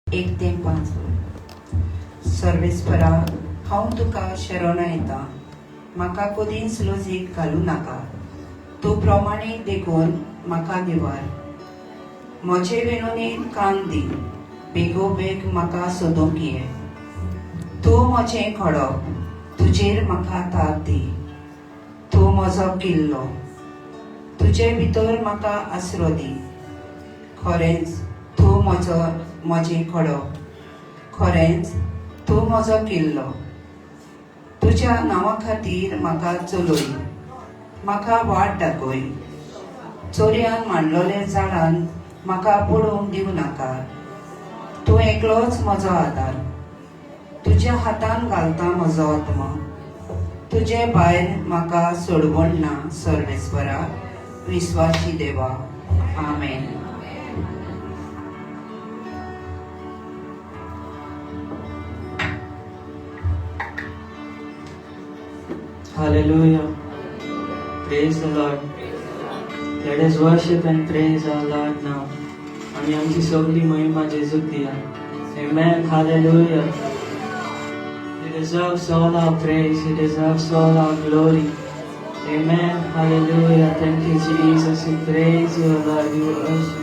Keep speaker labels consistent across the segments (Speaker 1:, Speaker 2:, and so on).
Speaker 1: 1 ते 5 सर्वेस्परा हांव तुका शरण येता, म्हाका कधीच लजीक घालूं नाका. तूं प्रमाणीक देखून म्हाका निवार. म्हजे वेणुनीत कान दी, बेगोबेग म्हाका सोदूंक ये. तूं म्हजें खडप, तुजेर म्हाका ताक दी. तूं म्हजो किल्लो, तुजे भितर म्हाका आसरो दी. खरेंच तूं म्हजें खडप, खरेंच तूं म्हजो किल्लो. तुज्या नांवा खातीर म्हाका चलय, म्हाका वाट दाखय. चोरयान मांडलोले झाडान म्हाका पडूंक दिवं नाका. तूं एकलोच म्हजो आदार, तुज्या हातान घालता म्हजो आत्मा. तुजे भायर म्हाका सोडवण ना. सर्वेस्परा, विस्वासी देवा. आमेन.
Speaker 2: Hallelujah. Praise the Lord. Let us worship and praise our Lord now. आम्ही आमची सगळी महिमा जेजूक दिया. Amen. Hallelujah. He deserves all our praise. He deserves all our glory. Amen. Hallelujah. Thank you, Jesus. We praise you, Lord. We worship you.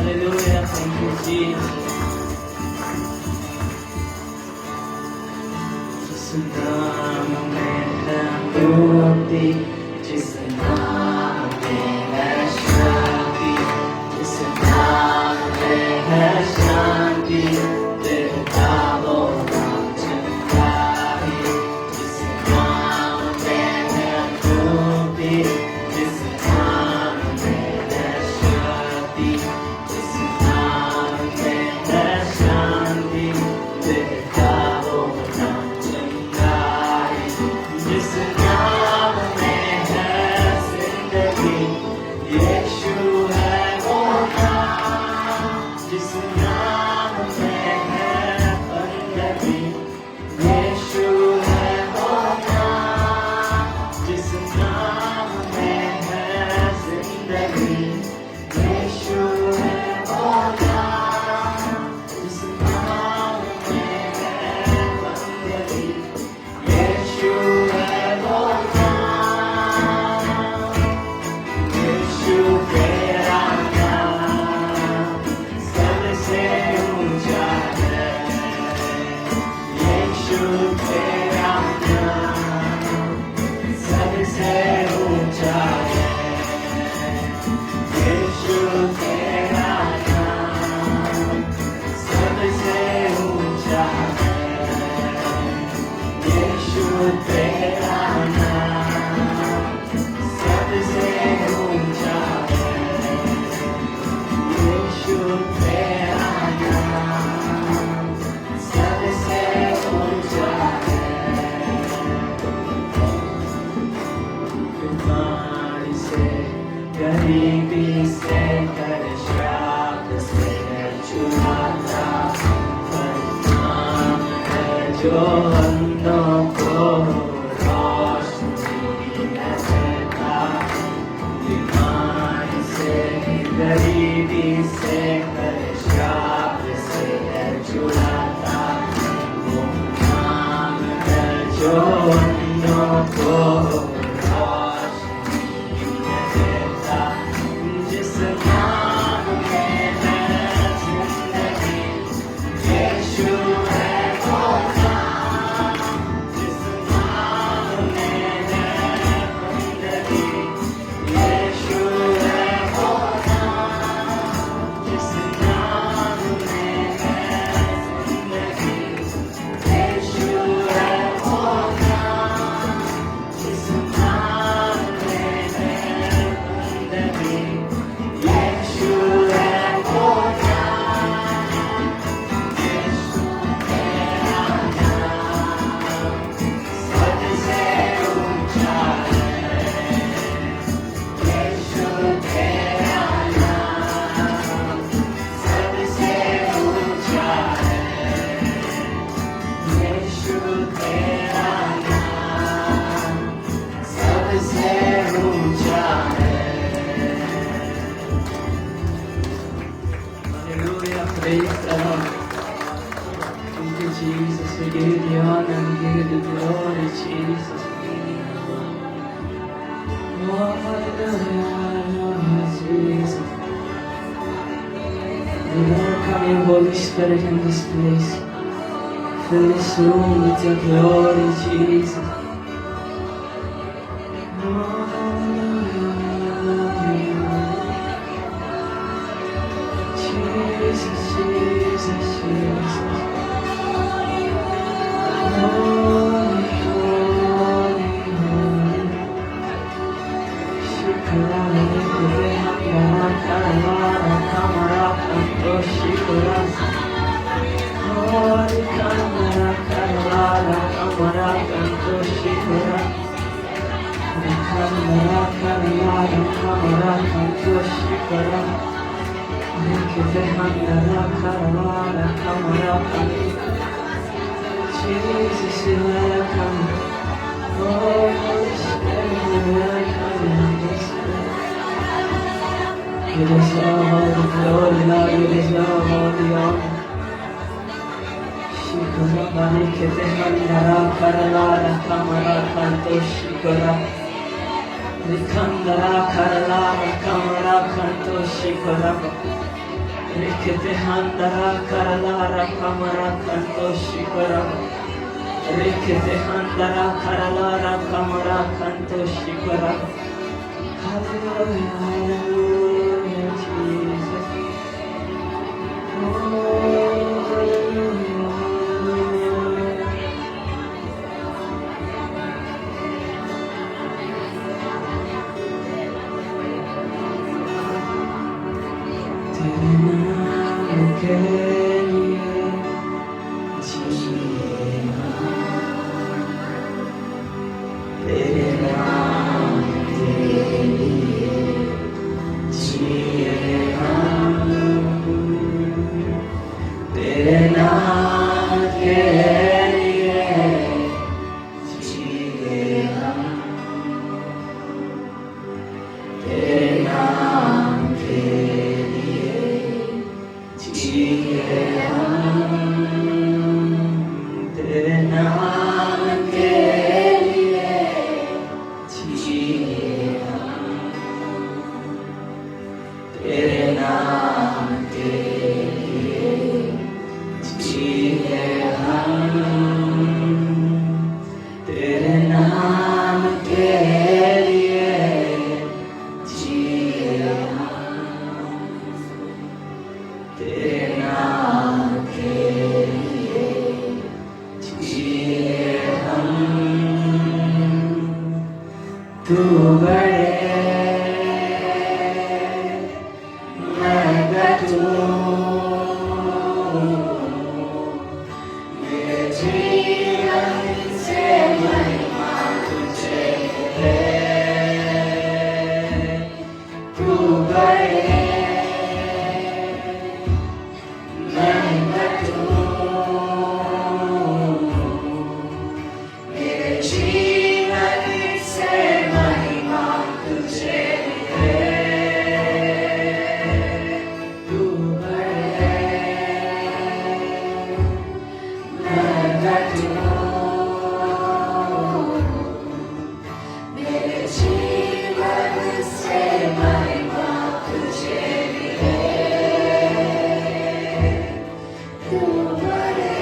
Speaker 2: Hallelujah, thank you, Jesus. जिस नाम में है मुक्ति, जिस नाम में है शांति, जिस नाम में है शांति, देवता वो नाम चंगाई। जिस नाम में है मुक्ति, जिस नाम में है शांति, जिस नाम में है शांति, देवता वो नाम चंगाई। जिस नाम में है जिंदगी, यीशु है वो नाम। जिस नाम में है बंदगी, यीशु है वो नाम। जिस नाम में है जिंदगी, यीशु है वो नाम। जिस नाम में है बंदगी, यीशु है वो नाम। यीशु तेरा नाम सबसे ऊंचा है। यीशु तेरा नाम सबसे ऊंचा है। यीशु तेरा नाम सबसे ऊंचा है। यीशु तेरा नाम सबसे ऊंचा है। यीशु तेरा नाम सबसे ऊंचा है। बीमारी से, गरीबी से, कर श्राप से छुड़ाता, हर नाम है जो अंधों को रोशनी देता। बीमारी से, गरीबी से, कर श्राप से छुड़ाता, वो नाम है जो अंधों को रोशनी देता। जिस नाम में है जिंदगी, यीशु है वो नाम। जिस नाम में है बंदगी, यीशु है वो नाम। जिस नाम में है जिंदगी, यीशु है वो नाम। जिस नाम में है बंदगी, यीशु है वो नाम। यीशु तेरा नाम सबसे ऊंचा है। यीशु तेरा नाम सबसे ऊंचा है। यीशु तेरा नाम सबसे ऊंचा है। Hallelujah, praise the Lord. Thank you, Jesus. We give you the honor and give you the glory, Jesus. Oh, hallelujah, hallelujah, Jesus. We welcome you, Holy Spirit, in this place. Fill this room with your glory, Jesus. Oh, hallelujah, hallelujah. Jesus, Jesus, Jesus. Oh, Handara Karalara Kamara Kantoshikara Rikete Handara Karalara Kamara Jesus, you're welcome. Oh, Holy Spirit, you're welcome in this place. You deserve all the glory, Lord, you deserve all the honor. Shikara Rikete Handara Karalara Kamara Kantoshikara Rikandara Karalara Kamara Kantoshikara Rikete Handara Karalara Kamara Kantoshikara Rikete Handara Karalara Kamara Kantoshikara. Hallelujah, hallelujah, Jesus. Oh, hallelujah, hallelujah. तेरे नाम के लिए जिएगा, तेरे नाम के लिए जिएगा, तेरे नाम के लिए जिएगा, तेरे नाम के जिएगा, तेरे नाम के लिए जिएगा, तेरे नाम के लिए जिएगा, तेरे नाम के लिए जिएगा, तेरे नाम के लिए जिएगा। तू बड़े मैं घटूं, मेरे जीवन से महिमा तुझे है। तू बड़े मैं घटूं, मेरे जीवन से महिमा तुझे है। तू बड़े मैं घटूं, मेरे जीवन से महिमा तुझे है। तू बड़े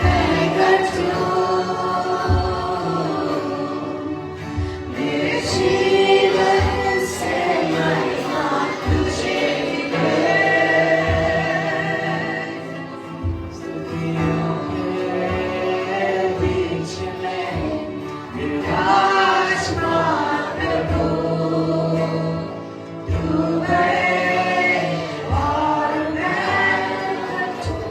Speaker 2: मैं घटूं, मेरे जीवन से महिमा तुझे है। स्तुतियों के बीच में विराजमान प्रभु, तू बड़े और मैं घटूं।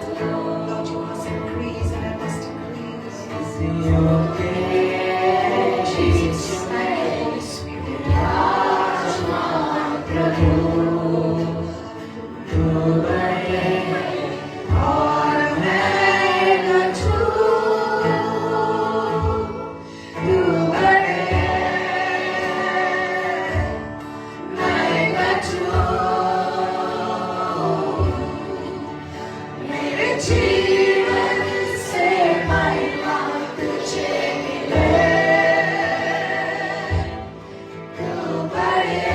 Speaker 1: Lord, you must increase and I must increase.
Speaker 2: स्तुतियों के बीच में
Speaker 1: Holy Spirit.
Speaker 2: विराजमान प्रभु, तू बड़े और मैं घटूं। तू बड़े मैं घटूं, मेरे जीवन से महिमा तुझे मिले। तू बड़े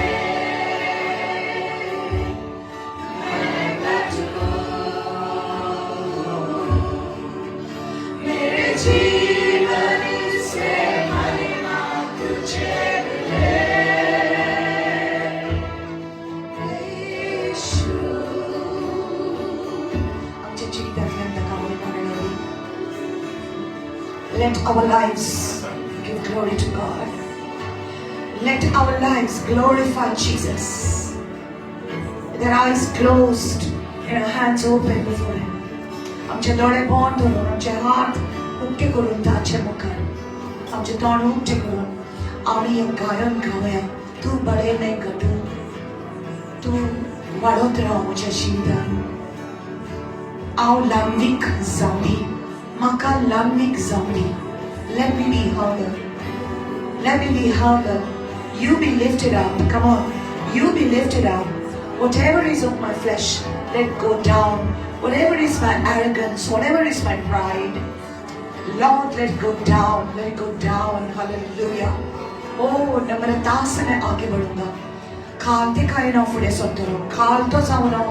Speaker 2: मैं घटूं, मेरे जीवन से महिमा तुझे मिले। यीशु, आमच्या जीवितातल्या कामाला करणारी. Let our lives give glory to God. Let our lives glorify Jesus. With our eyes closed and our hands open before Him. आमचे डोळे बंद करून, आमचे हात मुक्के करून ताचे मुखार
Speaker 1: आमचे तोंड उक्ते करून आमी एक गायन गावया. तू बळे ने घटू, तू वाडत राव म्हज्या जिवितान. हांव ल्हानवीक जावंदी, म्हाका ल्हानवीक जावंदी. Let me be humble. Let me be humble. You be lifted up. Come on. You be lifted up. Whatever is of my flesh, let go down. Whatever is my arrogance, whatever is my pride, Lord, let it go down. Let it go down. Hallelujah. Oh, नम्र दासने आगे बढ़ूंगा. खालते खाए ना फुडे सोतलो. खालतो जाऊन ना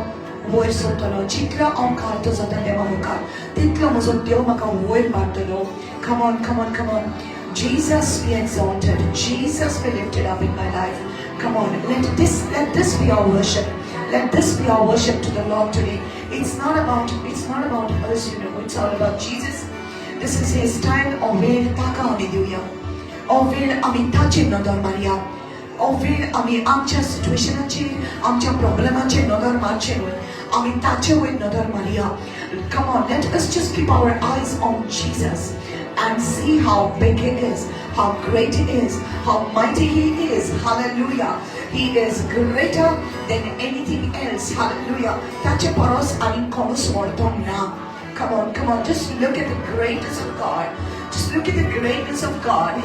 Speaker 1: वयर सोतलो. जितलो हांव खालतो जाता देवा मुखार, तितलो म्हजो देव म्हाका वयर मारतलो. Come on, come on, come on. Jesus be exalted. Jesus be lifted up in my life. Come on, let this be our worship. Let this be our worship to the Lord today. It's not about us, you know. It's all about Jesus. This is His time. Ovel taka ami diuya. Ovel ami tachi nodar Maria. Ovel ami amcha situationachi, amcha problemachi nodar marchenu. Ami tachi with nodar Maria. Come on, let us just keep our eyes on Jesus and see how big He is, how great He is, how mighty He is. Hallelujah. He is greater than anything else. Hallelujah. Tache paros anin konus morton na. Come on, come on. Just look at the greatness of God. Just look at the greatness of God.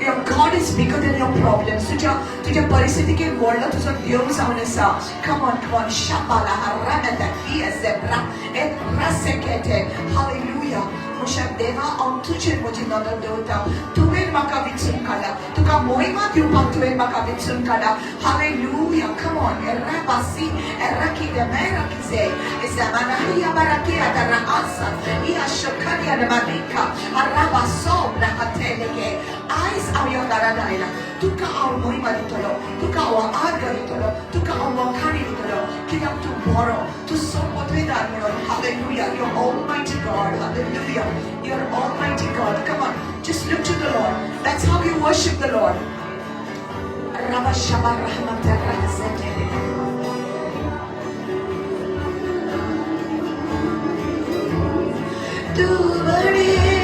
Speaker 1: Your God is bigger than your problems. तुझ्या परिस्थितीके वडला तुझा देव जावन आसा. Come on, come on. Shabala harameta kiesebra et rasekete. Hallelujah. Musha deva on tuझे मुझे नदर देवता. तुवें म्हाका विचून काडा. तुका मोहिमा दिवपाक तुवें म्हाका विचून काडा. Hallelujah. Come on. Erabasi eraki de merakize. Ezamana hiya barakia dara asa. Hiya shokania de marika. Arabasobra hatelege. Eyes are your daradaila. Tuka our moima ditolo. Tuka our arga ditolo. Tuka our kani ditolo. Kaya tomorrow to support with that Lord. Hallelujah. You're Almighty God. Hallelujah. You're Almighty God. Come on. Just look to the Lord. That's how you worship the Lord. Rabba Shabbat Rahmat Rahzete. Tu bade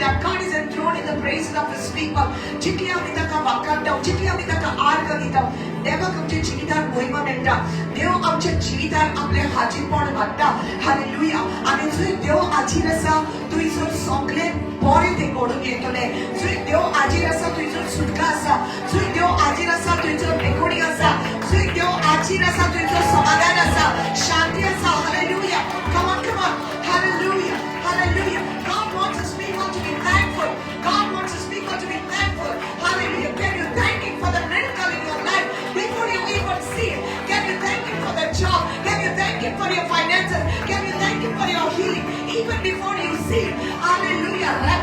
Speaker 1: that God is enthroned in the praises of His people. जितली आम्ही ताका वाखाणटाव, जितली आम्ही ताका आर्गां दिताव, देवाक आमच्या जिवितार महिमा मेळटा. देव आमच्या जिवितार आपले हाजीरपण वाडटा. हालेलुया. आनी जंय देव हाजीर आसा थंयसर सगळे बरें तें घडून येतलें. जंय देव हाजीर आसा थंयसर सुटका आसा. जंय देव हाजीर आसा थंयसर बेकोडी आसा. जंय देव हाजीर आसा थंयसर समाधान आसा, शांती आसा. Hallelujah. Come on, come on. Hallelujah. Hallelujah. God wants His people to be thankful. God wants His people to be thankful. Hallelujah. Can you thank Him for the miracle in your life before you even see it? Can you thank Him for the job? Can you thank Him for your finances? Can you thank Him for your healing even before you see it? Hallelujah. Let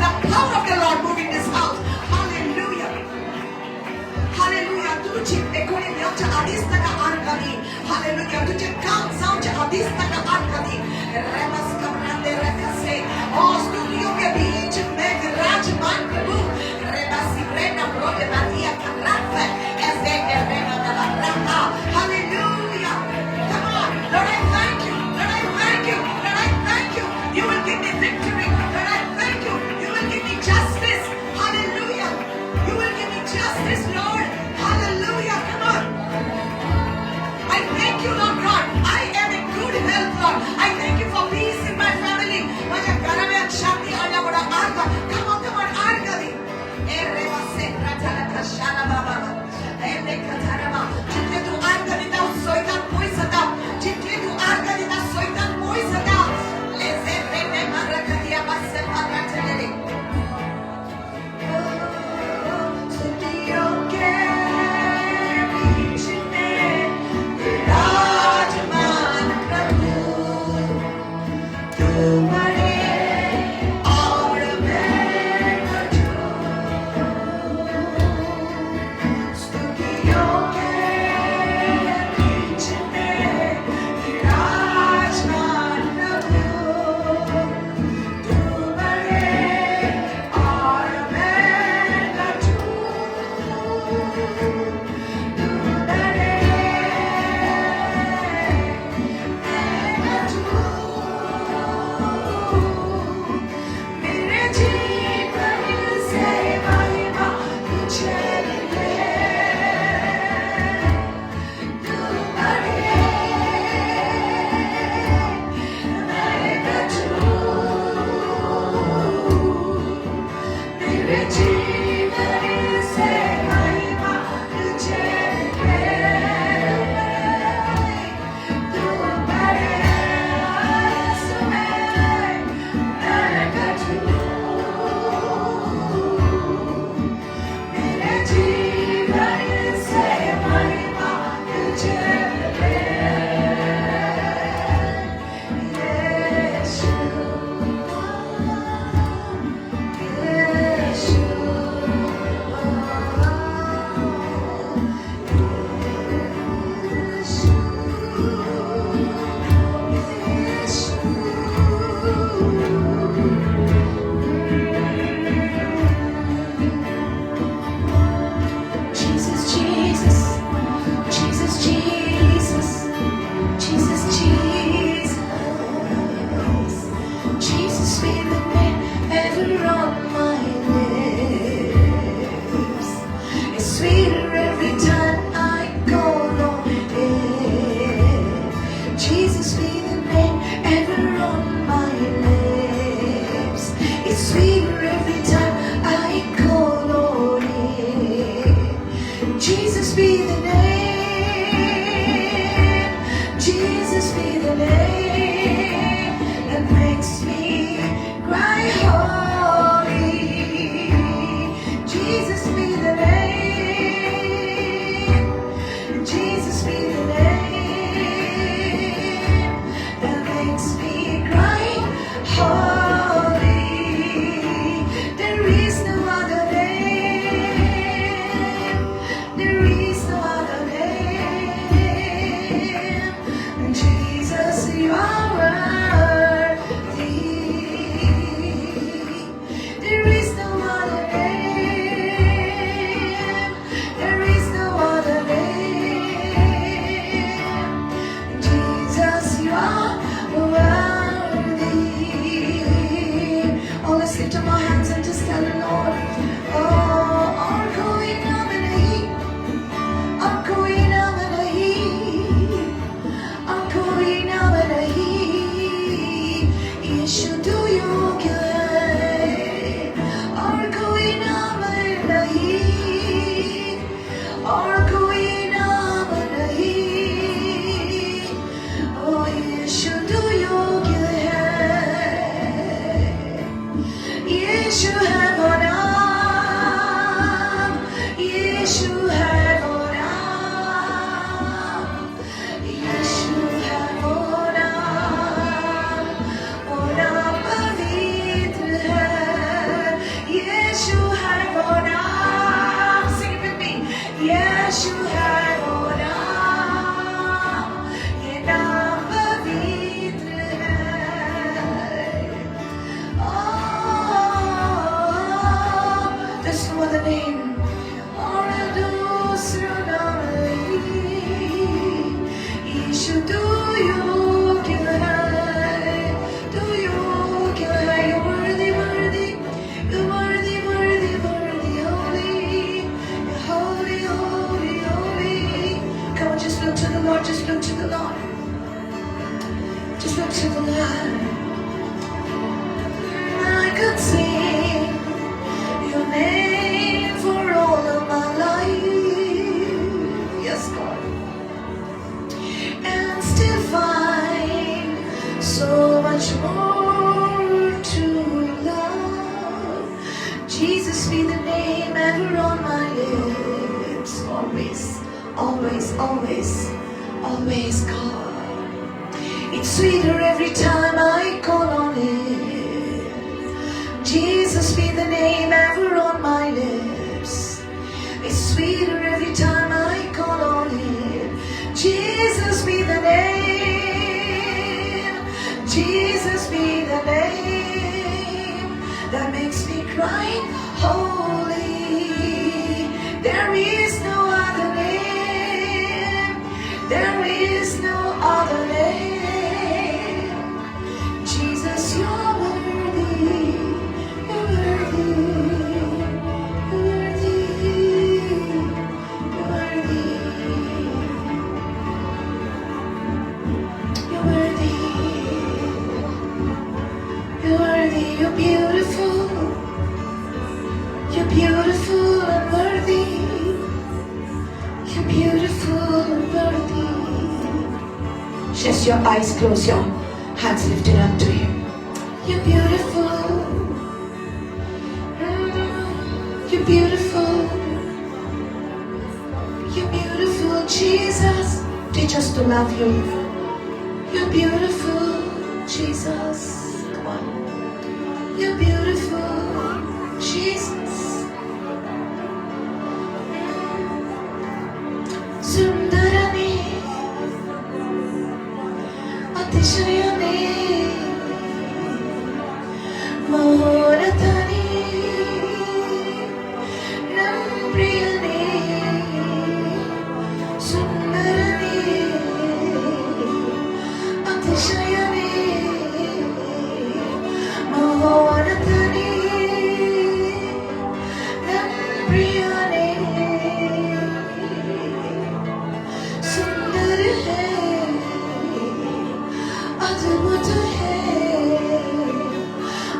Speaker 1: the power of the Lord move in this house. Hallelujah. Hallelujah. तुझी बेकोडी मेवच्या आधीच ताका आर्गां. Hallelujah. तुझे काम जावच्या आधीच ताका आर्गां. Ramus कमरांदे रेकसे. Oh, स्तुतियों के बीच में विराजमान प्रभु. रेबासी रेना ब्रोदे बादिया कराफे. ऐसे Raina दलाराहा. Hallelujah. Come on. Lord, I thank you. Lord, I thank you. Lord, I thank you. You will give me victory. Lord, I thank you. You will give me justice. Hallelujah. You will give me justice, Lord. Hallelujah. Come on. I thank you, Lord God. I am in good health, Lord. I thank you for peace in my family. माझ्या घरात शांती आल्यामुळे आर्गा. Come on, come on, आर्गा दे. ए रेवा से राजाला कशाला बाबा. ए लेखतारामा. जितले तू आर्गा देता सोयतान पयस जाता. जितले तू आर्गा देता सोयतान पयस जाता. लेसे रेने मारकतिया बसे पाराचले. स्तुतियों के बीच में विराजमान प्रभु. यीशु तू योग्य है, तू योग्य है. You're worthy, worthy, you're worthy, worthy, worthy, holy, you're holy, holy, holy. Come on, just look to the Lord, just look to the Lord. Just look to the Lord. I could sing your name for all of my life. Yes, God. And still find so much more to love. Jesus be the name ever on my lips. Always, always, always, always, God. It's sweeter every time I call on it. Jesus be the name ever on my lips. It's sweeter every time I call on it. Jesus be the name. Jesus be the name that makes me cry holy. There is no other name. There is no other name. Jesus, you're worthy. You're worthy. You're worthy. You're worthy. You're worthy. You're worthy. You're beautiful. You're beautiful and worthy. You're beautiful and worthy. Just your eyes, close your hands lifted up to Him. You're beautiful. You're beautiful. You're beautiful, Jesus. Teach us to love you. You're beautiful, Jesus. Come on. You're beautiful, Jesus. Sundarani, Atishayani, Moratani, Nampriyani, Sundarani, Atishayani, Moratani, Nampriyani. सुंदर है, अद्भुत है,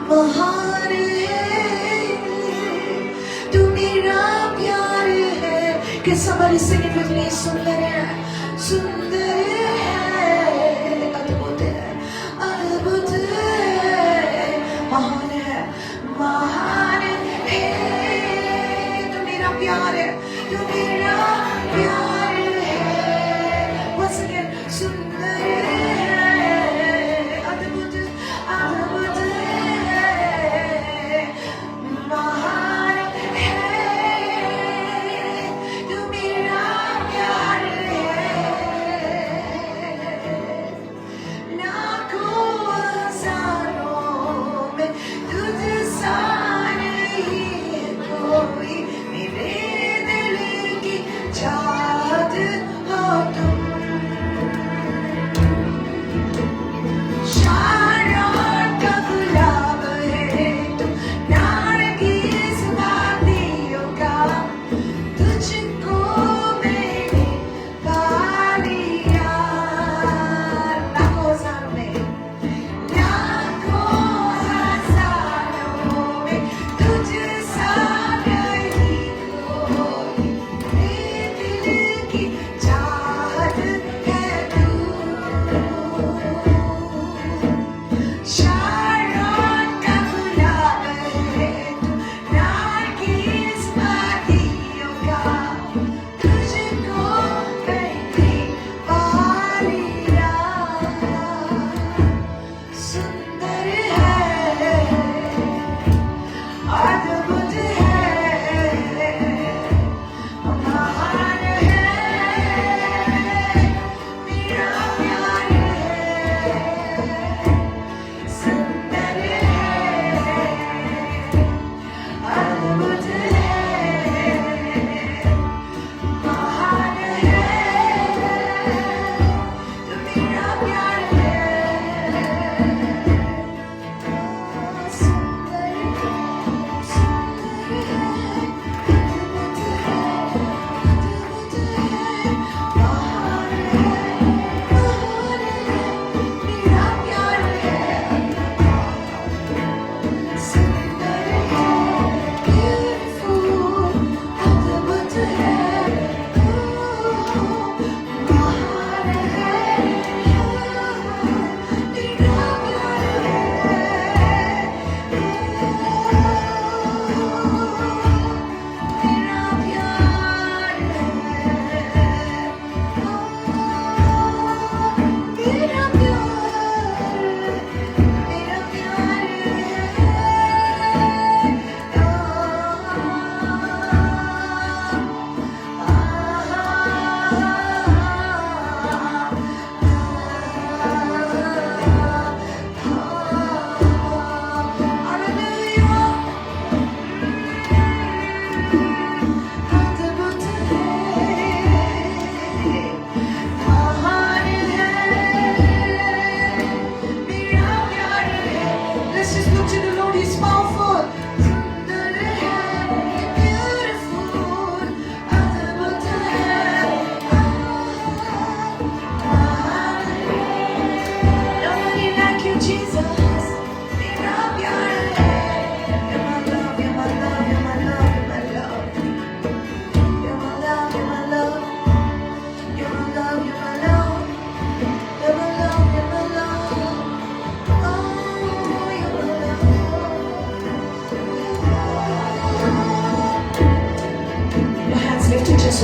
Speaker 1: महान है, तू मेरा प्यार है. Can somebody sing it with me? सुंदर है, सुंदर है, अद्भुत है, अद्भुत है, महान है, महान है, तू मेरा प्यार है, तू मेरा प्यार है. Once again, सुंदर है, अद्भुत, अद्भुत है, महान है, तू मेरा प्यार है. लाखों हजारों में तुझसा नहीं है कोई, मेरे दिल की चाहत हो तुम.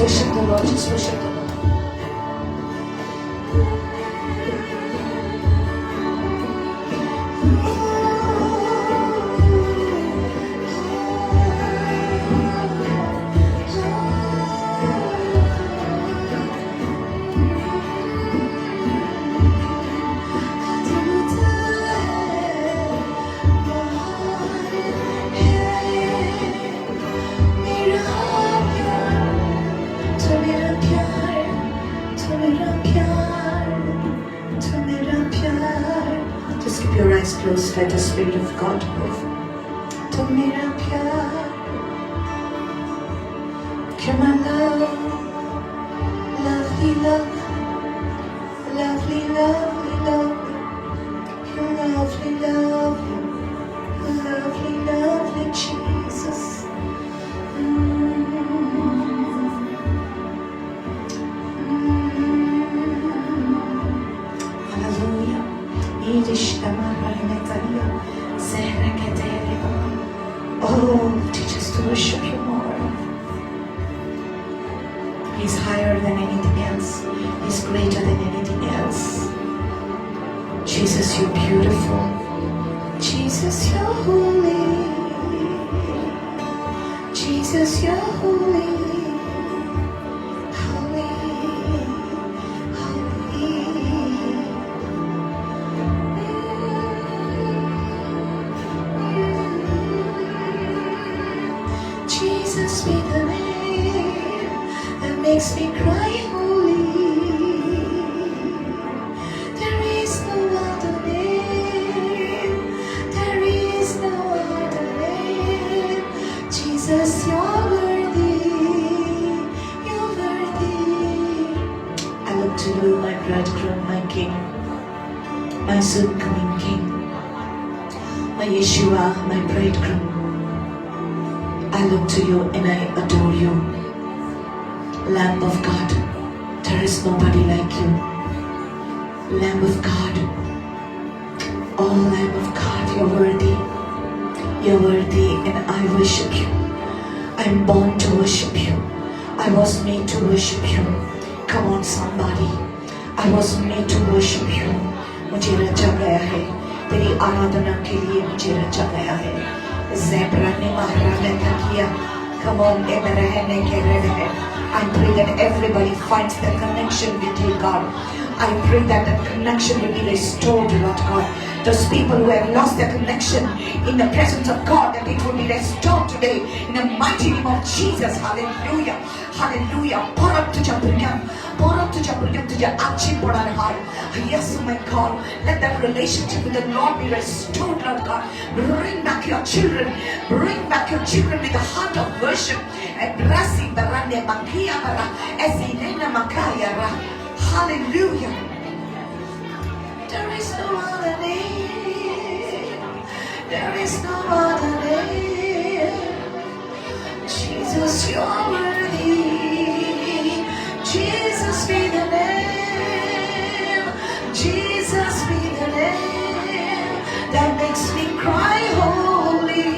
Speaker 1: worship the Lord. Just worship the Lord. Just keep your eyes closed. Let the Spirit of God move. To mera pyar, come on, love, lovely love, lovely, lovely love, lovely, lovely, lovely, lovely Jesus. Hallelujah. Oh, teach us to worship you more. He's higher than anything else. He's greater than anything else. Jesus, you're beautiful. Jesus, you're holy. Jesus, you're holy. Jesus be the name that makes me cry holy. There is no other name. There is no other name. Jesus, you're worthy. You're worthy. I look to you, my bridegroom, my king, my soon coming king, my Yeshua, my bridegroom. I look to you and I adore you. Lamb of God, there is nobody like you. Lamb of God, oh Lamb of God, you're worthy. You're worthy and I worship you. I'm born to worship you. I was made to worship you. Come on somebody. I was made to worship you. मुझे रचा गया है. तेरी आराधना के लिए मुझे रचा गया है. Come on, I pray that everybody finds the connection with you, God. I pray that the connection will be restored, Lord God. Those people who have lost their connection in the presence of God, that it will be restored today in the mighty name of Jesus. Hallelujah. Hallelujah. Pour out to Jabriam. Pour out to Jabriam to Achi Podarhai. Yes, my God. Let that relationship with the Lord be restored, Lord God. Bring back your children. Bring back your children with a heart of worship. Hallelujah. There is no other name. There is no other name. Jesus, you're worthy. Jesus be the name. Jesus be the name that makes me cry holy.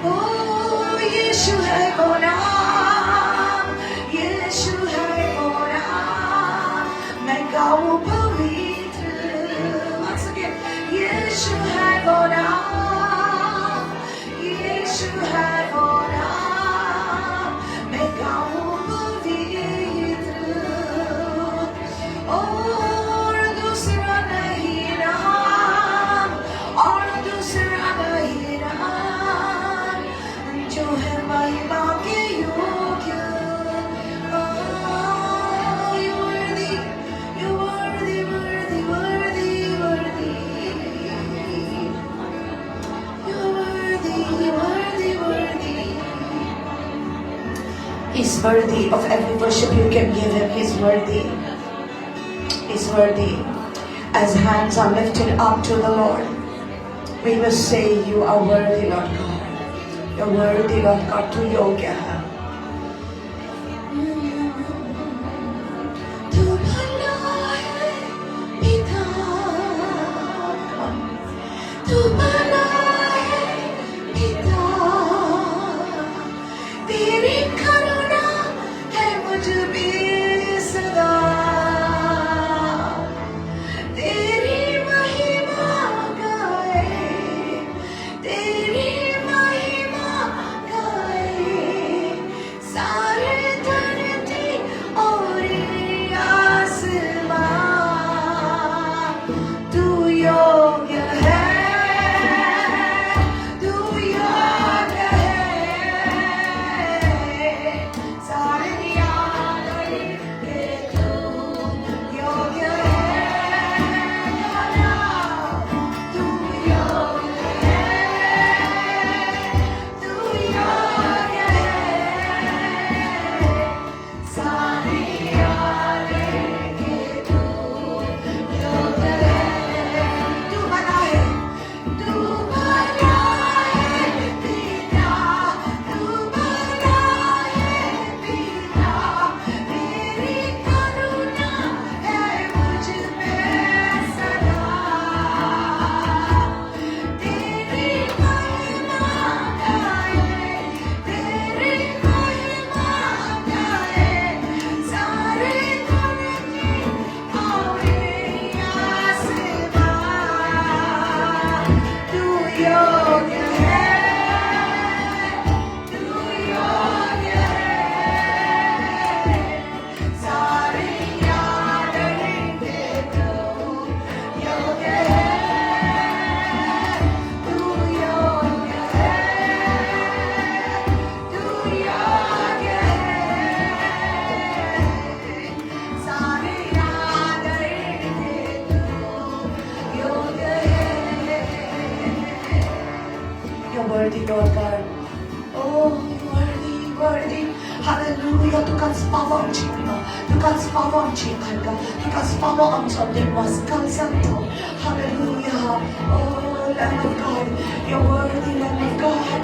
Speaker 1: Oh, Yeshu hai bona. Yeshu hai bona. Main gaun pavitra. Once again. Yeshu hai bona. Yeshu hai bona. Main gaun pavitra. और दूसरा नहीं नाम, और दूसरा नहीं नाम, जो है महिमा के योग्य. You're worthy, you're worthy, worthy, worthy, worthy. You're worthy, worthy, worthy. He's worthy of every worship you can give him. He's worthy. He's worthy. As hands are lifted up to the Lord, we will say, you are worthy, Lord God. You're worthy, Lord God, to yogya. The worthy, Lord God. Oh, worthy, worthy. Hallelujah. Tu kan spawa ang chino. Tu kan spawa ang chikarga. Tu kan spawa ang chaldemos. Kalsanto. Hallelujah. Oh, Lamb of God. You're worthy, Lamb of God.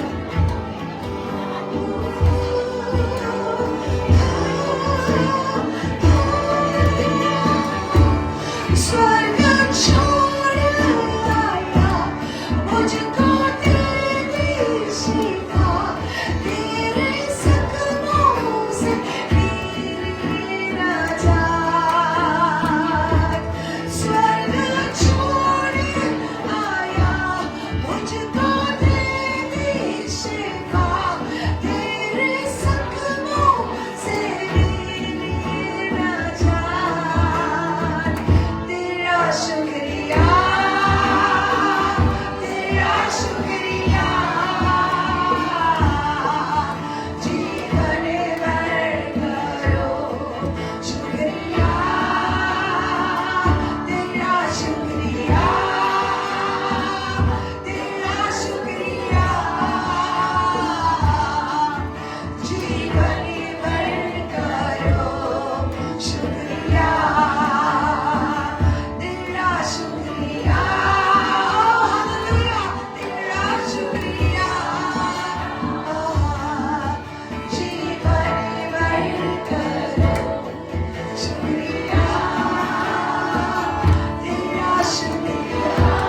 Speaker 1: स्वर्ग छोड़ आया मुझको तेरी शिफा तेरे सपनों से मेरी नजात स्वर्ग छोड़ आया मुझको तेरी शिफा तेरे सपनों से मेरी नजात तेरा शुक्रिया जीवन भर करो शुक्रिया तेरा शुक्रिया जीवन भर करो शुक्रिया तेरा शुक्रिया हालेलुया तेरा शुक्रिया जीवन भर करो शुक्रिया तेरा शुक्रिया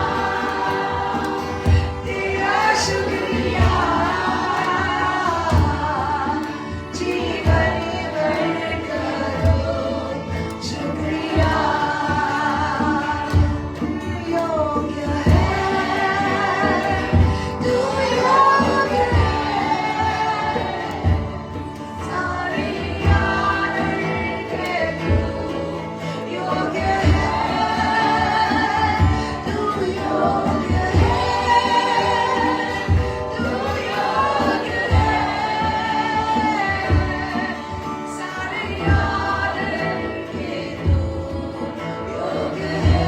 Speaker 1: जीवन भर करो शुक्रिया तू योग्य है सारे आदर के तू योग्य है तू योग्य है सारे आदर के तू योग्य है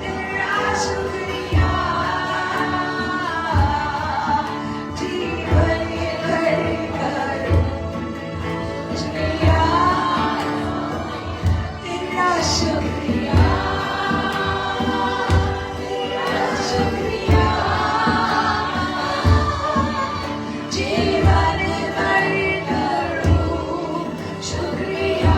Speaker 1: तेरा शुक्रिया जीवन भर करो शुक्रिया तेरा शुक्रिया जीवन भर करो शुक्रिया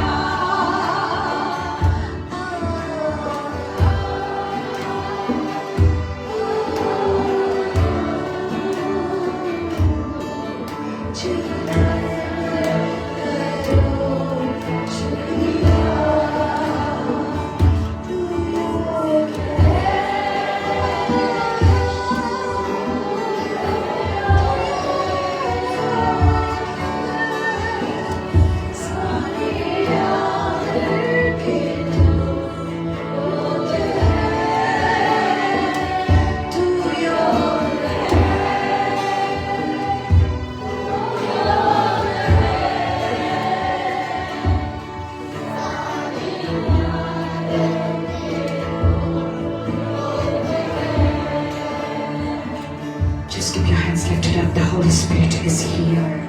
Speaker 1: Just keep your hands lifted up. The Holy Spirit is here.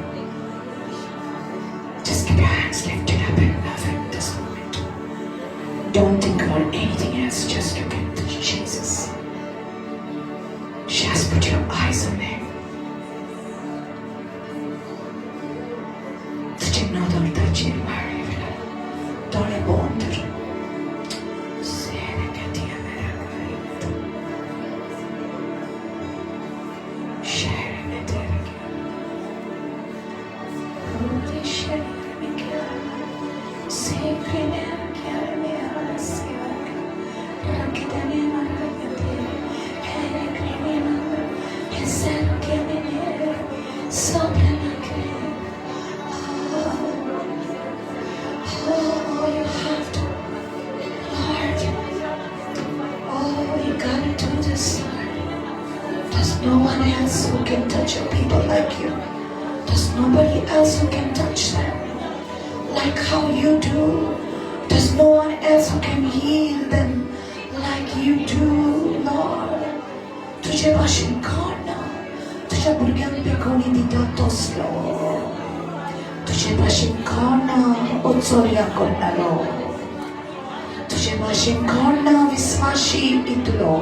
Speaker 1: Just keep your hands lifted up and love Him this moment. Don't think about anything else. Just look at Jesus. Just put your eyes on Him. तुझे नौदर तर्जी मारे बिना तोड़े बोंदर सेने के दिया मेरा भाई शहर में तेरे पूरे शहर में क्या सेक्रेट है क्या मेरा सेवा रखने मारा तेरे है क्रीमे मारा ऐसा के मेरे सोने लगे Oh, you have to, Lord. Oh, you gotta do this, Lord. There's no one else who can touch your people like you. There's nobody else who can touch them like how you do. There's no one else who can heal them you do, Lord. तुझे भाषण करना, तुझ्या भुरग्यांक कोणी दिता तसलो. तुझे भाषण करना, उत्सर्या करनालो. तुझे भाषण करना, विश्वासी इतलो.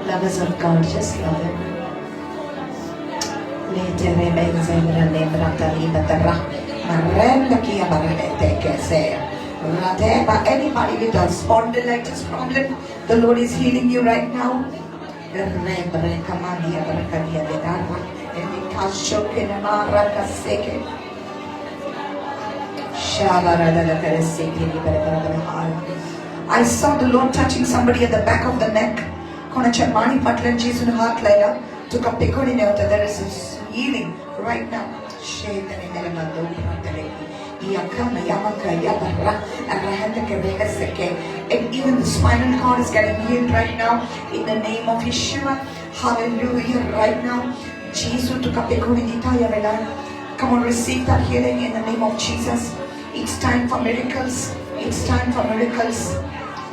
Speaker 1: Lovers of God, just love Him. Letere benzemra nemrata ribatara marenda kia barete kese rateba. Anybody with a spondylitis problem, the Lord is healing you right now. Rebre kamadia barakadia vedara enikasho kenamara kaseke shabarada la kareseke ni barabara. I saw the Lord touching somebody at the back of the neck. Konachemani patlan Jesus heart laila to kapikoni nevata. There is healing right now. Shaytani nelamando pratale yakama yamaka yabarra arahanda kerega seke. And even the spinal cord is getting healed right now in the name of Yeshua. Hallelujah. Right now, Jesus to kapikoni ditaya vela. Come on, receive that healing in the name of Jesus. It's time for miracles. It's time for miracles.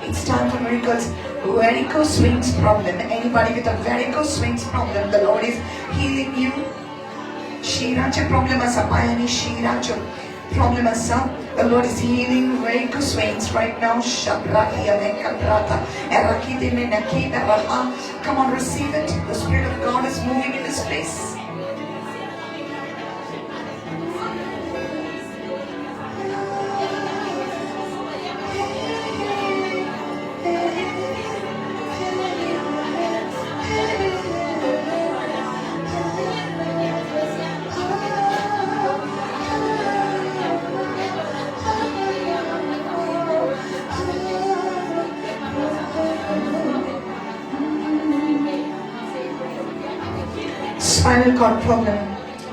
Speaker 1: It's time for miracles. Varicose veins problem. Anybody with a varicose veins problem, the Lord is healing you. Shiracha problem asa payani shiracha problem asa. The Lord is healing varicose veins right now. Shabrahiya mekabrata erakide menakida raha. Come on, receive it. The Spirit of God is moving in this place. Spinal cord problem,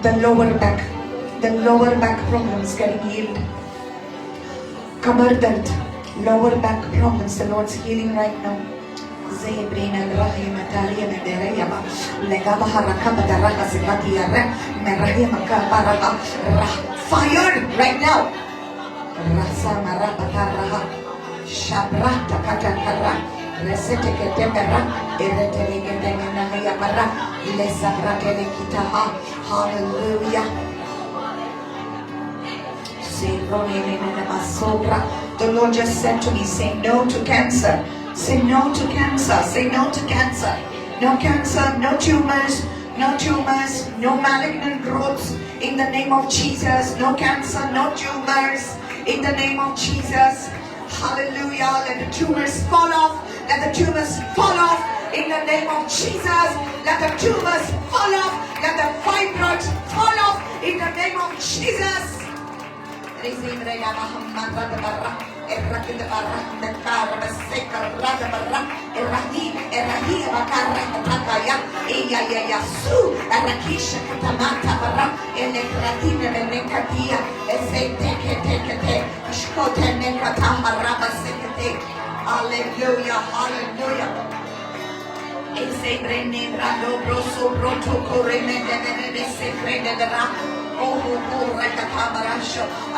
Speaker 1: the lower back problem is getting healed. Kamar dard, lower back problems, the Lord's healing right now. Zebrina rahim ataria mederayama legaba haraka badaraha zikatiya merahim makabaraha fire right now. Rasa marabakaraha shabrata katakara resete ketemera eretele ketemena yamara lesabratele kitaha. Hallelujah. The Lord just said to me, say no to cancer. Say no to cancer. Say no to cancer. No cancer, no tumors, no malignant growths in the name of Jesus. No cancer, no tumors in the name of Jesus. Hallelujah. Let the tumors fall off. Let the tumors fall off in the name of Jesus. Let the tumors fall off. Let the fibroids fall off in the name of Jesus. Hallelujah, hallelujah. I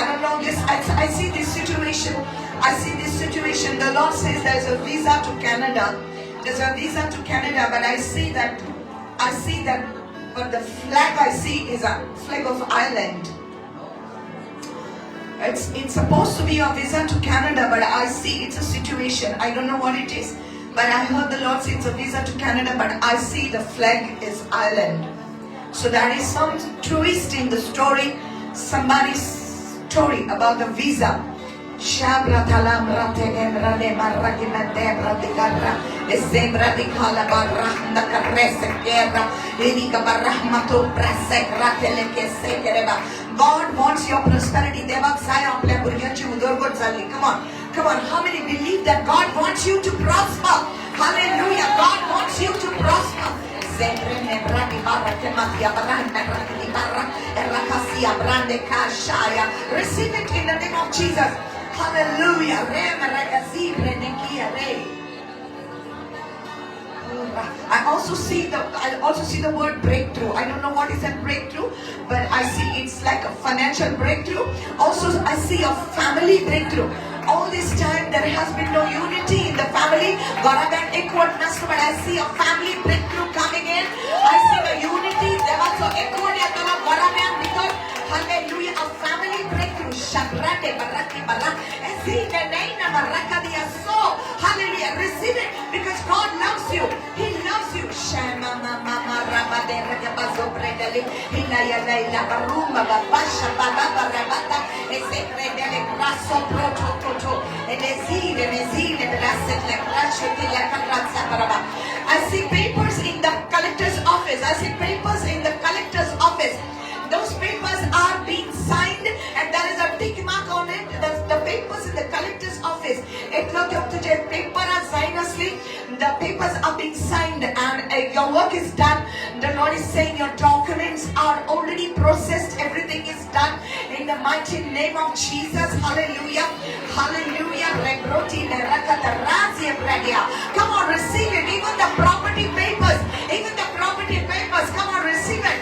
Speaker 1: don't know this. I see this situation. The Lord says there's a visa to Canada. There's a visa to Canada, but I see that, but the flag I see is a flag of Ireland. It's supposed to be a visa to Canada, but I see it's a situation. I don't know what it is. But I heard the Lord say it's a visa to Canada, but I see the flag is Ireland. So there is some twist in the story, somebody's story about the visa. Shabra talam ratene rane marraki mandebra digarra esembra dikala barrahna karrese guerra edika barrahmato prasek ratele kesekereba. God wants your prosperity. Devak sai apne buryanchi udorgot zalli. Come on, how many believe that God wants you to prosper? Hallelujah, God wants you to prosper. Receive it in the name of Jesus. Hallelujah. Re maragazi brenekia re. I also see the word breakthrough. I don't know what is a breakthrough, but I see it's like a financial breakthrough. Also, I see a family breakthrough. All this time there has been no unity in the family. But I see a family breakthrough coming in. I see the unity. There was also hallelujah, a family breakthrough. Hallelujah, receive it because God loves you. He loves you. Shama mama rabade rabazo bredali. Hilaya laila barumba babasha baba rabata. Esekredele grasso protokoto. Enezile braset la grashoti la karatsa baraba. I see papers in the collector's office. I see papers in the collector's office. Those papers are being signed and there is a tick mark on it. The papers in the collector's office. The papers are being signed and your work is done. The Lord is saying your documents are already processed. Everything is done in the mighty name of Jesus. Hallelujah. Hallelujah. Come on, receive it. Even the property papers. Even the property papers. Come on, receive it.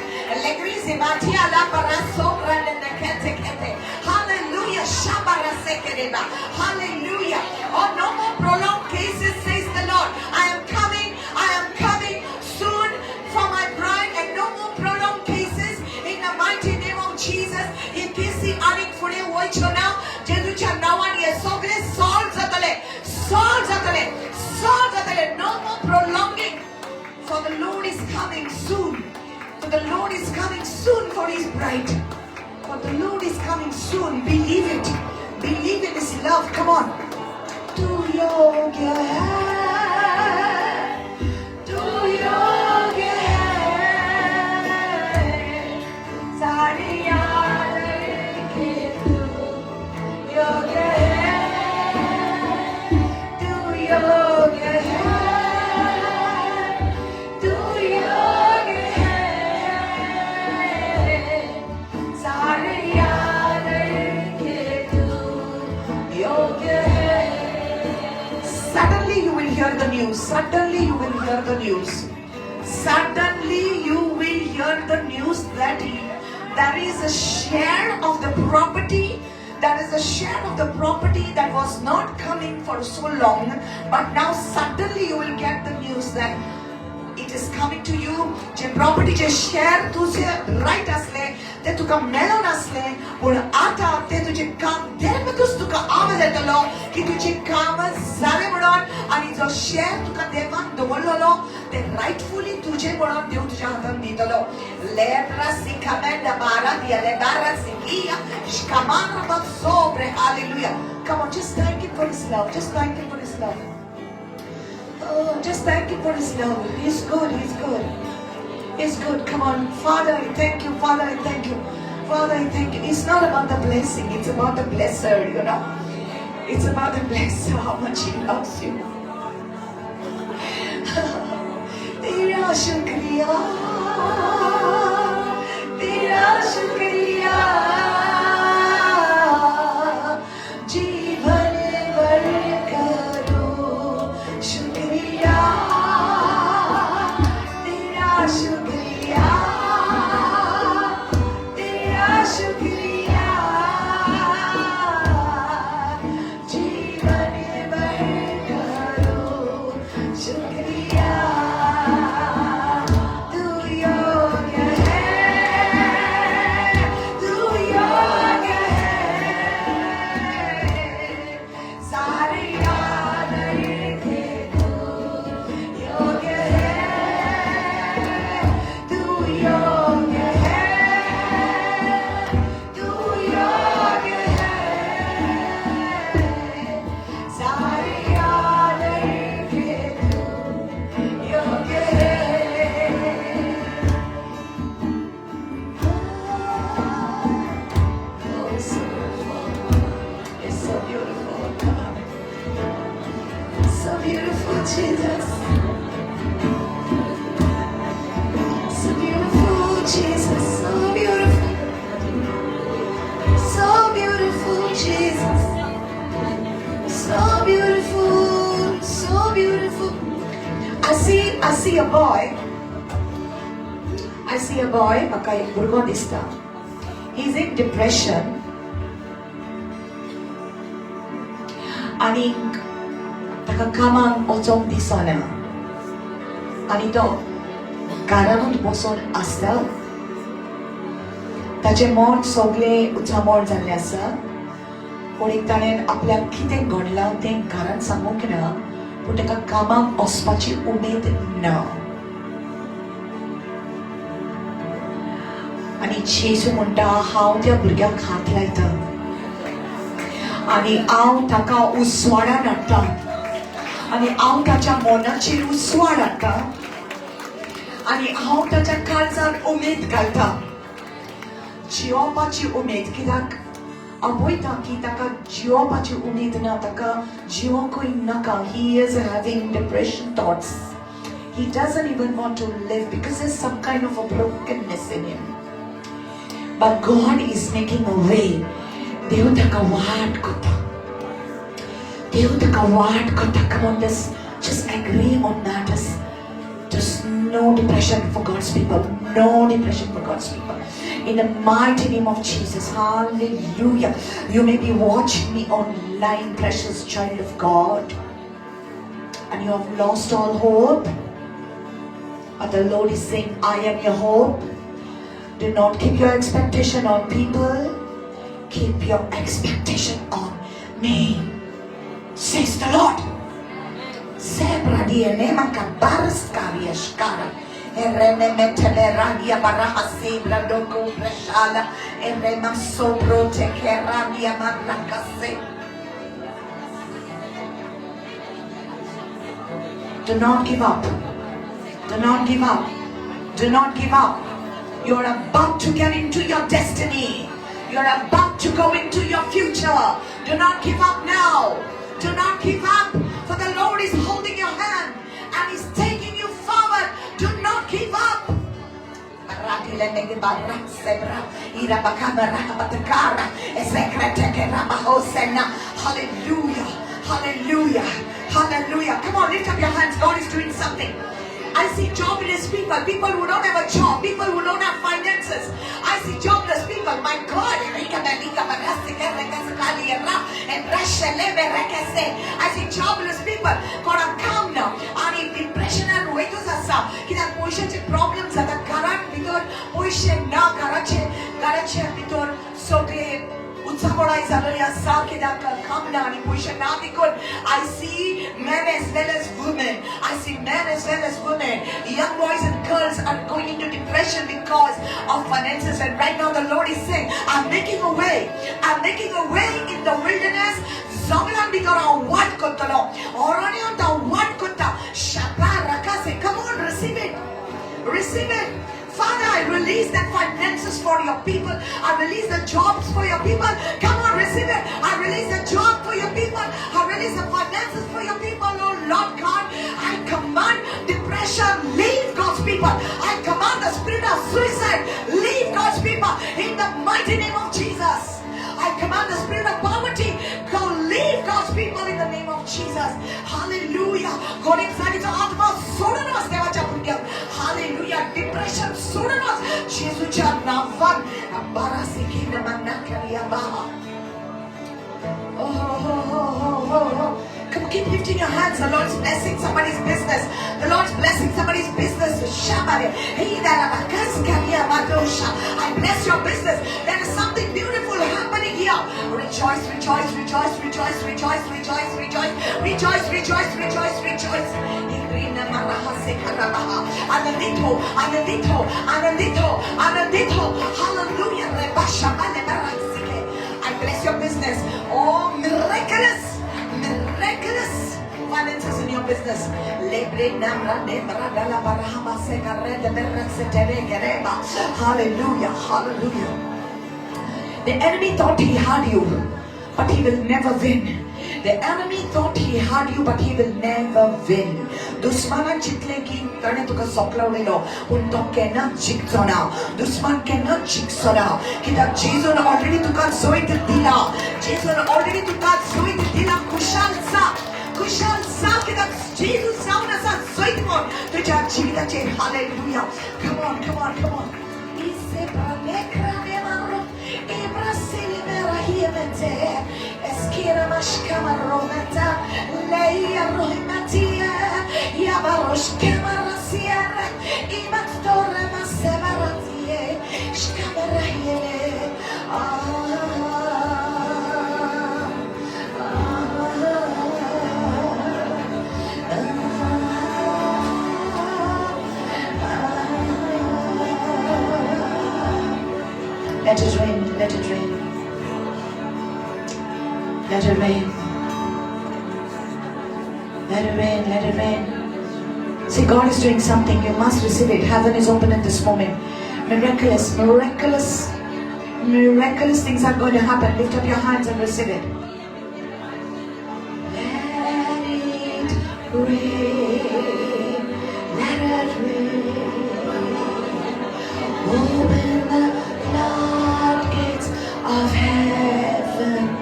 Speaker 1: Hallelujah. Hallelujah. Oh, no more prolonged cases, says the Lord. I am coming soon for my bride, and no more prolonged cases in the mighty name of Jesus. In KC Arik Fude Woichona, Jeducha Nawani Sogre, Solzatale, no more prolonging. For the Lord is coming soon. For the Lord is coming soon for his bride. For the Lord is coming soon. Believe it. Believe in his love. Come on. Do yoga hai. Do yoga hai. Sari yaad ke tu yoga hai. Do yoga hai. Do yoga hai. Sari yaad ke tu yoga hai. Suddenly you will hear the news. Suddenly you will hear the news. Suddenly you will hear the news that there is a share of the property. There is a share of the property that was not coming for so long, but now suddenly you will get the news that it is coming to you. J property J share तुझे right असले, ते तुका मेळून असले, पण आता ते तुझे काम देरमतूच तुका आवाज येतलो की तुझे काम जाले म्हणून आणि जो share तुका देवान दवरलेलो ते rightfully तुझे म्हणून देव तुझ्या हातान दितलो. Lebra sikamenda bara dia lebara sikia shkamara bat sobre. Hallelujah. Come on, just thank him for his love. Just thank him for his love. Oh, just thank him for his love. He's good. He's good. He's good. Come on. Father, I thank you. Father, I thank you. Father, I thank you. It's not about the blessing. It's about the blesser, you know. It's about the blesser, how much he loves you. Tera shukriya. Tera shukriya. जीवन भर करो शुक्रिया. तेरा शुक्रिया. तेरा शुक्रिया. जीवन भर करो शुक्रिया. तू योग्य है. तू योग्य है. सारे याद रखे तू योग्य है. तू योग्य है. तू योग्य है. सारे याद रखे तू योग्य है. Oh, it's so beautiful. It's so beautiful. Come on. So beautiful, Jesus. So beautiful, Jesus. So beautiful. So beautiful, Jesus. see a boy. म्हाका एक भुरगो दिसता. He's in depression. आनी ताका कामाक वचोंक दिसना. आनी तो घरांत बसून आसता. ताचें मन सगळें उचामोड जाल्लें आसा. पूण एक ताणें आपल्याक कितें घडलां तें घरांत सांगूंक ना. पूण ताका कामाक वचपाची उमेद ना. आनी जेजू म्हणटा हांव त्या भुरग्याक हात लायता आनी हांव ताका उसवाडान हाडटा आनी हांव ताच्या मनाचेर उसवाड हाडटा आनी हांव ताच्या काळजांत उमेद घालता. जियोवपाची उमेद. कित्याक हांव पळयता की ताका जियोवपाची उमेद ना. ताका जियोंकूय नाका. He is having depression thoughts. He doesn't even want to live because there's some kind of a brokenness in him. But God is making a way. देव ताका वाट करता. देव ताका वाट करता. Come on, just agree on that. Just no depression for God's people. No depression for God's people. In the mighty name of Jesus. Hallelujah. You may be watching me online, precious child of God, and you have lost all hope. But the Lord is saying, I am your hope. Do not keep your expectation on people. Keep your expectation on me, says the Lord. Zebra diene makabaras kariashkara. Erene meteleradia baraha zebra doko preshala. Erema sobro tekeradia marakase. Do not give up. Do not give up. Do not give up. You're about to get into your destiny. You're about to go into your future. Do not give up now. Do not give up. For the Lord is holding your hand and He's taking you forward. Do not give up. Hallelujah. Hallelujah. Hallelujah. Come on, lift up your hands. God is doing something. I see jobless people, people who don't have a job, people who don't have finances. I see jobless people. My God, I see jobless people. God, come now. And depression and weight was asa. Kidak poishache problems ata karan bitor poishe na garache bitor sogle utsamorai zalali asa kidak come now and poishe na bikon. I see men as well as women. I see men as well as women. Young boys and girls are going into depression because of finances. And right now the Lord is saying, I'm making a way. I'm making a way in the wilderness. Zonglan bikora what kotalo. Orani on the what kota. Shapa rakase. Come on, receive it. Receive it. Father, I release that finances for your people. I release the jobs for your people. Come on, receive it. I release the job for your people. I release the finances for your people. Oh Lord God, I command depression, leave God's people. I command the spirit of suicide, leave God's people. In the mighty name of Jesus. I command the spirit of poverty, go leave God's people in the name of Jesus. Hallelujah. God inside the atma sodanos devacha punyam. Hallelujah. Depression sodanos. Jesus cha navan ambara sikina manakariya baha. Oh. Come keep lifting your hands. The Lord's blessing somebody's business. The Lord's blessing somebody's business. I bless your business. There is something beautiful happening here. Rejoice, rejoice, rejoice, rejoice, rejoice, rejoice, rejoice, rejoice, rejoice, rejoice, rejoice. Anandito, anandito, anandito, anandito. Hallelujah. I bless your business. Oh, miraculous. Miraculous finances in your business. Hallelujah, hallelujah. The enemy thought he had you, but he will never win. The enemy thought he had you, but he will never win. Dusmanan chitle ki tane tuka soklawelo unto kena jiksona. Dusman kena jiksona. Kita Jesus already tuka zoit dila. Jesus already tuka zoit dila kushalsa. Khushal साथ Jesus नाव असा सोयीमोर तुझ्या जीविताचे hallelujah. Come on, come on, come on. Ise branekra nemaro Ibrasili mera hiemete Eskira mashkama rometa Leia rohimatia Yabarosh kemarasiere Imatore masevaratie Shkamera hiele Let it rain, let it rain. Let it rain. Let it rain, let it rain. See, God is doing something. You must receive it. Heaven is open at this moment. Miraculous, miraculous, miraculous things are going to happen. Lift up your hands and receive it. Let it rain. Let it rain. Open the floodgates of heaven,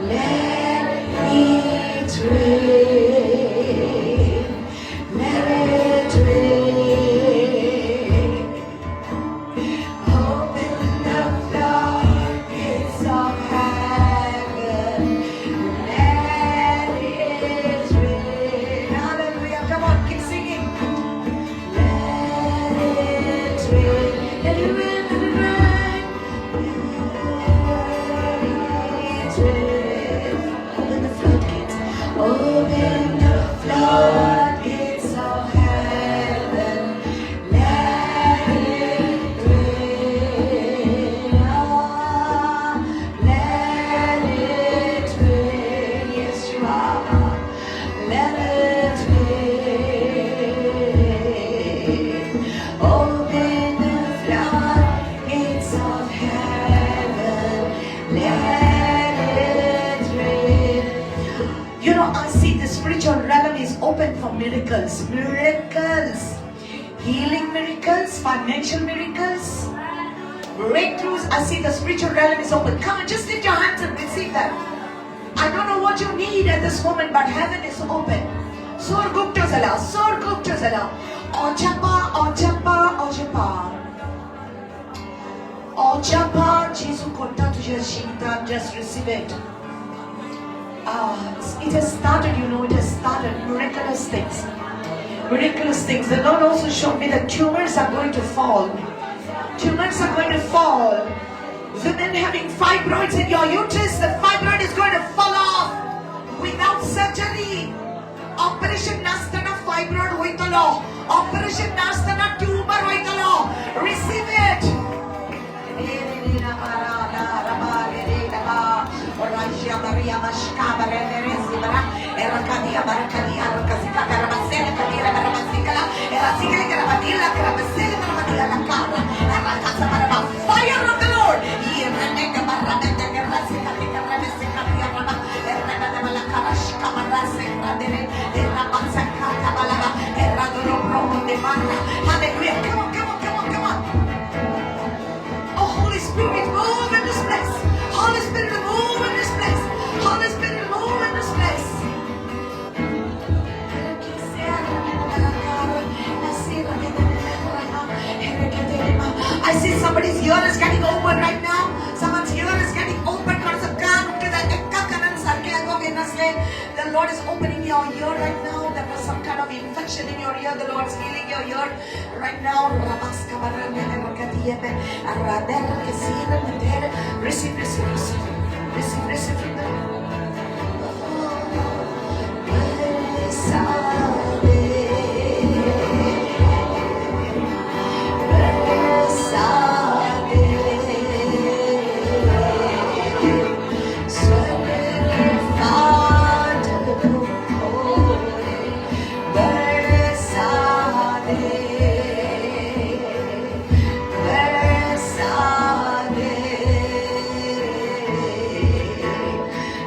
Speaker 1: let it rain, let it rain. Open the floodgates of heaven, let it rain. Hallelujah, come on, keep singing. Let it rain, let it rain. Open the floodgates of heaven, let it rain, let it rain, yes you are, let it rain, open the floodgates of heaven, let it rain. You know, I see the spiritual realm is open for miracles. Miracles. Healing miracles, financial miracles, breakthroughs. I see the spiritual realm is open. Come on, just lift your hands and receive that. I don't know what you need at this moment, but heaven is open. Sorgupto zala, sorgupto zala. Ojapa, ojapa, ojapa. Ojapa, Jesu kota tujhe shinta, just receive it. It has started, you know, it has started. Miraculous things. Miraculous things. The Lord also showed me that tumors are going to fall. Tumors are going to fall. Women having fibroids in your uterus, the fibroid is going to fall off without surgery. Operation Nastana fibroid hoitalo. Operation Nastana tumor hoitalo. Receive it. Raja Maria Mashkaba Rezibara, Erakadia Barakadia, Rakasika Karabasela, Kadira Barabasikala, Erasikala Karabadilla, Karabasela, Karabadia Lakara, Erakasa Baraba, fire of the Lord. Yeraneka Baraneka Karasika, Karabasika, Yarama, Erakada Balakarash, Kamarase, Radere, Eramasaka Kabalaba, Eradoro Promo de Mara. Hallelujah. Come on, come on, come on, come on. Oh, Holy Spirit, move in this place. Holy Spirit, move in this place. Holy Spirit, move in this place. I see somebody's ear is getting open right now. Someone's ear is getting open. The Lord is opening your ear right now. There was some kind of infection in your ear. The Lord is healing your ear right now. Receive, receive, receive. Receive, receive from the Lord.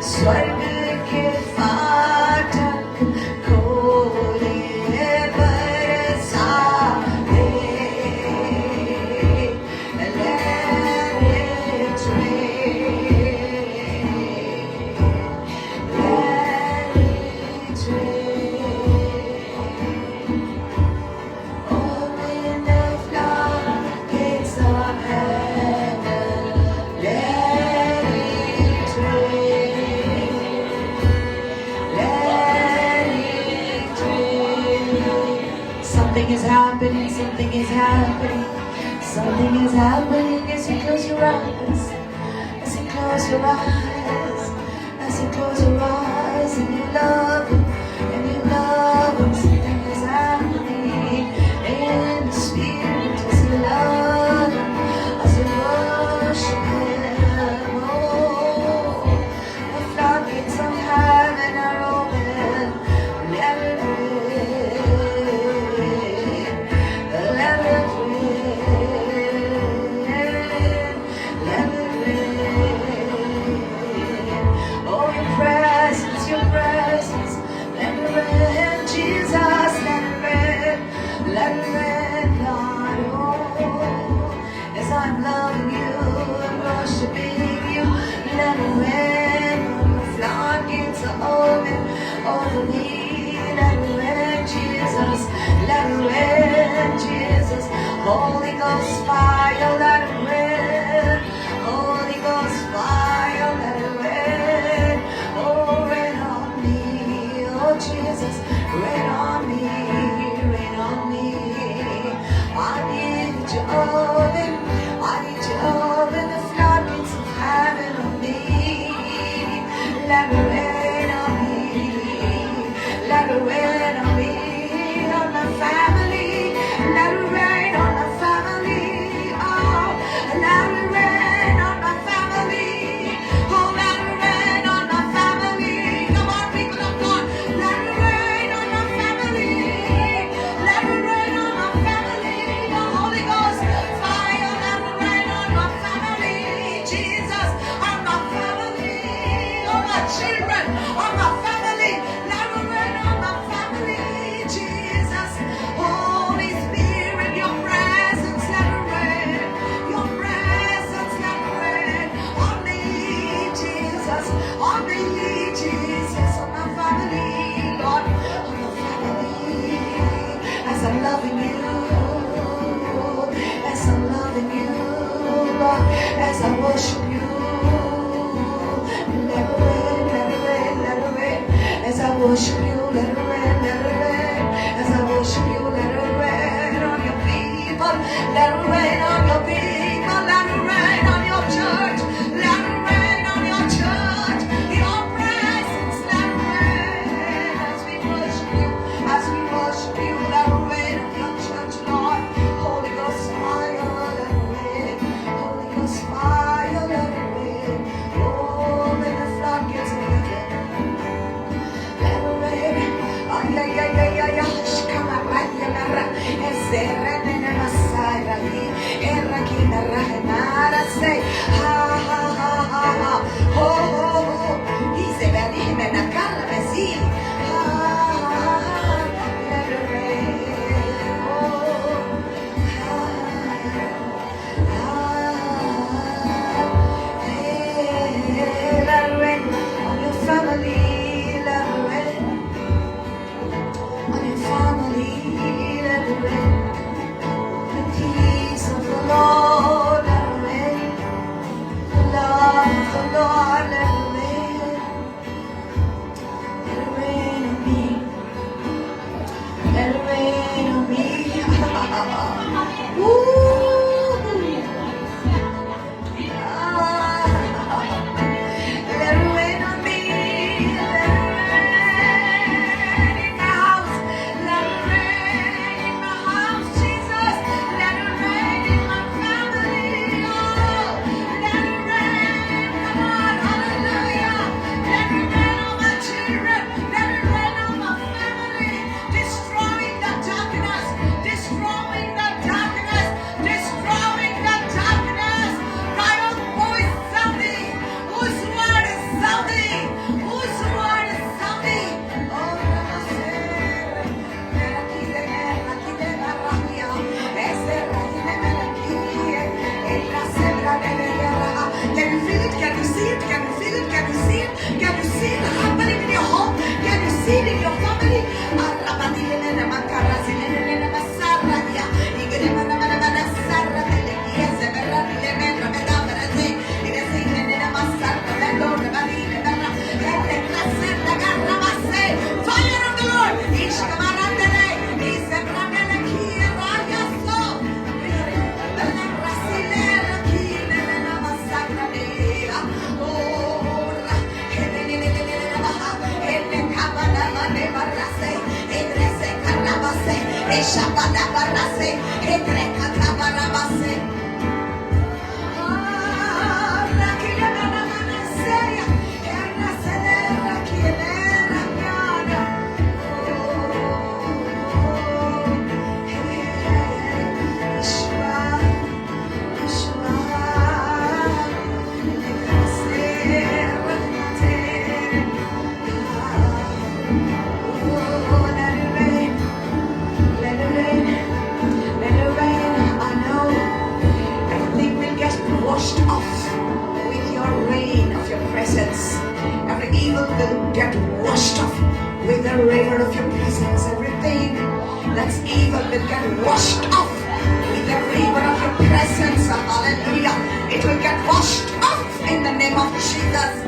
Speaker 1: स्वर्ग के फाटक happening. Something is happening as you close your eyes. As you close your eyes. As you close your eyes and you love him. And you love him. Something is happening in the spirit as you love him. As you worship him. Oh, the floodgates of heaven are open. Let it rain. Let it rain. Let it rain. Oh, your presence, your presence. Let it rain, Jesus. Let it rain. Let it rain, God. Oh, as I'm loving you and worshiping you, let it rain. The floodgates are open over me. Let it rain, Jesus. Let it rain, Jesus. Holy Ghost fire, let it rain. Holy Ghost fire, let it rain. Oh, rain on me. Oh, Jesus, rain on me. Rain on me. I need you open. I need you open the floodgates of heaven on me. Let it rain on me. Let it rain on me, on my family. Let it rain on my family. Oh, let it rain on my family. Oh, let it rain on my family. Come on, people of God. Let it rain on my family. Let it rain on my family. Oh, Holy Ghost fire. Let it rain on my family. Jesus, on my family. On my children, on my family. Let it rain on my family. Jesus, Holy Spirit, your presence, let it rain. Your presence, let it rain on me, Jesus. On me, Jesus. On my family, Lord. On my family. As I'm loving you. As I'm loving you, Lord. As I worship you. Let it rain, let it rain, let it rain. As I worship you, let it rain, let it rain. As I worship you, let it rain on your people. Let it rain on your people. Let it rain on your church. Let it rain on your church. Your presence, let it rain. As we worship you, let it rain on your church, Lord. Holy Ghost fire, let it rain. Holy Ghost fire, let it rain. Oh, when the floodgates of heaven. Let it rain. Ay, ay, ay, ay, ay, ay. Shkama, raya, nara. Ezerene, nema, saira, hi. Erra, kina, rahe, nara, say. Ha, ha, ha, ha, ha. Ho, ho, ho. Hize, berime, nakala, mezi. Ha, ha, ha. Let it rain. Oh, ha, ha. Hey, let it rain on your family. Let it rain on your family. Let it rain. The peace of the Lord. Let it rain. Every evil will get washed off with the river of your presence. Everything that's evil will get washed off with the river of your presence. Hallelujah. It will get washed off in the name of Jesus.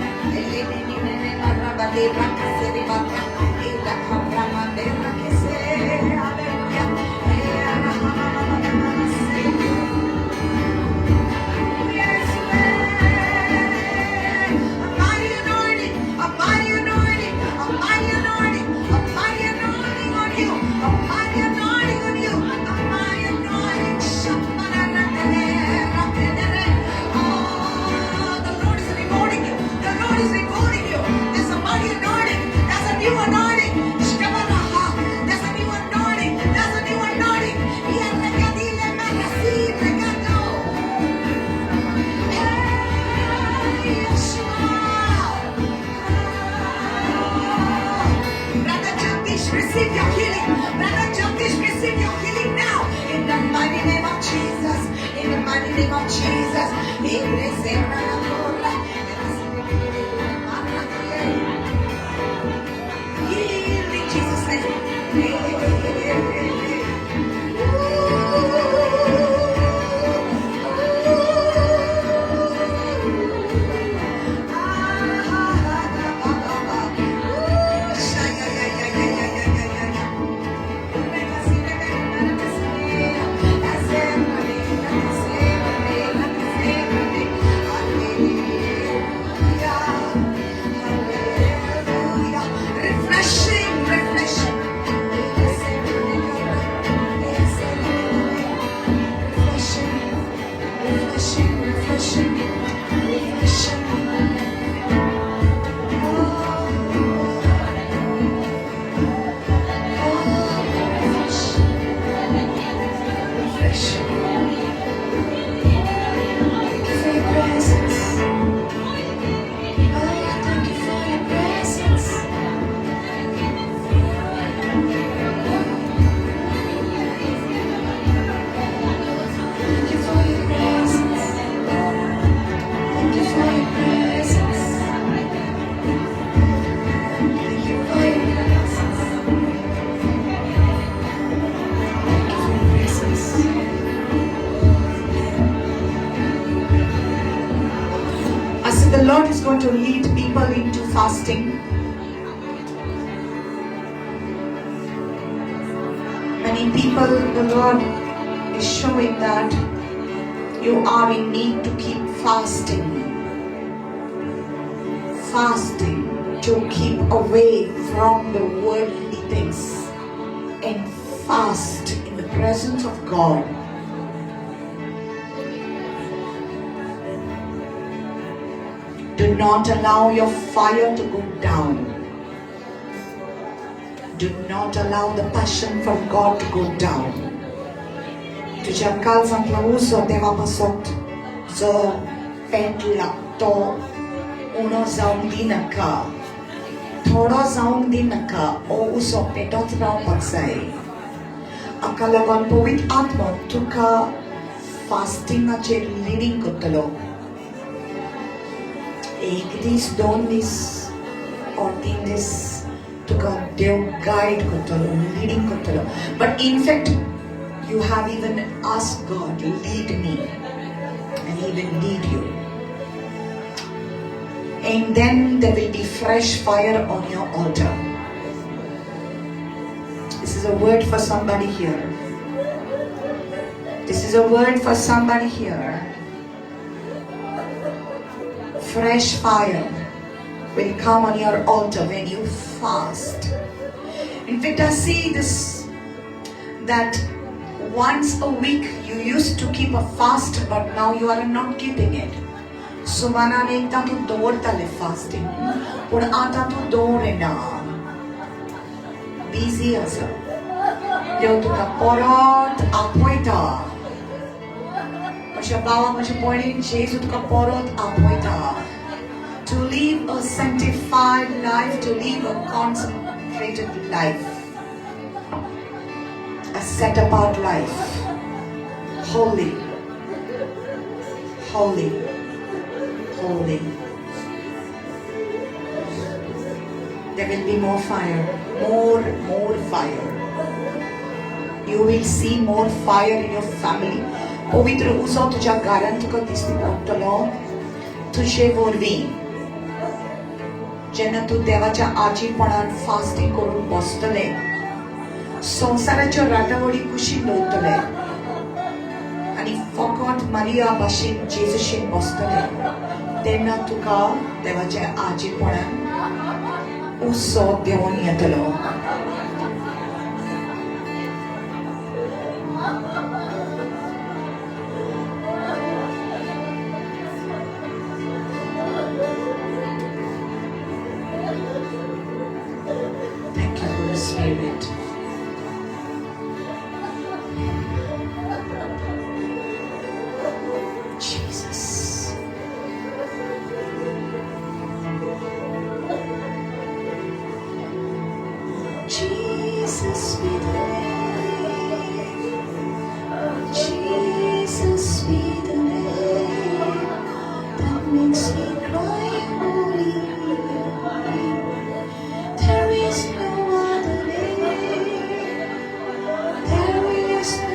Speaker 1: Receive your healing. Brother Jagdish, receive your healing now. In the mighty name of Jesus. In the mighty name of Jesus. Heal in Jesus' name. The Lord is going to lead people into fasting. Many people, the Lord is showing that you are in need to keep fasting. Fasting to keep away from the worldly things and fast in the presence of God. Do not allow your fire to go down. Do not allow the passion for God to go down. Tu cercai să aplauso de va pasot zo pentla to uno zaum dinaka thoda zaum dinaka o uso petot rao paksai akalagon povit atma tuka fasting ache leading kotalo एक this दोन this और तीन this तुका देव guide करतलो leading करतलो but in fact you have even asked God lead me and He will lead you and then there will be fresh fire on your altar. This is a word for somebody here. This is a word for somebody here. Fresh fire will come on your altar when you fast. In fact, I see that once a week you used to keep a fast, but now you are not keeping it. सुमानाने एकदा तू दवरताले fasting, पण आता तू दवरिना. Busy आसा. देव तुका परत आपयता. म्हज्या भावा, म्हज्या भयणीन, जेजू तुका परत आपयता. To live a sanctified life, to live a consecrated life, a set apart life, holy, holy, holy. There will be more fire, more fire. You will see more fire in your family. पवित्र उजो तुझ्या घरांत तुका दिसता पडटलो. तुझे वरवीं जेन्ना तू देवाच्या आजीपणान फास्टिंग करून बसतले, संवसाराच्यो राटावडी कुशीन दवरतले आनी फकत मारिया भाशेन जेजूशीन बसतले, तेन्ना तुका देवाच्या आजीपणान उत्सव देंवन येतलो. Spirit. Jesus. Jesus be the name. Jesus be the name that makes me cry, holy. There is no other name. There is no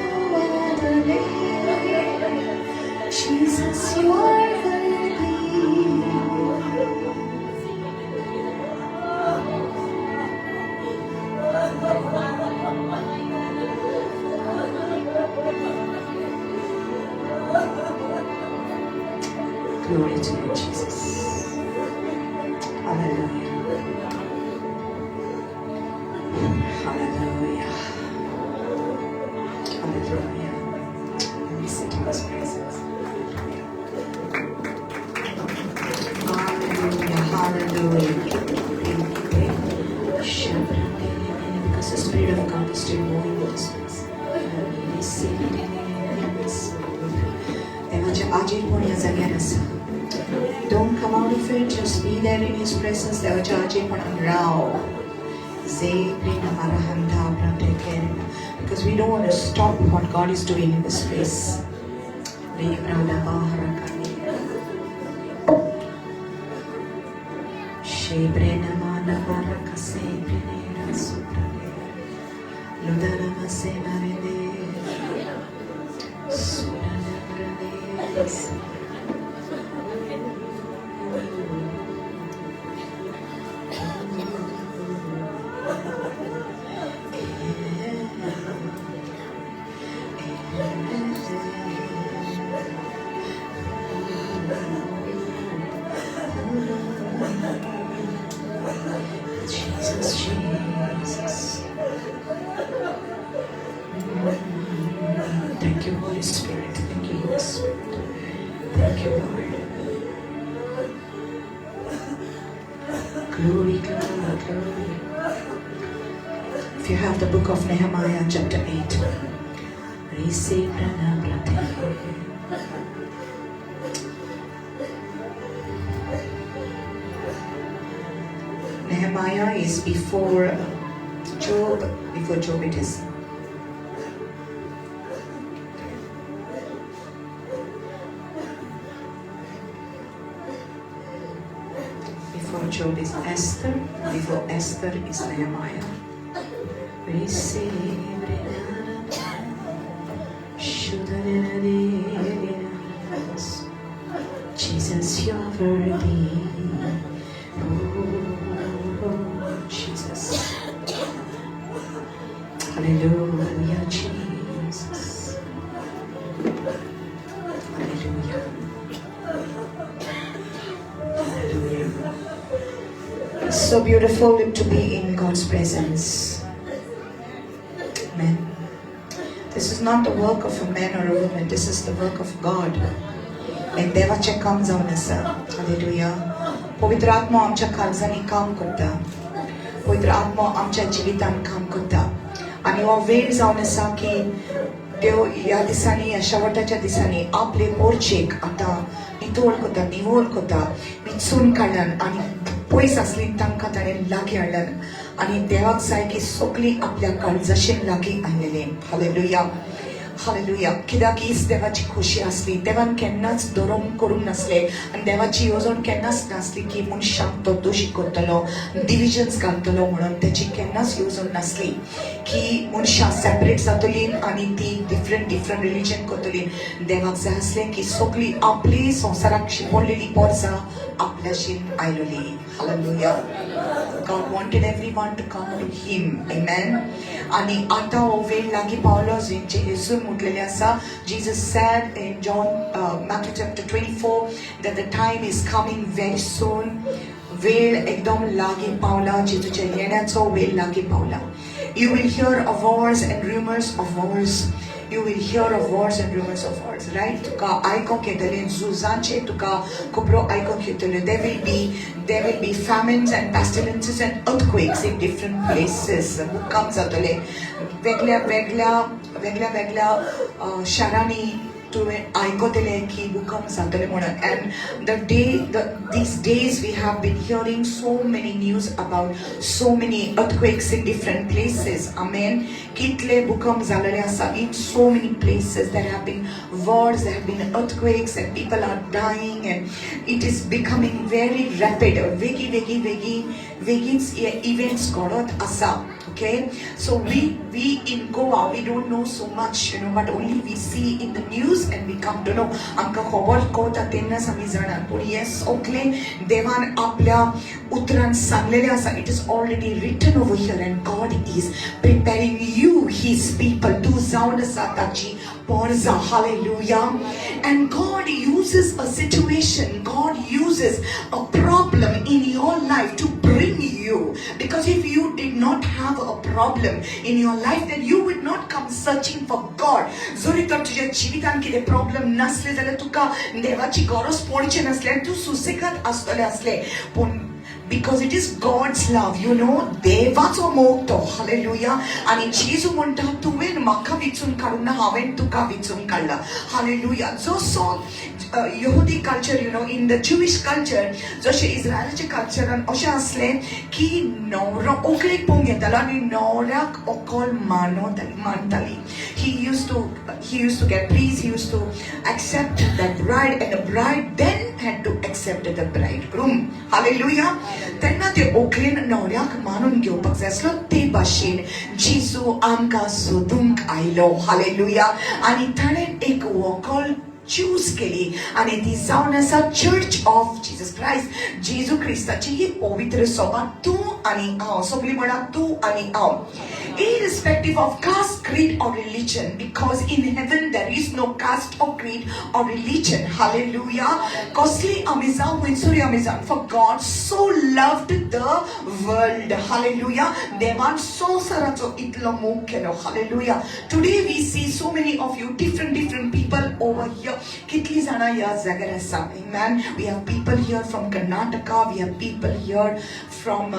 Speaker 1: other name. Jesus, you are worthy. Glory to you, Jesus. Hallelujah. Hallelujah. Hallelujah. Let me sit in His presence. Hallelujah. Hallelujah. Because the Spirit of God is still moving in this place. Don't come out of it, just be there in His presence. Because we don't want to stop what God is doing in this place. Jesus. Thank you, Holy Spirit. Thank you, Holy Spirit. Thank you, Lord. Glory, glory, glory. If you have the book of Nehemiah, chapter 8. Receive Nehemiah is before Job. Before Job it is. Before Job is Esther. Before Esther is Nehemiah. Receive Jesus, you are worthy. Oh, Jesus. Hallelujah, Jesus. Hallelujah. Hallelujah. It's so beautiful to be in God's presence. Amen. is not the work of a man or a woman. This is the work of God. And देवाचे काम जावन आसा. Hallelujah. पवित्र आत्मा आमच्या काळजांनी काम करता. पवित्र आत्मा आमच्या जिवितांत काम करता. आणि हो वेळ जावन आसा की देव ह्या दिसांनी ह्या शेवटाच्या दिसांनी आपले मोर्चेक आता नितोळ करता, निवळ करता, विचून काडल्यान आणि पयस आसली तांकां ताणें लागीं हाडल्यान आणि देवाक जाय की सगळीं आपल्या काळजाशेन लागीं आयलेली. हालेलुया. हालेलुया. कित्याक हीच देवाची खोशी आसली. देवान केन्नाच धोरण करूंक नासले आनी देवाची येवजण केन्नाच नासली की मनशाक तो दोशी करतलो, डिविजन्स घालतलो म्हणून तेची केन्नाच येवजण नासली की मनशां सेपरेट जातली आनी ती डिफरंट रिलीजन करतली. देवाक जाय आसलें की सगळीं आपली संवसाराक शिपडलेली पोरसां आपल्याशीन आयलोली. Hallelujah. God wanted everyone to come to him. Amen. आणि आता हो वेळ लागीं पावलो जे येसून म्हटलेले आसा. Jesus said in Matthew chapter 24 that the time is coming very soon. वेळ एकदम लागीं पावला. जेजूच्या येण्याचो वेळ लागीं पावला. You will hear of wars and rumors of wars. You will hear of wars and rumors of wars, right? तुका आयकोंक येतलें झुजांचे तुका खबरो आयकोंक येतल्यो. There will be famines and pestilences and earthquakes in different places. मुक्काम जातले वेगळ्या शारांनी तुवें आयकतलें की भूकंप जातले म्हणून. And these days we have been hearing so many news about so many earthquakes in different places. Amen. कितले भूकंप जालेले आसा in so many places. There have been wars, there have been earthquakes, and people are dying, and it is becoming very rapid. वेगीच events घडत आसा. Okay, so we in Goa, we don't know so much, but only we see in the news and we come to know. आमकां खबर कळटा तेन्नाच आमी जाणात. पूण हे सगळें देवान आपल्या उतरान सांगलेलें आसा. It is already written over here, and God is preparing you, His people, to जावन आसा ताची पोरसां. Hallelujah. And God uses a situation, God uses a problem in your life to bring you. Because if you did not have a problem in your life, then you would not come searching for God. जरी तर तुझ्या जिवितांत कितें problem नसले जाल्यार तुका देवाची गरज पडची नसली आनी तूं सुसेगाद आसतलें आसलें. पूण because it is God's love, देवाचो मोग तो. हालेलुया. आणि जेजू म्हणटा तुवें म्हाका विचून काडून ना, हांवें तुका विचून काडला. हालेलुया. जसो यहुदी culture in the Jewish culture, जशें इस्रायलाच्या कल्चरान अशें आसलें की न्हवरो व्हंकलेक पळोवंक येतालो आनी न्हवऱ्याक व्हंकल मानताली. He used to get pleased, he used to accept the bride, and the bride then had to accept the bridegroom. Hallelujah. तेन्ना ते व्हंकलेन न्हवऱ्याक मानून घेवपाक जाय आसलो. ते भाशेन जेजू आमकां सोदूंक आयलो. हालेलुया. आनी ताणें एक व्हंकल चूज केली आनी ती जावन आसा चर्च ऑफ जीसस क्राइस्ट. जेजू क्रिस्ताची ही पवित्र सभा तूं आनी हांव. सगळीं म्हणा तूं आनी हांव. Irrespective of caste, creed or religion, because in heaven there is no caste or creed or religion. Hallelujah. Costly amiza, winsuri amiza. For God so loved the world. Hallelujah. Devan so saracho itlo mukelo. Hallelujah. Today we see so many of you, different people over here. Kitli jana ya zagarasa. Amen. We have people here from Karnataka. We have people here from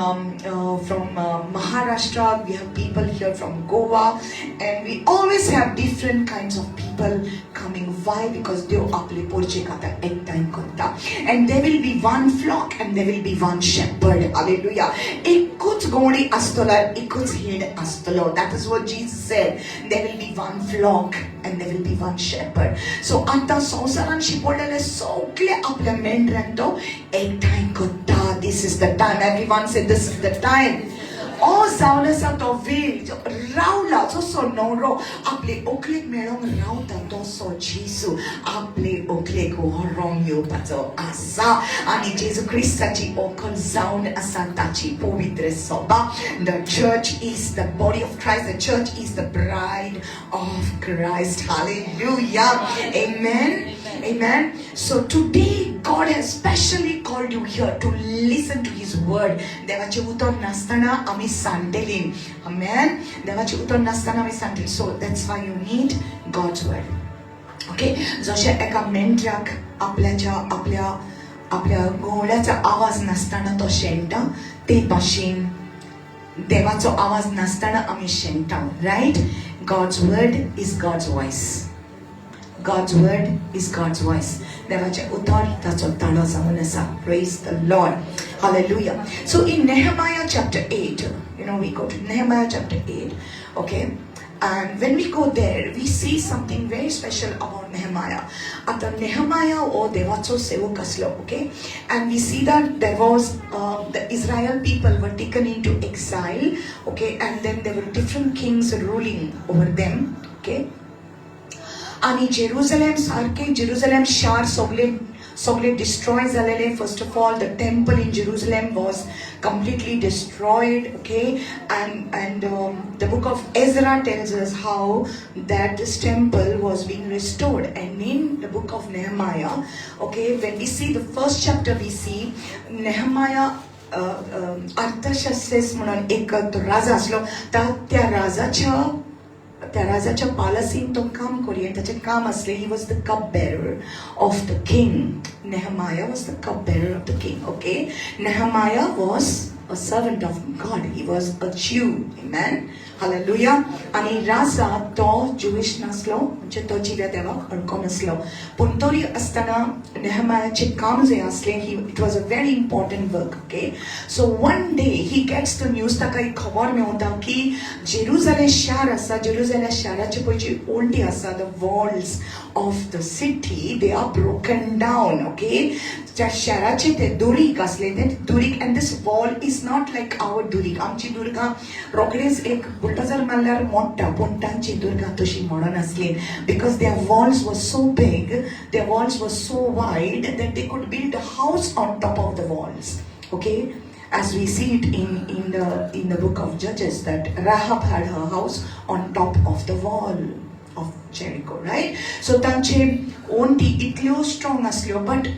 Speaker 1: Maharashtra. We have people here from Goa, and we always have different kinds of people coming. Why? Because they aple porche kata ek time korta, and there will be one flock and there will be one shepherd. Hallelujah. Ekuch godi astola, ekuch head astolo. That is what Jesus said. There will be one flock and there will be one shepherd. So anta संसारान शिपडलेले सगळे आपल्या मेंढरांतो एक time korta. This is the time. Everyone said this is the time. O जावन आसा तो वेळ रावला. जसो न्हवरो आपले व्हंकलेक मेळोंक रावता तसो जेजू आपले व्हंकलेक व्हरोंक येवपाचो आसा. आनी जेजू क्रिस्ताची व्हंकल जावन आसा ताची पवित्र सभा. The church is the body of Christ. The church is the bride of Christ. Hallelujah. Amen. Amen. So today God has specially called you here to listen to His word. देवाचे उतर नसताना आम्ही सांडेलीन. Amen. देवाचे उतर नसताना आम्ही सांडेलीन. So that's why you need God's word. Okay. जशे एका मेंढराक आपल्या घोड्याचा आवाज नसताना तो शेंटा, ते भाशेन देवाचो आवाज नसताना आम्ही शेंटाव. Right? God's word is God's voice. God's word is God's voice. देवाचे उतर ताचो ताळो जावन आसा. Praise the Lord. Hallelujah. So in Nehemiah chapter 8, we go to Nehemiah chapter 8. Okay. And when we go there, we see something very special about Nehemiah. At Nehemiah or devacho sevuk aslo, okay? And we see that there was the Israel people were taken into exile, okay? And then there were different kings ruling over them, okay? And Jerusalem shar sogle destroyed zalele. First of all, the temple in Jerusalem was completely destroyed, okay? And the book of Ezra tells us how that this temple was being restored. And in the book of Nehemiah, okay, when we see the first chapter, we see Nehemiah Artaxerxes म्हणून एक राजा असलो, त्या राजाच्या पालसीन तो काम करी आणि त्याचे काम असले. He was the cup bearer of the king. Nehemiah was the cup bearer of the king. Okay, Nehemiah was a servant of God. He was a Jew. Amen. Hallelujah. आणि राजा तो Jewish नसलो, म्हणजे तो जिव्या देवाक अडको नसलो. पण तरी असताना नेहमायाचे काम जे असले, it was a very important work. Okay, so one day he gets the news. ताका एक खबर मेवता की जेरुसलेम शहर असा, जेरुसलेम शहराचे पयची ओंडी असा, the walls of the city, they are broken down. Okay, त्या शहराचे ते दुरीक असले, ते दुरीक, and this wall is not like our दुरीक. आमची दुर्गा रोखडेच एक बुलडोजर मारल्यार मोडटा, पण तांची दुर्गा तशी मोडन असली. Because their walls were so big, their walls were so wide that they could build a house on top of the walls. Okay, as we see it in the book of Judges, that Rahab had her house on top of the wall of Jericho, right? So तांचे ओंटी इतल्यो strong असल्यो, but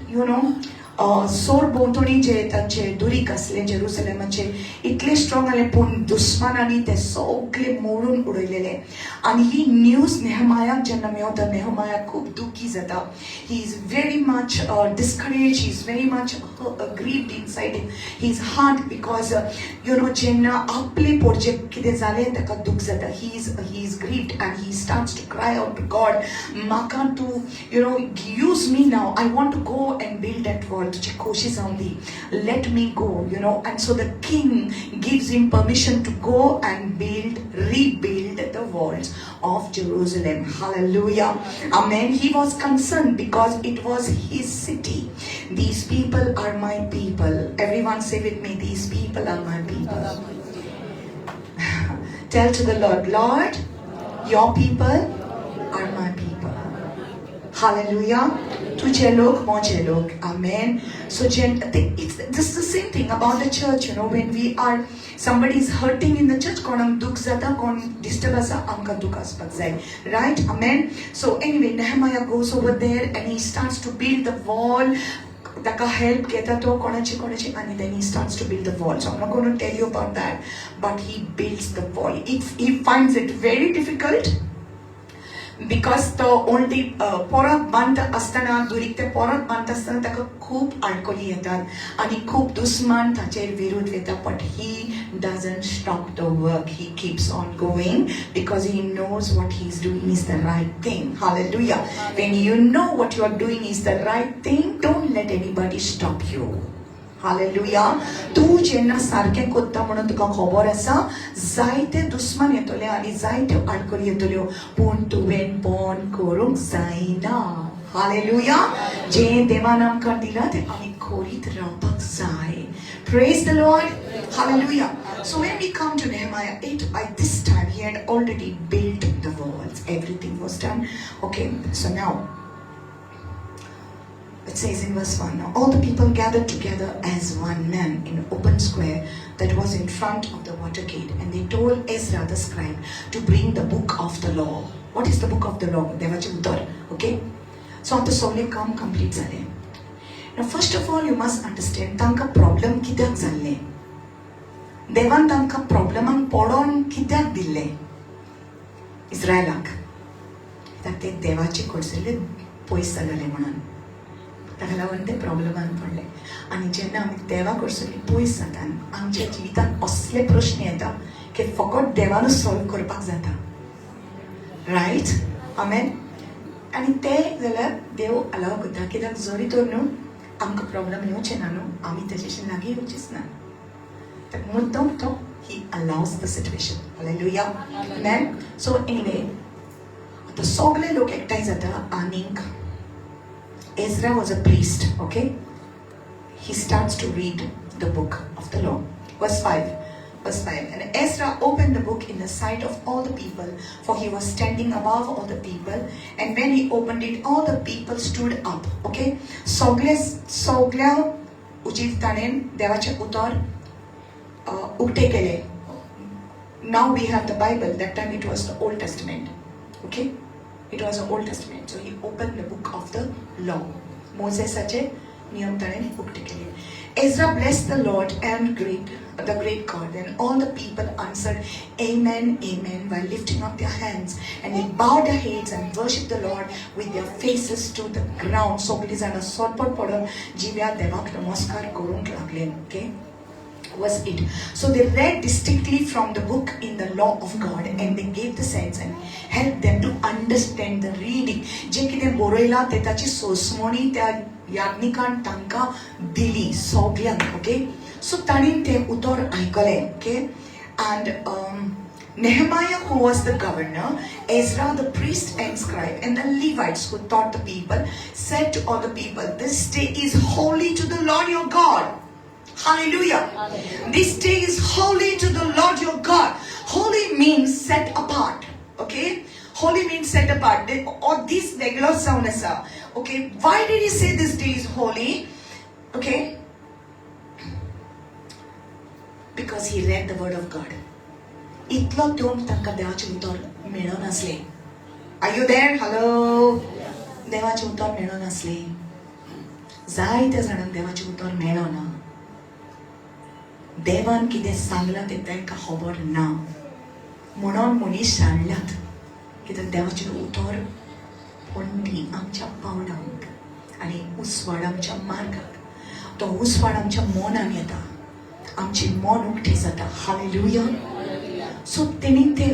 Speaker 1: सोर भोंवतणी जे तांचे दुरीक असले जेरुसलेमाचे इतले strong आले, पण दुश्मनांनी ते सगळे मोडून उडयलेले. आणि ही न्यूज नेहमायाक जेन्ना मेवता, नेहमाया खूप दुखी जाता. He is very much discourage, he is very much grieved inside his heart, because जेन्ना आपले पोरजे कितें जालें ताका दूख जाता. He is grieved and he starts to cry out to God, म्हाका to use me now, I want to go and build that wall. तुझी खोशी जाऊन दी, let me go, and so the king gives him permission to go and rebuild the walls of Jerusalem. Hallelujah. Amen. He was concerned because it was his city. These people are my people. Everyone say with me, these people are my people. Tell to the Lord, Lord, your people are my people. Hallelujah. तुझे लोग मोजे लोग. Amen. So it's the same thing about the church. When we are, somebody is hurting in the church, कोणाक दुख जाता, कोण disturb आसा, आमकां दुख आसपाक जाय. Right? Amen. So anyway, Nehemiah goes over there and he starts to build the wall. ताका help घेता तो कोणाची, and then he starts to build the wall. So I'm not going to tell you about that, but he builds the wall. He finds it very difficult. Because तो ओंडी पोराक बांदता आसतना, दुरीक ते पोराक बांदता आसतना ताका खूब आडकोली येतात आनी खूब दुस्मान ताचेर विरोध येता. But he doesn't stop the work. He keeps on going because he knows what he's doing is the right thing. Hallelujah. When you know what you are doing is the right thing, don't let anybody stop you. Hallelujah. तू जेन्ना सारकें कोत्ता म्हणून तुका खबर आसा, जायते दुस्मान येतले आनी जायत्यो आडकोली येतल्यो, पूण तुवें बंद करूंक जायना. Hallelujah. जे देवान आमकां दिला ते आमी करीत रावपाक जाय. Praise the Lord. Hallelujah. So when we come to Nehemiah 8, by this time he had already built the walls. Everything was done. Okay, so now it says in verse 1, now all the people gathered together as one man in an open square that was in front of the water gate, and they told Ezra the scribe to bring the book of the law. What is the book of the law? देवाचे उतर. Okay, सो आतां सगळें काम complete जालें. Now first of all you must understand तांकां problem कित्याक जाल्ले. देवान तांकां प्रॉब्लेमांक पडोन कित्याक दिल्ले इस्रायलाक. कित्याक ते देवाचे कडसरले पयस जालेले म्हणून. ताका लागून ते प्रॉब्लेमान पडले. आनी जेन्ना आमी देवा कडसरली पयस जाता आमच्या जिवितांत असले प्रश्न येता की फकत देवानूच सॉल्व करपाक जाता. रायट? आमेन. आनी ते जाल्यार देव अलाव करता. कित्याक जरी तर न्हू आमकां प्रॉब्लेम येवचे ना न्हू आमी तेजेशी लागीं येवचीच ना. तर मुद्दम तो ही allows the situation. Hallelujah. Amen. So anyway आतां सगळे लोक एकठांय जाता आनीक Ezra was a priest, okay? He starts to read the book of the law. Verse 5. And Ezra opened the book in the sight of all the people, for he was standing above all the people. And when he opened it, all the people stood up, okay? सगळ्या उजिताणेन देवाचे उतर उक्ते केले. Now we have the Bible. That time it was the Old Testament, okay? It was the Old Testament. So he opened the book of the law. Mosesache niyam tane ukte kele. Ezra blessed the Lord and the great God. And all the people answered, Amen, Amen, while lifting up their hands. And they bowed their heads and worshipped the Lord with their faces to the ground. So it is an sorpot podon jivya devak namaskar korunk laglen. Okay? Was it. So they read distinctly from the book in the law of God and they gave the sense and helped them to understand the reading. जे कितें बरयला ते ताची सोसमणी त्या याज्ञिकान तांकां दिली सगळ्यांक. Okay. सो ताणीन ते उतर आयकले. Okay. And Nehemiah, who was the governor, Ezra the priest and scribe, and the Levites who taught the people, said to all the people, this day is holy to the Lord your God. Hallelujah. This day is holy to the Lord your God. Holy means set apart. Okay? Holy means set apart. Or this regular sound asa. Okay? Why did he say this day is holy? Okay? Because he read the word of God. Itlo tom tanka devache utar melo nasle. Are you there? Hello? Devache utar melo nasle. Zaite zanan devache utar melo na. देवान कितें सांगलां तें तांकां खबर ना म्हणून मनीस सांडल्यात. कित्याक देवाचें उतर पडली आमच्या पावलांक आनी उसवाड आमच्या मार्गाक. तो उसवाड आमच्या मनान येता. आमचें मन उक्तें जाता. हालेलुया. सो तेणी तें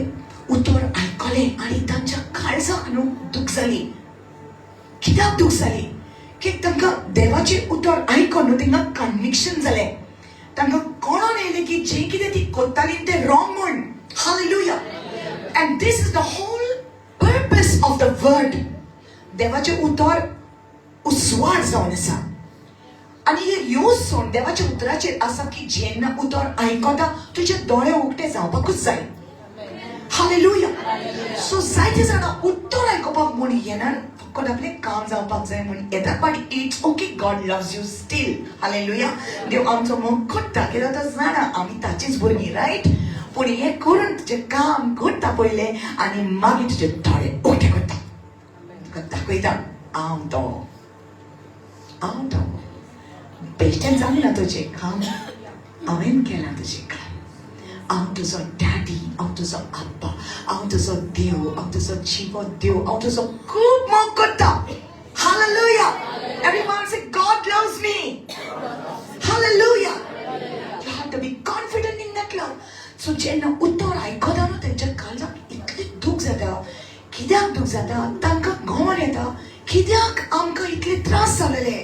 Speaker 1: उतर आयकलें आनी तांच्या काळजाक न्हू दूख जाली. कित्याक दूख जाली? की तांकां देवाचें उतर आयकून न्हू तांकां कन्विक्शन जालें. तांकां कळोन येयलें की जें कितें ती कोत्ताली तें रॉंग म्हूण. Hallelujah. And this is the whole purpose of the word. देवाचें उतर उसवाड जावन आसा आनी हे ह्यो सोड देवाच्या उतराचेर आसा की जेन्ना उतर आयकता तुजे दोळे उक्ते जावपाकूच जाय. हालेलुया. सो जायते जाणां उतर आयकपाक म्हूण येनात फकत आपलें काम जावपाक जाय म्हूण येता. But it's okay. God loves you still. Hallelujah. देव आमचो मोग करता कित्याक तो जाणा आमी ताचीच भुरगीं. रायट? पूण हें करून तुजें काम करता पयलें आनी मागीर तुजे दोळे उक्ते करता. तुका दाखयता हांव तो बेश्टें जालें तुजें काम. हांवें केलां तुजें काम. हांव तुजो डॅडी. हांव तुजो आप्पा. हांव तुजो देव. हांव तुजो जिवो देव. हांव तुजो खूब मोग करता. Hallelujah. Everyone say God loves me. Hallelujah. You have to be confident in that love. So जेन्ना उतर आयकता न्हू तेंच्या काळजाक इतलें दूख जाता. कित्याक दूख जाता? तांकां घोण येता. कित्याक आमकां इतले त्रास जालेले?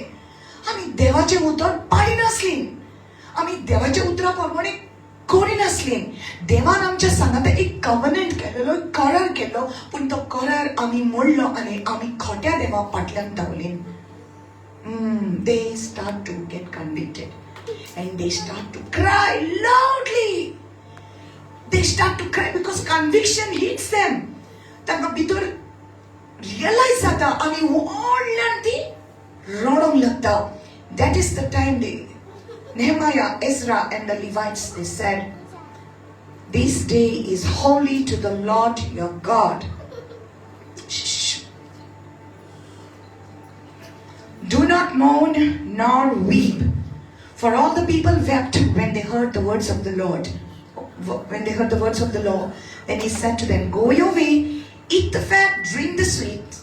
Speaker 1: आमी देवाचें उतर पाडिनासलीं. आमी देवाच्या उतरा प्रमाणे करिनासलीं. देवान आमच्या सांगात एक कवनंट केलेलो, करार केलो, पूण तो करार आमी मोडलो आनी आमी खोट्या देवा फाटल्यान धांवलीं. They start to get convicted and they start to cry loudly. They start to cry because conviction hits them. तांकां भितर रियलाइज जाता आनी व्हडल्यान ती रडोंक लागता. That is the time Nehemiah, Ezra and the Levites, they said, this day is holy to the Lord your God. Shh. not mourn nor weep. For all the people wept when they heard the words of the Lord. When they heard the words of the law, then he said to them, Go your way, eat the fat, drink the sweet,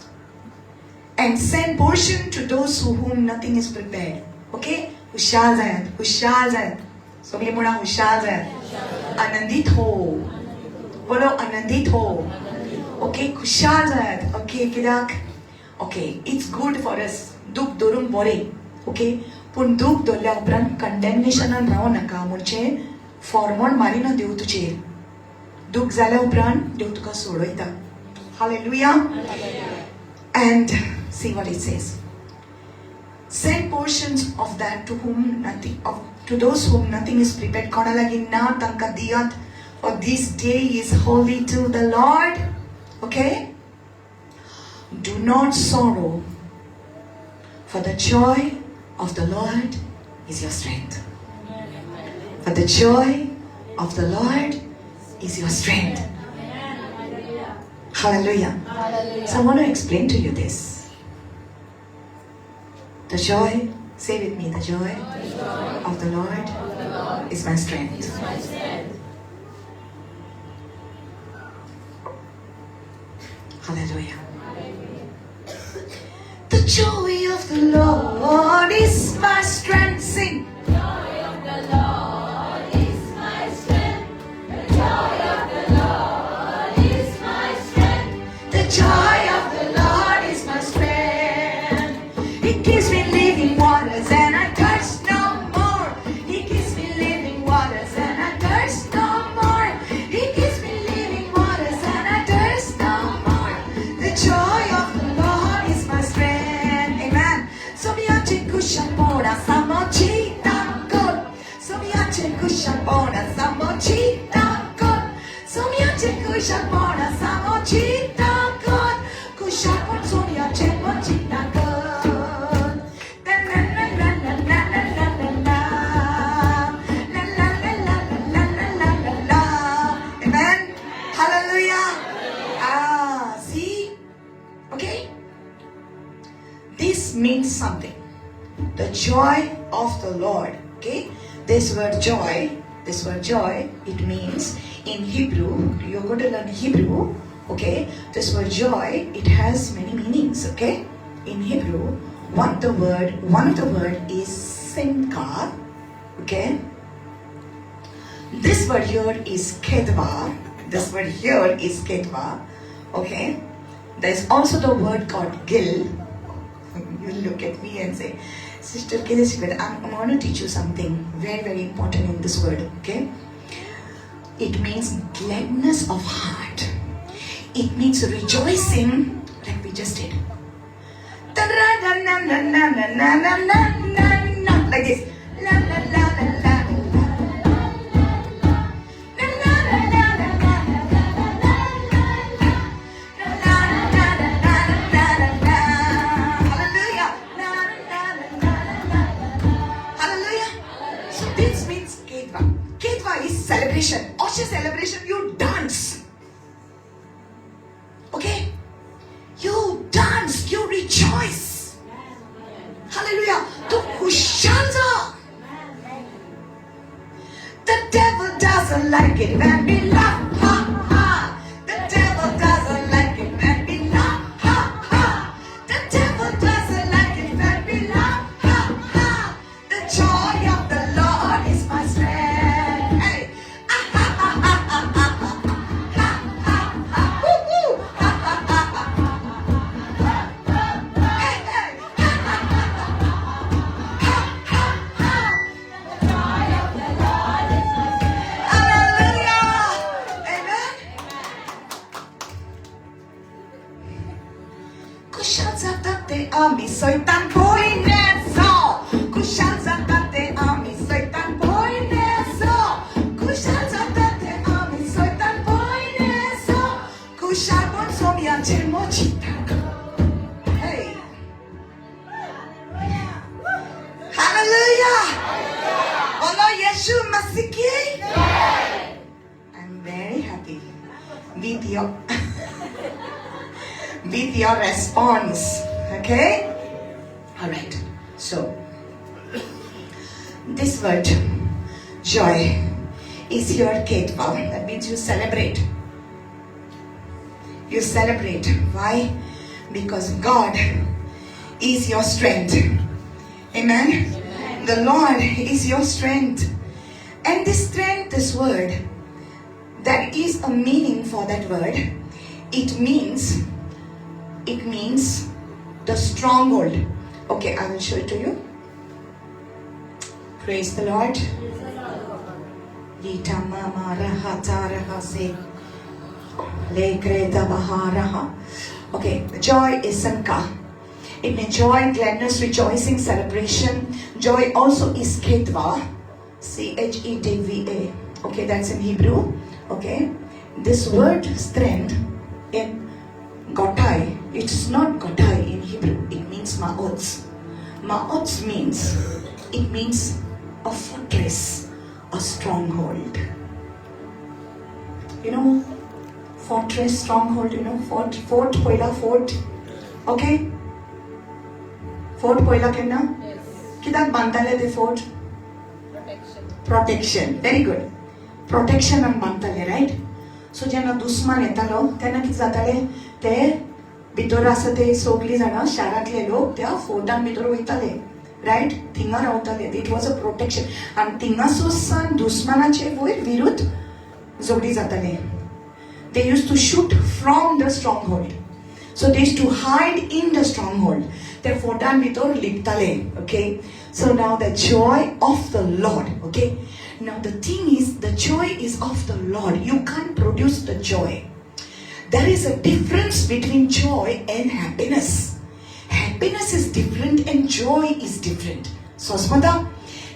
Speaker 1: and send portion to those for whom nothing is prepared. Okay? हुशार जायत. सगळे म्हणा हुशार जायत. आनंदित हो. बोलो आनंदित हो. Okay? हुशार जायत. Okay? कित्याक? Okay. It's good for us. दूख धरून बरें. Okay? पूण दूख धरल्या उपरांत कंडेमनेशनान रावं नाका. म्हणजे फॉर्मोन मारिना देव तुजेर. दूख जाल्या उपरांत देव तुका सोडयता. Hallelujah. And see what it says. Send portions of that to those whom nothing is prepared. कोणा लागीं ना तांकां दियात. For this day is holy to the Lord. Okay? Do not sorrow, for the joy of the Lord is your strength. For the joy of the Lord is your strength. Hallelujah. So I want to explain to you this. The joy, say with me, the joy of the Lord is my strength. Hallelujah. The joy of the Lord is my strength. Sing. Joy of the Lord is my strength. He gives me living waters and I thirst no more. He gives me living waters and I thirst no more. He gives me living waters and I thirst no more. The joy of the Lord is my strength. Amen. So mi ace kushapona samochita good. So mi ace kushapona samochita good. So mi ace kushapona samochita. Means something. The joy of the Lord. Okay? This word joy, it means in Hebrew, you're going to learn Hebrew. Okay? This word joy, it has many meanings. Okay? In Hebrew, one of the word is simcha. Okay? This word here is kedva. Okay? There's also the word called gil. You will look at me and say, Sister, I'm going to teach you something very, very important in this word. Okay? It means gladness of heart. It means rejoicing, like we just did. Like this. Celebration. Osha celebration, you dance. Okay? You dance, you rejoice. Hallelujah. Tu kushanza. The devil doesn't like it when we laugh. Ha ha. The devil doesn't like it when we laugh. Ha ha. The devil doesn't like it when we laugh. Ha ha. The joy of the Lord is my strength. Ami soy tan poineso. Kushanza tate ami soy tan poineso. Kushanza tate ami soy tan poineso. Kusharbon somia chemochita. Hey. Hallelujah. Ono Yeshu Masiki. I'm very happy with your response. Okay? Alright. So, this word, joy, is your ketva. That means you celebrate. You celebrate. Why? Because God is your strength. Amen? The Lord is your strength. And this strength, this word, there is a meaning for that word. It means the stronghold. Okay, I will show it to you. Praise the Lord. Okay, joy is sanka. It means joy, gladness, rejoicing, celebration. Joy also is ketva. Chetva. Okay, that's in Hebrew. Okay, this word strength in gotai, it's not gotai in Hebrew. It means ma'oz. Ma'oz means, it means a fortress, a stronghold. You know, fortress, stronghold, you know, fort, poila, fort. Okay? Fort, poila, kenna? Yes. Kidak bantale the fort? Protection. Very good. Protection and bantale, right? So jena dusman etalo, tena ki zatale, te भितर आसा ते सगळी जाणां शारांतले लोक त्या फोर्टान भितर वयताले, riot? थिंगा रावताले. It was a protection. आनी थिंगासून दुस्मानाचे वयर विरुद्ध झगडी जाताले. They used to shoot from the stronghold. So they used to hide in the stronghold. They fortan भितर लिपताले. Okay? So now the joy of the Lord. Okay? Now the thing is, the joy is of the Lord. You can't produce the joy. There is a difference between joy and happiness. Happiness is different and joy is different. So, समजता?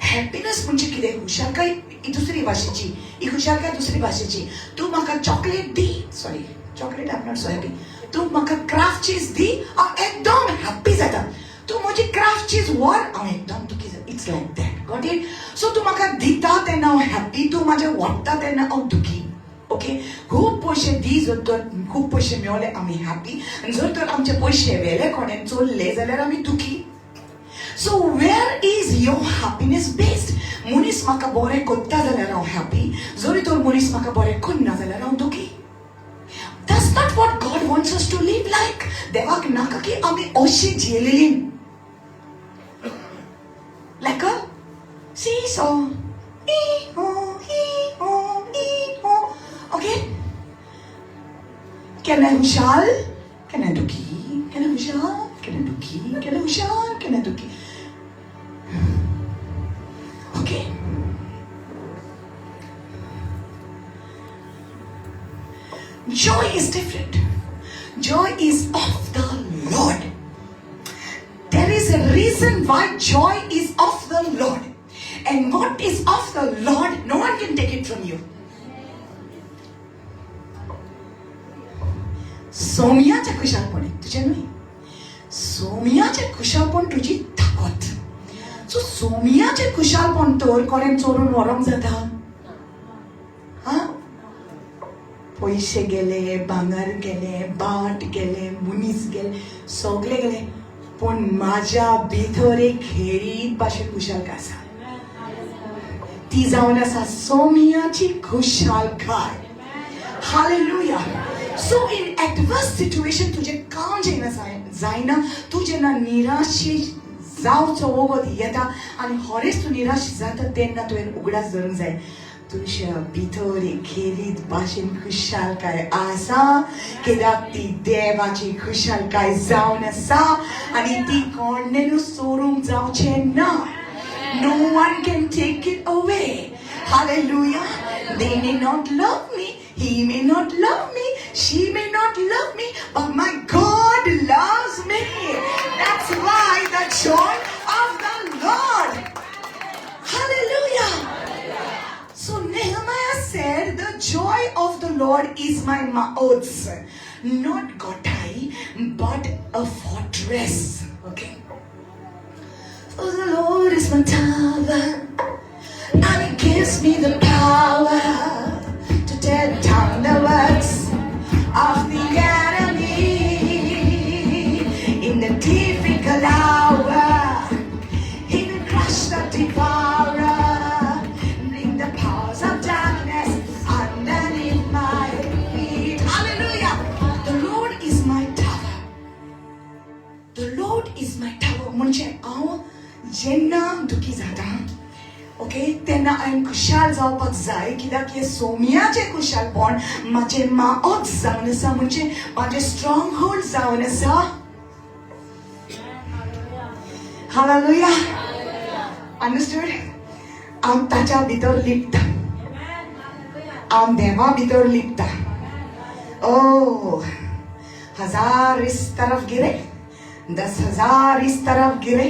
Speaker 1: Happiness म्हणजे कितें? हुशारकाय ही दुसरी भाशेची, ही हुशारकाय दुसरी भाशेची. तू म्हाका chocolate the, sorry, chocolate I am not so happy. तू म्हाका क्राफ्ट चीज दी, हांव एकदम हॅप्पी जाता. तू म्हजी क्राफ्ट चीज व्हर, हांव एकदम दुखी जाता. It's like that. Got it? So तू म्हाका दिता तेन्ना हांव हॅप्पी, तू म्हाजें व्हरता तेन्ना हांव दुखी. ओके, खूप पैसे दी जर तर खूप पैसे मेळले आमी हॅपी, आनी जर तर आमचे पैसे वेले कोणें चोरले जाल्यार आमी दुखी. सो where is your happiness based? मनीस म्हाका बरें करता जाल्यार हांव हॅपी, जरी तर मनीस म्हाका बरें करना जाल्यार हांव दुखी. That's not what God wants us to live like. देवाक नाका की आमी अशी जियेलेली like a seesaw. Okay? Can I hushal? Can I duki? Can I hushal? Can I duki? Can I hushal? Can I duki? Okay. Joy is different. Joy is of the Lord. There is a reason why joy is of the Lord. And what is of the Lord, no one can take it from you. सोमियाचे खुशालपण तुझे न्हय. सोमियाचे खुशालपण तुजी ताकद. सो सोमियाचे खुशालपण तर कोणें चोरून व्हरोंक जाता? हा? पैसे गेले, भांगर गेले, बाट गेले, मनीस गेले, सगळे गेले, पण माझ्या भितर एक हेरीत भाशेन खुशालकाय आसा. ती जावन आसा सोमियाची खुशालकाय. Hallelujah. So in adverse situation तुझे काम जेन्ना जायना, तू जेन्ना निराशी जावचो वगत येता आनी खरेंच तू निराश जाता तेन्ना तुवें उगडास धरूंक जाय. तुज्या भितर एक खेरीत भाशेन खुशालकाय आसा, कित्याक ती देवाची खुशालकाय जावन आसा आनी ती कोणेंच चोरूंक जावचें ना. No one can take it away. Hallelujah. They may not love me. He may not love me. She may not love me. But my God loves me. That's why the joy of the Lord. Hallelujah. So Nehemiah said, the joy of the Lord is my ma'oz. Not gotai, but a fortress. Okay. For the Lord is my tower, and He gives me the power to tear down the works of the enemy. In the difficult hour, म्हणचें हांव जेन्ना दुखी जाता okay तेन्ना हांवें खुशाल जावपाक जाय कित्याक हे सोम्याचें खुशालपण म्हाजें माओक जावन आसा म्हणजे म्हाजें स्ट्रॉंग होल्ड जावन आसा हालेलुया अंडरस्टूड हांव ताच्या भितर लिपता हांव देवा भितर लिपता ओ 1000 इस तरफ गिरे 10,000 इस तरफ गिरे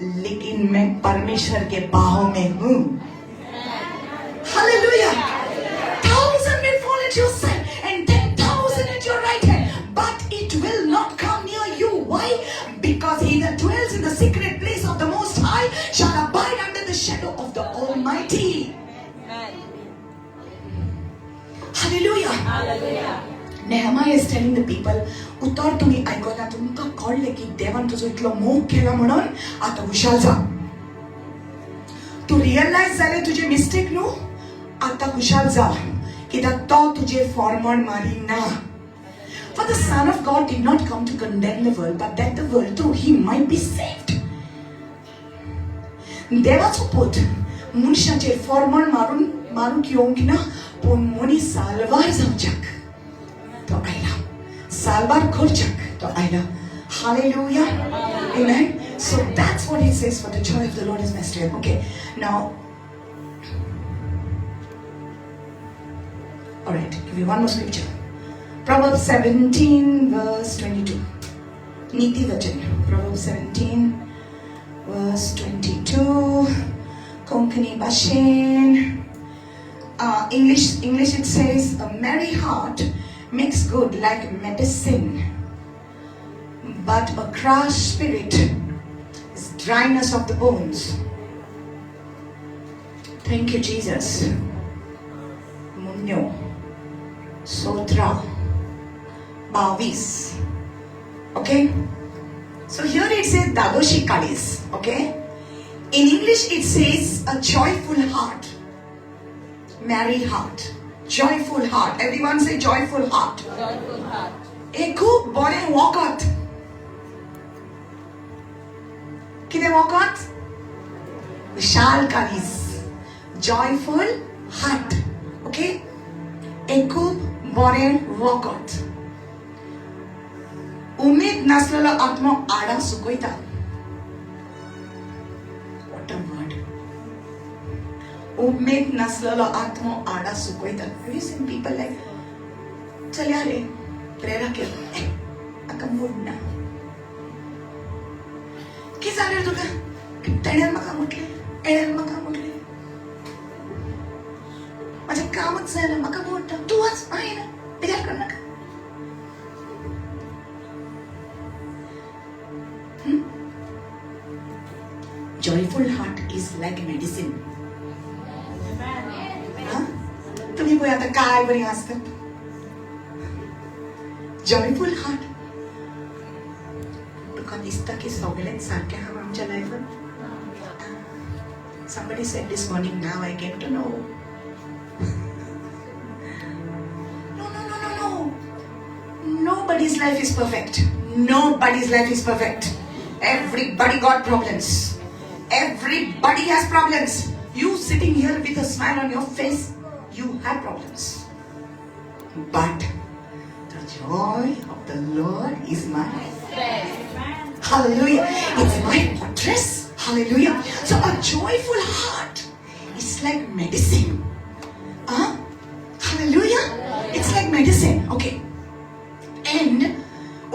Speaker 1: लेकिन मैं परमेश्वर के बाहों में हूं hallelujah 1,000 will fall at your side and 10,000 at your right hand but it will not come near you why because he that dwells in the secret place of the most high shall abide under the shadow of the almighty hallelujah Nehemiah is telling the people उतर तुम्ही ऐकना तुमका कळले की देवान तुजो इतलो मोग केला म्हणून आता हुशाल जा तू रिअलाइज जाले तुझे मिस्टेक न्हू आता हुशाल जा कित्याक तो तुझे फॉर्मण Marina For the Son of God did not come to condemn the world but that the world through him might be saved देवाचो पूत मनशाचेर फॉर्मण मारूंक येवंक ना पूण मनीस साल्वार जावच्याक तो आयला Salvar Kurchak to Aida. Hallelujah. Amen. So that's what it says for the joy of the Lord is my strength. Okay. Now, alright, give you one more scripture. Proverbs 17 verse 22. Niti Vachan. Proverbs 17 verse 22. Konkani Bashin. English it says, a merry heart makes good like medicine, but a crushed spirit is dryness of the bones. Thank you, Jesus. Munyo, Sotra, Bavis. Okay? So here it says Dadoshi Kalis. Okay? In English it says a joyful heart, merry heart. Joyful heart. Everyone say joyful heart.
Speaker 3: Joyful heart.
Speaker 1: Eku bore walkout. Kide walkout? Vishal Kalis. Joyful heart. Okay? Eku bore walkout. Umid naslala atma ada sukoita. What a word. उम्मीद नसलेलो आत्मो आडा सुकयता Have you seen people like चल यार प्रेरक केलो आका mood ना की जालें तुका तेणें म्हाका म्हटलें म्हजें कामच जायना म्हाका मूड ना तूं वच हांवें बेजार कर नाका Joyful heart is like medicine. तुम्ही पळय आतां काय बरी आसतात जॉयफुल हार्ट तुका दिसता की सगळेंच सारकें आहा आमच्या लायफान somebody said this morning now I came to know no nobody's life is perfect everybody got problems everybody has problems you sitting here with a smile on your face you have problems but the joy of the Lord is my strength hallelujah it's my fortress hallelujah so a joyful heart is like medicine hallelujah it's like medicine okay and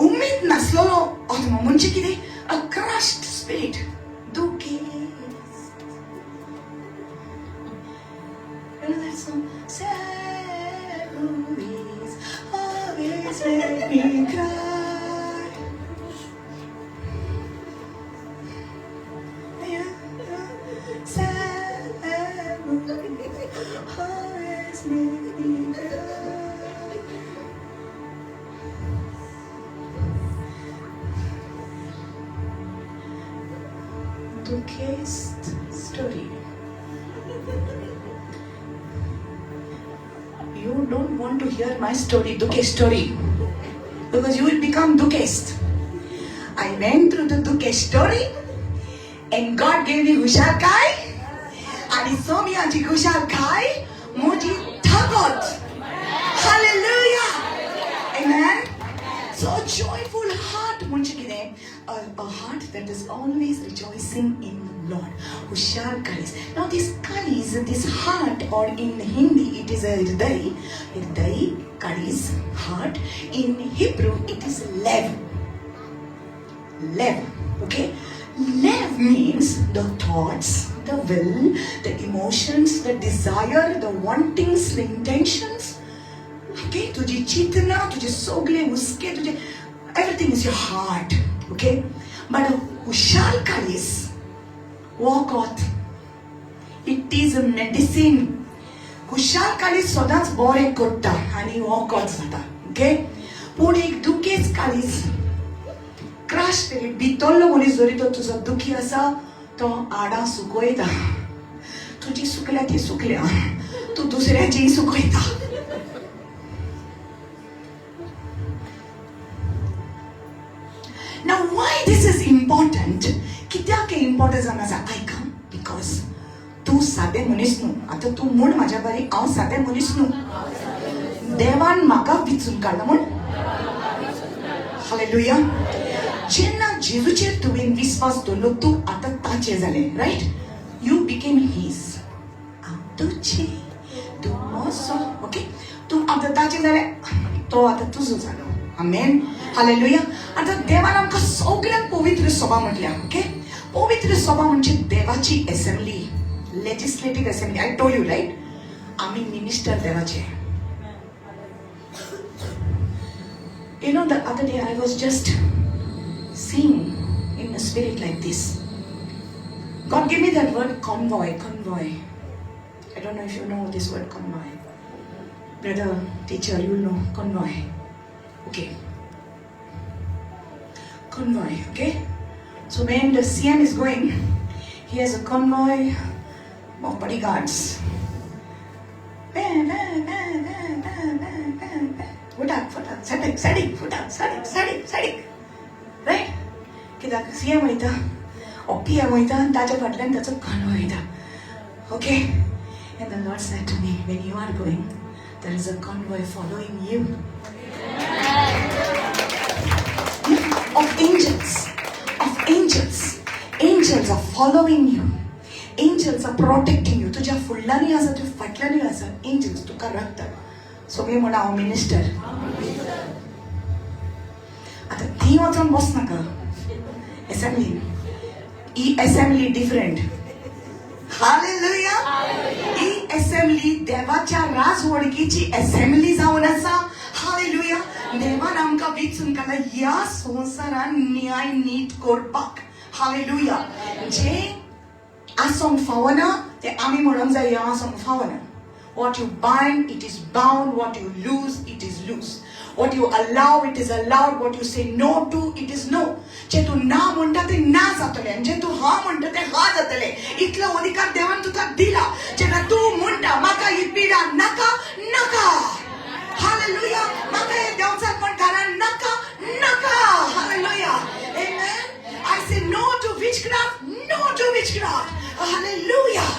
Speaker 1: ummid naslolo atma munche kide a crushed spirit duke that song sad movies always make me cry sad movies always make me cry Duke's story you don't want to hear my story, Duke's story, because you will become Dukeist. I went through the Duke's story And God gave me hushar kai. आणि सोमियाची खुशाल काय मोठी ताकद. Hallelujah. Amen. So a joyful heart म्हणजे कितें? A heart that is always rejoicing in the Lord. Hushar kalis. Now this kalis, this heart, or in Hindi it is a hriday. Hriday, kalis, heart. In Hebrew it is lev. Lev. Okay. Lev means the thoughts, the will, the emotions, the desire, the wantings, the intentions. Okay, तुझी चेतना, तुझे सोगले, उसके, तुझे everything is your heart. Okay, but hushar kalis, walk out. It is a medicine. Hushar kalis सदांच बरें करता आनी walk out जाता. Okay, पूण एक दुखेच कालीस क्रश भितरलो मनीस जरी तो तुजो दुखी आसा तो आडां सुकयता. तुजी सुकल्या ती सुकल्या, तू दुसऱ्याची सुकयता. Now why this is important? कित्याक इम्पॉर्टंट जावन आसा? आयका, बिकॉज तू सादें मनीस न्हू. आतां तू म्हण म्हाज्या बारी, हांव सादें मनीस न्हू. देवान म्हाका विचून काडला म्हण. हालेलुया. जेन्ना जेजूचेर तुवें विस्वास दवरलो तूं आतां ताचें जालें, रायट? You became his. हांव तुजें, तूं म्हजो. ओके, तूं आतां ताचें जालें, तो आतां तुजो जालो. आमेन. हालेलुया. आतां देवान आमकां सगळ्यांक पवित्र सभा म्हटल्या. ओके, पवित्र सभा म्हणजे देवाची assembly, legislative assembly. I told you, right? आमी मिनिस्टर देवाचे. You know, the other day I was just seeing in the spirit like this. God gave me that word convoy, convoy. I don't know if you know this word convoy. Brother, teacher, you know convoy. Okay. Convoy, okay? So when the CM is going, he has a convoy of bodyguards. Setting. Right? कित्याक CM वयता, or PM वयता, ताच्या फाटल्यान ताचो convoy वयता. Okay? And the Lord said to me, when you are going, there is a convoy following you. Of angels. Angels are following you. Angels are protecting you. तुझ्या फुडल्यानी आसा, तुझ्या फाटल्यानी आसा. Angels तुका राखतात. सगळीं म्हणा हांव मिनिस्टर. आतां थंय वचोन बसनाका. असेंब्ली. ही असेंब्ली डिफरंट. हालेलुया. ही असेंब्ली देवाच्या राजवडकीची असेंब्ली जावन आसा. हालेलुया. देवान आमकां विचून काडला ह्या संवसारान न्याय नीट करपाक. हालेलुया. जे आसोंक फावना ते आमी म्हणूंक जाय हें आसोंक फावना. What you bind, it is bound. What you lose, it is loose. What you allow, it is allowed. What you say no to, it is no. जे तू ना म्हणटा ते ना जातले आणि जे तू हा म्हणटा ते हा जातले. इतलो अधिकार देवान तुका दिला. जेन्ना तू म्हणटा म्हाका ही पिडा नाका, नाका. हालेलुया. म्हाका हे देवचापण घरान नाका, नाका. Hallelujah. Amen. I say no to witchcraft, no to witchcraft. Hallelujah.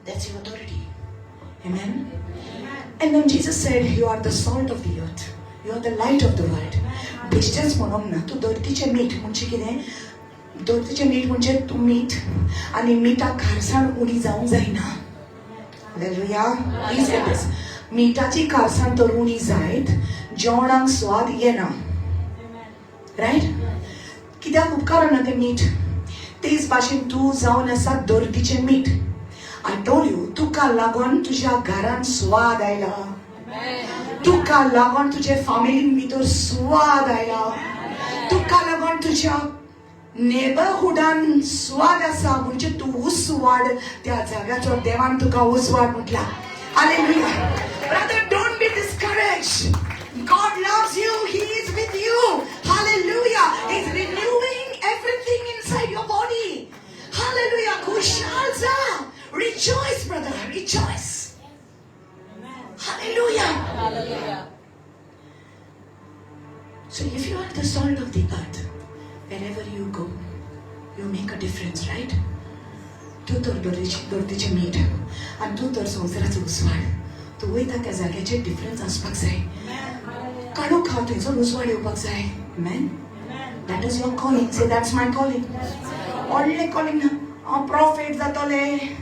Speaker 1: That's your authority. Amen. And then Jesus said, you are the salt of the earth. You are the light of the world. Beश्टेच म्हणूंक ना. तूं धरतीचें मीठ म्हणजे कितें? धरतीचें मीठ म्हणजे तूं मीठ आनी मिठाक खारसाण उणी जावंक जायना. हालेलुया. Please get this. मिठाची खारसाण तर उणी जायत, जेवणाक स्वाद येना. रायट? कित्याक उपकारना तें मीठ. तेच भाशेन तूं जावन आसा धरतीचें मीठ. I told you, तुका लागून तुझ्या घरान स्वाद आयला. तुका लागून तुझ्या फॅमिलीन भितर स्वाद आयला. तुका लागून तुझ्या नेबरहुडान स्वाद आसा म्हणजे तू उसवाड त्या जाग्याचो देवान तुका उसवाड म्हटला. Hallelujah. Brother, don't be discouraged. God loves you. He is with you. Hallelujah. He's renewing everything inside your body. Hallelujah. Kushalza. Rejoice, brother. Rejoice. Hallelujah.
Speaker 3: Hallelujah.
Speaker 1: So if you are the salt of the earth, wherever you go, difference right. तूं तर दोरतीचें मीठ आनी तूं तर संवसाराचो उसवाड. तूं वयता त्या जाग्याचेर डिफरन्स आसपाक जाय. काडूंक हांव थंयसर उसवाड येवपाक जाय. Amen. That is your calling. Say that's my calling. व्हडलें कॉलिंग ना. हांव प्रॉफेट जातलें,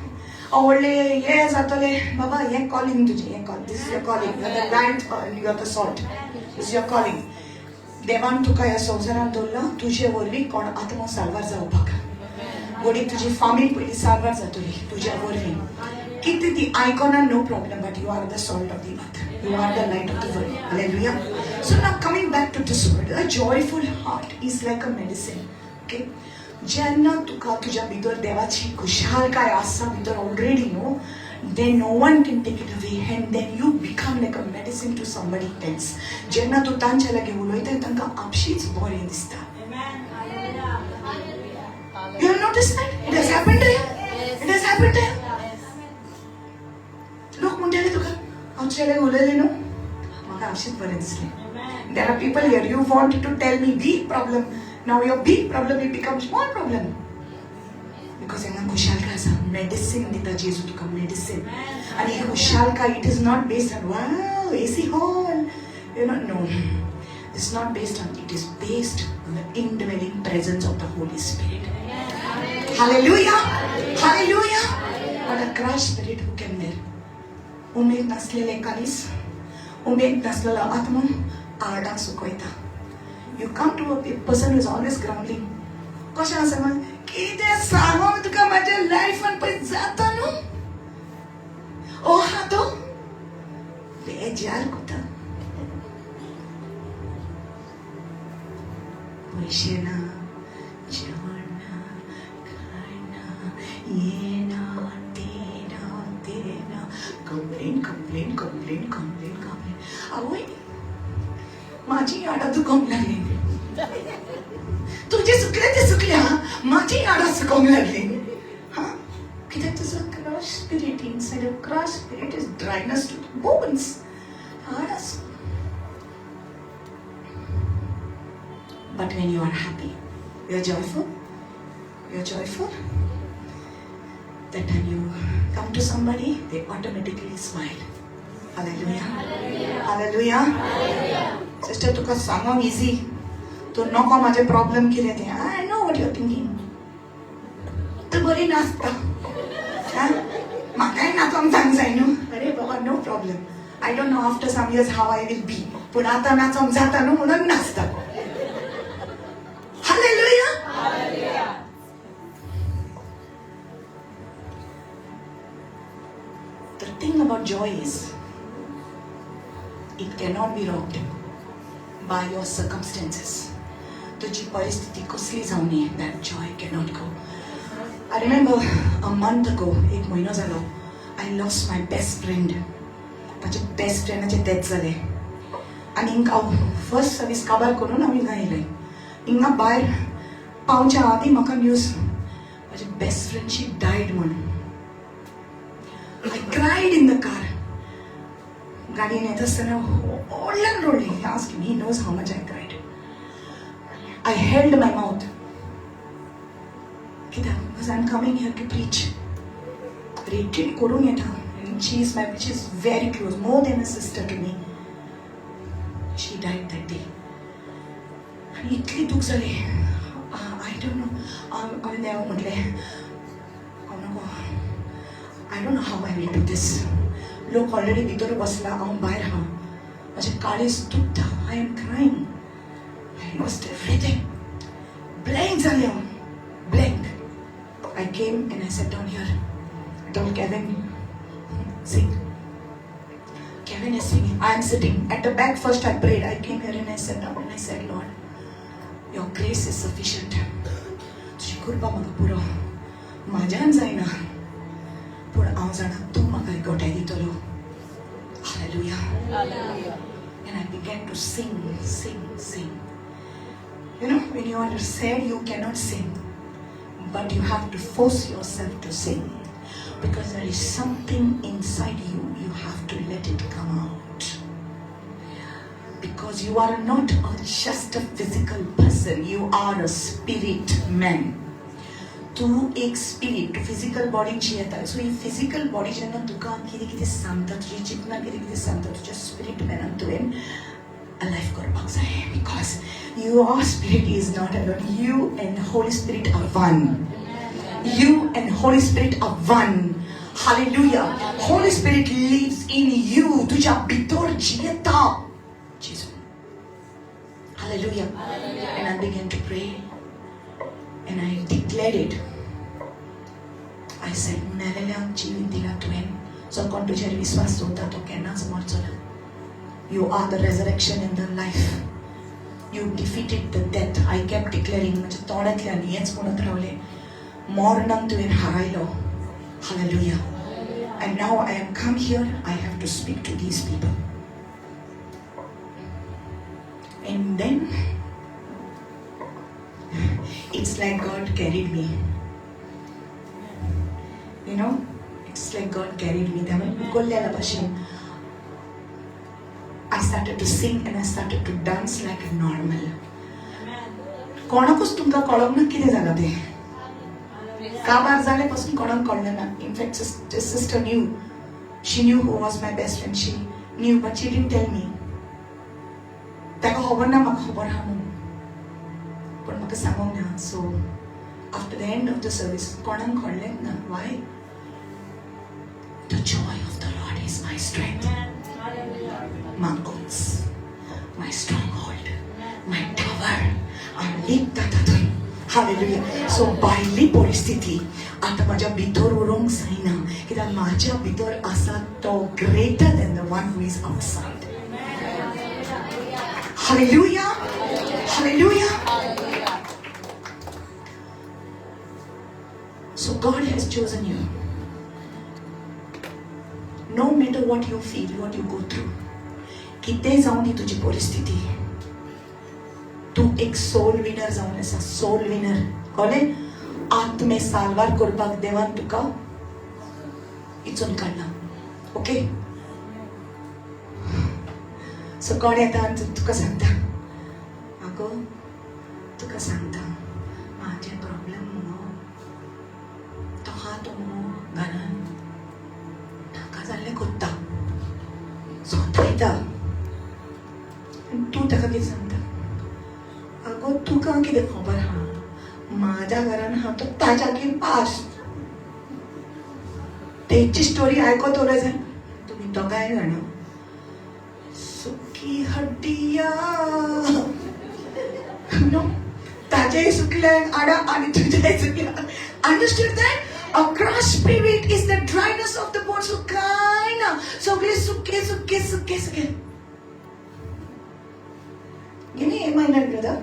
Speaker 1: व्हडलें हें जातलें. बाबा हें कॉलिंग तुजें, हें call. This is your calling. You are the light and you are the salt. This is your calling. देवान तुका ह्या संवसारांत दवरला तुजे वरवीं कोण आत्मो साल्वार जावपाक. घडीक तुजी फामील पयलीं साल्वार जातली तुज्या वरवीं. कितें ती आयकॉना no problem, but you are the salt of the earth. You are the light of the world. Hallelujah. So now coming back to this word, a joyful heart is like a medicine. Okay. जेन्ना तुका तुज्या भितर देवाची खुशालकाय आसा भितर already no, then no one can take it away, and then you become like a medicine to somebody else. जेन्ना तूं तांच्या लागीं उलयता तांकां आपशींच बरें दिसता. You have noticed that? It has happened to you? It has happened to you? लोक म्हणटाले तुका हांवच्या लागीं उलयलें न्हू म्हाका आपशींच बरें दिसलें. There are people here, you want to tell me big problem. Now your big problem will become small problem. Because हांगा खुशालकाय आसा. मेडिसिन दिता जेजू तुका मेडिसिन. आनी ही खुशालकाय it is not based on wow AC hall. You know, no. It's not based on, it is based on the indwelling presence of the Holy Spirit. Hallelujah. Hallelujah. What a crushed spirit who came there. Umed नासलेले कालीस, Umed नासलेलो आत्मो आडाक सुकयता. You come to a person who is always grumbling. कशें आसा मग कितें सांगो तुका म्हाज्या लायफान पळय जाता न्हू. ओ हा तो बेजार कोता. पयशे ना, जेवण ना, काय ना, ये ना, ते ना. कंप्लेन. आवय माझी याडा दुखोंक लागली. तुझे सुकले ते सुकल्या, माझी याडा सुकोंक लागली. हां, कित्याक तुजो crush spirit inside of crush spirit is dryness to the bones. हाडस. But when you are happy, you are joyful. That time you come to somebody, they automatically smile. Hallelujah. Sister, तुका सांगोंक easy. तूं नको म्हाजे problem कितें तें. I know what you're thinking. तूं बरी नाचता. म्हाकाय नाचोंक सांग जाय न्हू. अरे बाबा no problem. I don't know after some years how I will be. पूण आतां नाचोंक जाता न्हू म्हणून नाचता. Hallelujah. The thing about joy is, it cannot be robbed by your circumstances. तुझी परिस्थिती कसली जावं दी, that joy cannot go. I remember a month ago, एक म्हयनो जालो, I lost my best friend. माझ्या बेस्ट फ्रेंडाचें डेथ जालें. आनी हिंगा हांव फर्स्ट सर्वीस काबार करून हांव हिंगा येयलें. हिंगा भायर पावच्या आदीं म्हाका न्यूज म्हाजी बेस्ट फ्रेंड शी डायड म्हणून. I cried in the car. गाडयेन येता आसतना व्हडल्यान रडलें. He asked me, he knows how much I cried. I held my mouth. कित्याक? Because I'm coming here to preach. Retreat करूंक येता. And she is very close, more than a sister to me. She died that day. आनी इतली दूख जालें. I don't know. हांवें देवाक म्हटलें हांव नको. I don't know how I will do this. लोक ऑलरेडी भितर बसला, हांव भायर आहा. म्हजें काळीज दुखता. I am crying. I lost everything. Blank जालें हांव. Blank. I came and I sat down here. I told Kevin, sing. Kevin is singing. I am sitting. At the back first I prayed. I came here and I sat down and I said, Lord, your grace is sufficient. तुझी कृपा म्हाका पुरो. म्हाज्यान जायना. पूण हांव जाणा तूं म्हाका एकवटाय दितलो. Hallelujah. And I began to sing. You know, when you are sad, you cannot sing. But you have to force yourself to sing. Because there is something inside you. You have to let it come out. Because you are not just a physical person. You are a spirit man. तू एक spirit, तू physical body जियेता. सो ही physical body जेन्ना तुका कितें कितें सांगता, तुजी चिंतना कितें कितें सांगता, तुज्या स्पिरिट मॅनान तुवें अलाइव करपाक जाय. Because your spirit is not alone. You and Holy Spirit are one. You and Holy Spirit are one. Hallelujah. Holy Spirit lives in you. तुझ्या भितर जियेता. Jesus. Hallelujah. And I began to pray. And I declared it. I said, मेलेल्यांक जिवीत दिला तुवें. जो कोण तुजेर विश्वास दवरता तो केन्नाच मरचो ना. You are the resurrection and the life. You defeated the death. I kept declaring. म्हज्या तोंडांतल्यान हेंच म्हणत रावलें. मॉर्नांक तुवें हारायलो. Hallelujah. And now I am come here, I have to speak to these people. And then it's like God carried me. You know, it's like God carried me. I started to sing and I started to dance like normal. कोणाकूच तुमकां कळोंक ना कितें जालां तें. काबार जाल्यापासून कोणाक कळलें ना. In fact sister knew. She knew who was my best friend. She knew but she didn't tell me. ताका खबर ना म्हाका खबर आहा म्हणून. पण म्हाका सांगूंक ना. So after the end of the service कोणाक कळलें ना. Why? The joy of the Lord is my strength. My owns, my stronghold, my tower. I leave ताका थंय. Hallelujah. So भायली परिस्थिती आता माझ्या भितर उरोंक जायना. कित्याक माझ्या भितर आसा तो greater than the one who is outside. Hallelujah. Hallelujah. So God has chosen you. No matter what you feel, what you go through. कितें जावं दी तुजी परिस्थिती. तू एक सोल विनर जावन आसा. सोल विनर कळ्ळें. आत्मे साल्वार करपाक देवान तुका इचून काडला. ओके. सो कोण येता आनी तुका सांगता, आगो तुका सांगता म्हाजे प्रॉब्लेम म्हणून तो हा तो म्हणून घरान नाका जाल्लें कोत्ता, सोंतयता. तूं ताका कितें सांगता, आगो तुका कितें खबर आहा, म्हाज्या घरान हा तो ताज्याकीन पास्ट. तेची स्टोरी आयकोत उलय जाय. तुमी दोगांय जाणा सुकी हड्डिया नो ताजेय सुकले आडा आनी तुजेय सुकले. Understood that? A crushed spirit is the dryness of the bones. So kind of सगळे सुके सुके सुके सुके. Give me a minute, brother.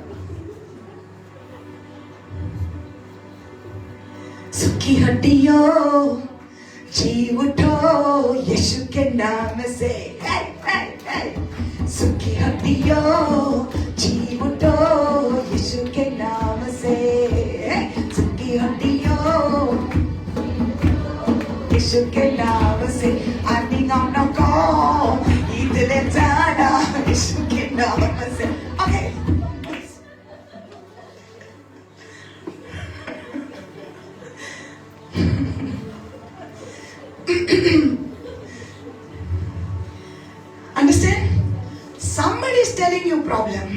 Speaker 1: सुकी हड्डियों जी उठो यीशु के नाम से. Hey, hey, hey. सुकी हड्डियों जी उठो यीशु के नाम से. सुकी हड्डियों यीशु के नाम से. आनी गाना को इधर जाना यीशु के नाम से. Okay. Understand? Somebody is telling you problem.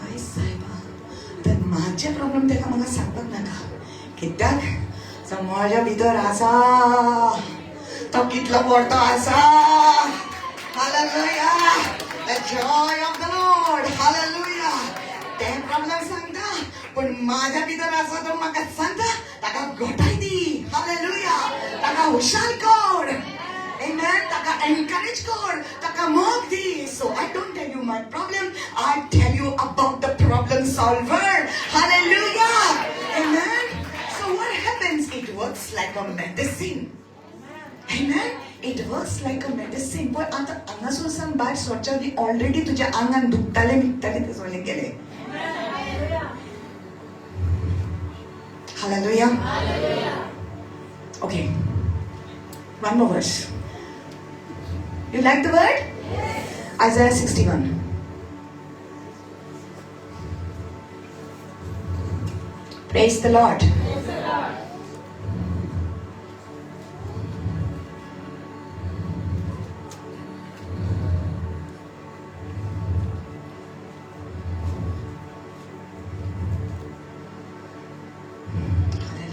Speaker 1: Ay साहेबा, तर माझे प्रॉब्लेम तेका म्हाका सांगपाक नाका. कित्याक जो माझ्या भितर आसा तो कितलो व्हडलो आसा. Hallelujah. The joy of the Lord. Hallelujah. ते प्रॉब्लेम सांगता पण माझ्या भितर आसा तो म्हाका सांगता ताका घोटाय दी. Hallelujah. ताका हुशार कर. Amen. Taka encourage God. Taka mock thee. So I don't tell you my problem. I tell you about the problem solver. Hallelujah. Amen. So what happens? It works like a medicine. Amen. It works like a medicine. But आता अंगासून बाहेर सोडच्यानी already तुझ्या अंगान दुखताले मिटताले ते सोडले गेले. Hallelujah. Hallelujah. Okay. One more verse. You like the word? Yes. Isaiah 61. Praise the Lord.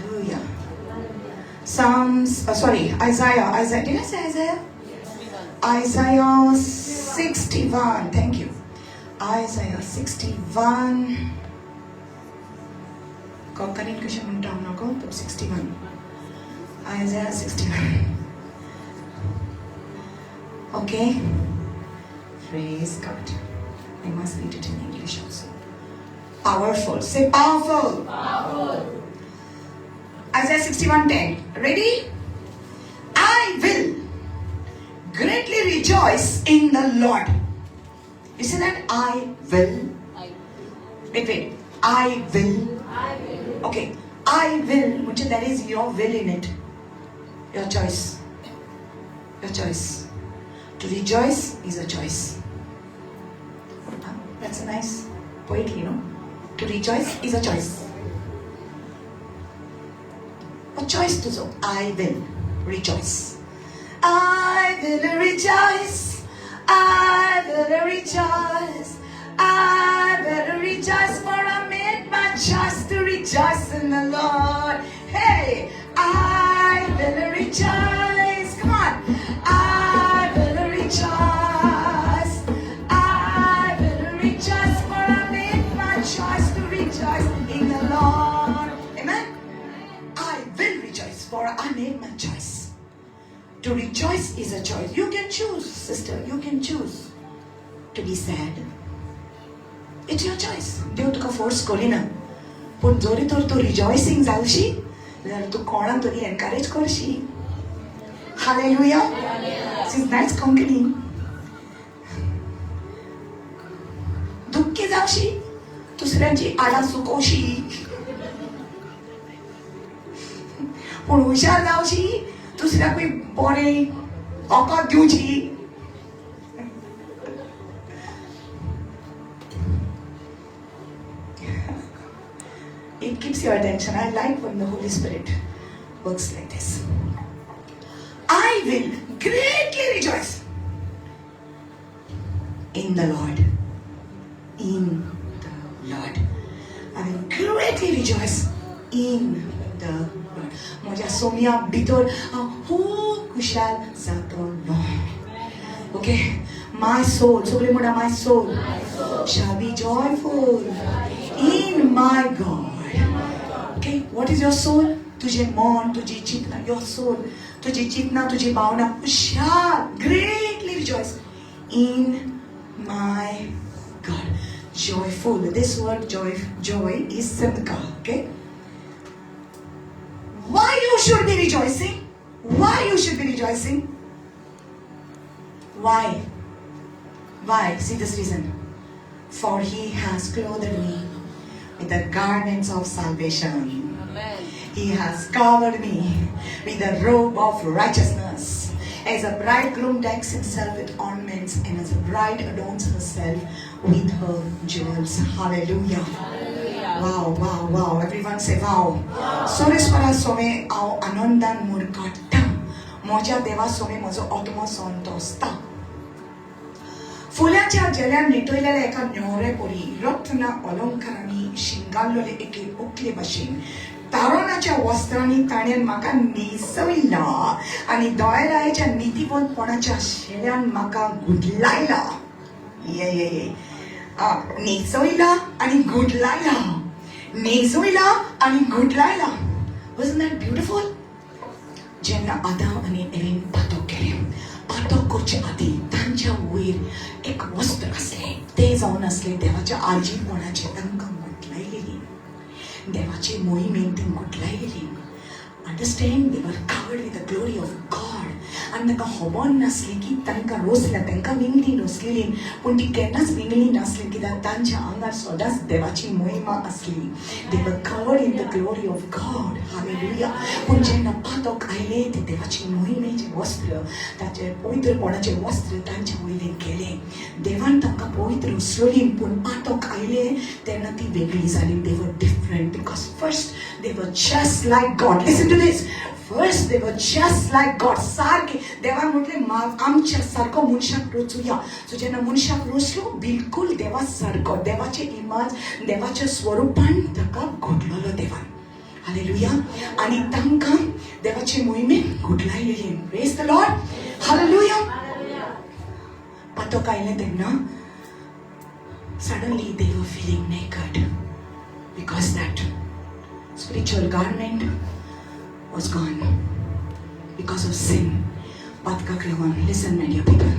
Speaker 1: Hallelujah. Isaiah. Did I say Isaiah? Isaiah 61. Thank you. Isaiah 61. Kakanin ko siya mundang ako. 61. Isaiah 61. Okay. Praise God. I must read it in English also. Powerful. Say powerful. Powerful. Isaiah 61:10. Ready? I will greatly rejoice in the Lord. You see that? I will. Wait. I will. Okay. I will. Which there is your will in it. Your choice. Your choice. To rejoice is a choice. That's a nice poetry, no? To rejoice is a choice. A choice to do. I will rejoice. I will rejoice. I will rejoice. I will rejoice, for I made my choice to rejoice in the Lord. Hey, I will rejoice. Come on. I will rejoice. I will rejoice, for I made my choice to rejoice in the Lord. Amen. I will rejoice, for I made my choice. To rejoice is a choice. You can choose, sister. You can choose to be sad. It's your choice. देव तुका force करिना. पण जोरी तर तू rejoicing जालशी, जाल्यार तू कोणाक तरी encourage करशी. Hallelujah. This is nice company. दुःखी जावशी, दुसऱ्यांची आडा सुकोवशी. पण हुशार जावशी, दुसऱ्याकूय बरें ओकाक दिवची. It keeps your attention. I like when the Holy Spirit works like this. I will greatly rejoice in the Lord. In the Lord. I will greatly rejoice in the Lord. Moja somia bitor hu kushal zato no. Okay, my soul. My soul shall be joyful in my God. Okay, what is your soul? तुझे मन, तुझी चेतना, your soul, तुझी चेतना, तुझी भावना shall greatly rejoice in my God. Joyful. This word joy is simka. Okay. Why you should be rejoicing? Why you should be rejoicing? Why? Why? See this reason. For he has clothed me with the garments of salvation. Amen. He has covered me with the robe of righteousness. As a bridegroom decks himself with ornaments, and as a bride adorns herself with her jewels. Hallelujah. Hallelujah. Wow, wow, wow. Everyone say wow. Soreswara some ao anandan murkata. Moja deva some mozo otmo santosta. फुलाच्या जल्यान निटयलेल्या एका न्हवरे परी रत्ना अलंकारांनी शिंगाल्लोले एके उखले भाशेन तारुणाच्या वस्त्रांनी ताणेन म्हाका न्हेसयला आनी दोळ्याच्या नितीवंतपणाच्या शेळ्यान म्हाका गुदलायला. न्हेसयला आनी गुदलायला. न्हेसयला आनी गुदलायला. Wasn't that beautiful? जेन्ना आदाम आनी एवेन पातक केलें, पातक करचे आदी तांच्या वयर एक वस्त्र असले, ते जावन असले देवाच्या आजीपणाचे तांकां गुटलायलेली, देवाचे मोहिमेन ती गुटलायलेली. understand? They were covered with the glory of God. And the hobon nasli ki tanka rosla tanka wingli noslilin punti kenas wingli nasli ki da tancha angar sodas devachi moima asli. They were covered in the glory of God. Hallelujah. Punjena patok aile te devachi moime je wastra tache poitr ponache wastra tancha moile kele. Devan tanka poitr uslolin pun patok aile tenati vegli zali. They were different because first they were just like God. Listen to this. First they were just like God. सारखे देवान म्हटले आमच्या सारखं मनशाक रचूया. सो जेन्ना मनशाक रचलो बिलकुल देवा सारको देवाचे इमेज देवाच्या स्वरूपान ताका घडलेलो देवान. हालेलुया. आणि तांकां देवाचे मोहिमेन घडलायलेली. Praise the Lord. हालेलुया. पातोक आयले तेन्ना suddenly they were feeling naked because that spiritual garment was gone because of sin. Patkak lawan. Listen, my dear people.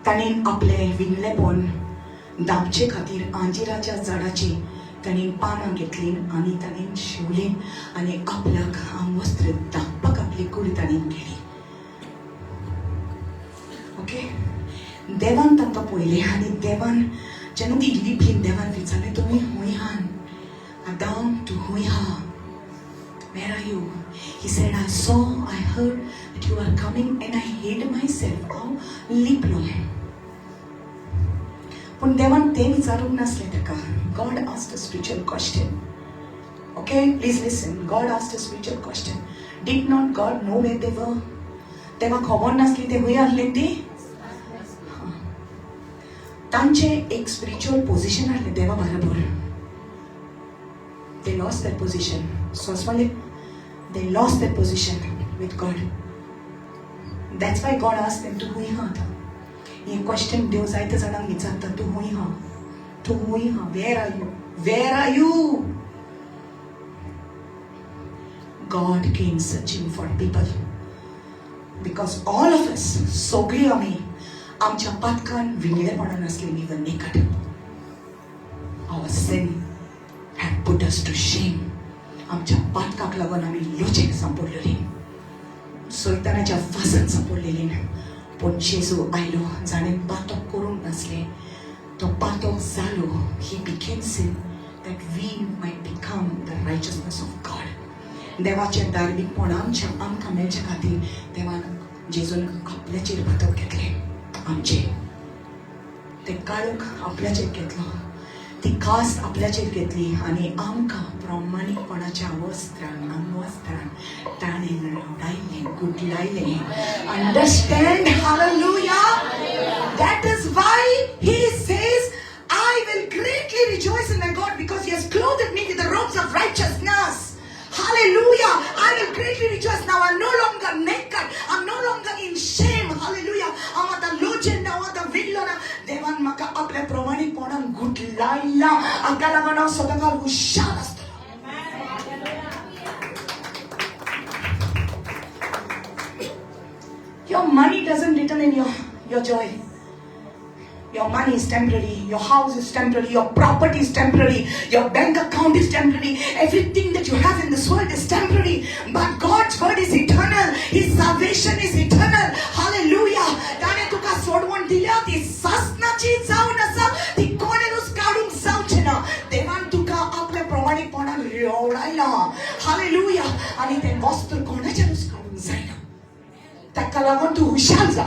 Speaker 1: ताणें आपले विणलेपण दामचे खातीर आंजिराच्या झाडाची ताणें पानां घेतलीं आनी ताणें शिवलीं आनी आपल्याक वस्त्र दाखपाक आपली कूड ताणें केली. ओके. देवान तांकां पळयलें आनी देवान जेन्ना ती लिपली देवान विचारलें तुमी खूंय आहात? Adam, to who you are? Where are you? He said, I saw, I heard that you are coming and I hid myself. How liplo. पण देवान ते विचारूंक नासलें ताका. God asked a spiritual question. Okay, please listen. God asked a spiritual question. Did not God know where they were? तेव्हा खबर नासली ते खंय आसले ती? तांचे एक स्पिरिच्युअल पोझिशन आसलें देवा बरोबर. They lost that position. So they lost that position with God. That's why God asked them to who you are. He questioned Deus aita janang vicharta to who you are. To who you are. Where are you? Where are you? God came searching for people. Because all of us, sogli ami, amcha patkan vinlepanan asli we were naked. Our sin had put us to shame. आमच्या पातकाक लागून आमी लुचेक सांपडलेली. सैतानाच्या फासात सांपडलेली. पण जेजू आयलो जाणें पातक करूंक नासलें. तो पातक जालो. He became sin that we might become the righteousness of God. देवाचें धार्मिकपण आमकां मेळचे खातीर देवान जेजून आपल्याचेर पातक घेतलें. आमचे ते काळोख आपल्याचेर घेतलो. ती कास्ट आपल्याचेर घेतली आनी आमकां प्रामाणीकपणाच्या वस्त्रान ताणें रवडायलें गुडलायलें. Understand? Hallelujah. That is why he says, I will greatly rejoice in my God because he has clothed me with the robes of righteousness. Hallelujah. I will greatly rejoice. Now I'm no longer naked. I'm no longer in shame. Hallelujah. I'm at the legend. I'm at the villona. Devan maka आपल्या प्रमाणिकपणान गुडलायला. आमकां लागून हांव सदांच हुशार आसतलो. Your money doesn't determine your joy. Your money is temporary, your house is temporary, your property is temporary, your bank account is temporary, everything that you have in this world is temporary. But God's word is eternal, His salvation is eternal. Hallelujah. ताणे तुका सोडवून दिल्या ती सासनाची जावन आसा ती कोणेनुच काढूंक जावची ना. देवान तुका आपल्या प्रमाणिकपणान रेवडायला. हालेलुया. आनी ते वस्त्र कोणाचेरूच काढूंक जायना. ताका लागून तूं हुशार जा.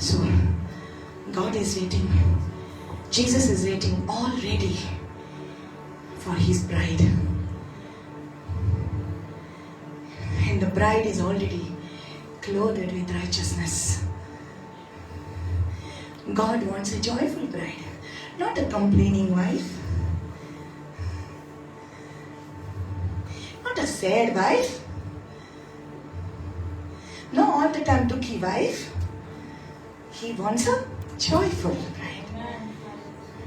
Speaker 1: So, God is waiting. Jesus is waiting already for His bride. And the bride is already clothed with righteousness. God wants a joyful bride, not a complaining wife, not a sad wife, no all the time dukkhy wife. He wants a joyful bride.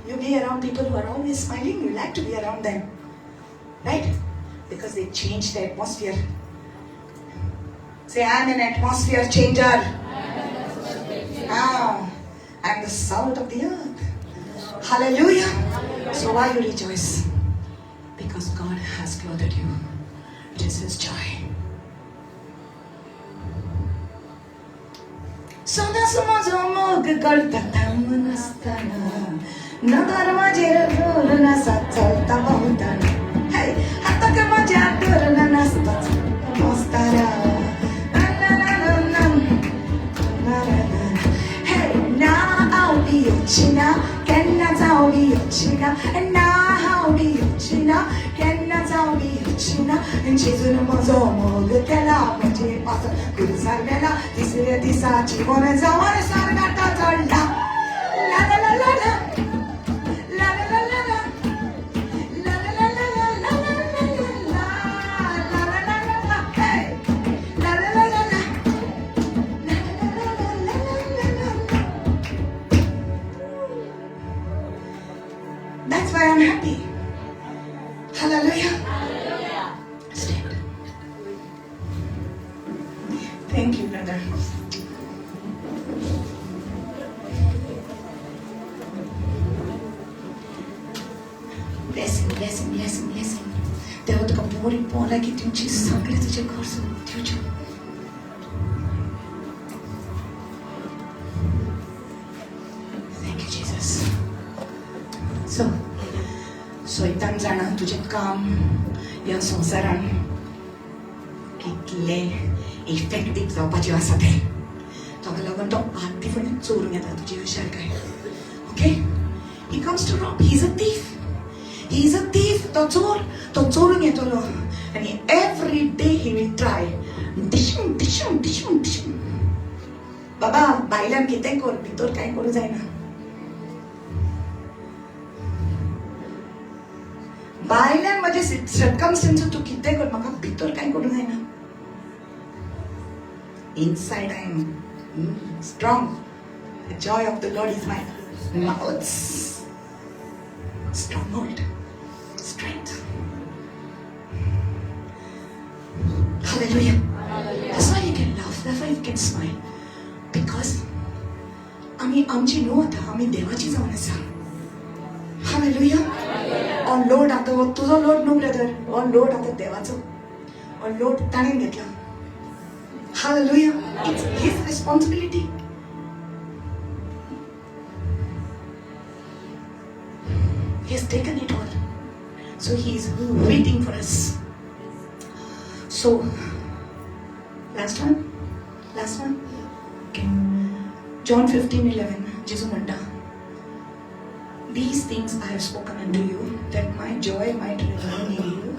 Speaker 1: You be around people who are always smiling, you like to be around them. Right? Because they change the atmosphere. Say, I am an atmosphere changer. I am the salt of the earth. Hallelujah. So why you rejoice? Because God has clothed you. It is His joy. सदा समाजमग गर्दा काम नसताना न दरवाजेर door नसत चलता बहुताना हे हातका माझ्या door नसतच नसताना Hey, now I'll be your china, can I'll be your china, and now I'll be your china, can I'll be your china, and she's in a mozomo, the tela, but she was a good sarvella, this is the Sachi, one and so on, a sargata, la la la la la. That's why I'm happy. Hallelujah. Stand. Thank you, brother. Blessing, blessing, blessing, blessing. देव तुका बरी पोला की तुमची सगळे तुझे घर दिवचे. Thank you, Jesus. So इतन जाणा तुझें काम ह्या संवसारान कितले इफेक्टीव जावपाचें आसा तें ताका लागून तो आत्तीफणी चोरून येता तुजी हुशारकाय. Okay, he comes to rob. He is a thief. तो चोरून येतलो आनी every day he will try डिशूम डिशूम डिशूम डिशूम. बाबा भायल्यान कितें कर, भितर कांय करूं जायना. भायल्यान म्हजे सर्कमस्टन्स तूं कितें कर, म्हाका भितर कांय करूं जायना. Inside I am strong. The joy of the Lord is my mouth. Stronghold. Strength. Hallelujah. That's why you can laugh. That's why you can smile. Because आमची न्हू आतां, आमी देवाची जावन आसा. Hallelujah. हो लोड आतां तुजो लोड न्हू ब्रदर, हो लोड आतां देवाचो. हो लोड ताणें घेतला. Hallelujah. It's His responsibility. He has taken it all. So He is waiting for us. So, last one. Okay. John 15:11. Jesus म्हणटा, These things I have spoken unto you, that my joy might remain in you,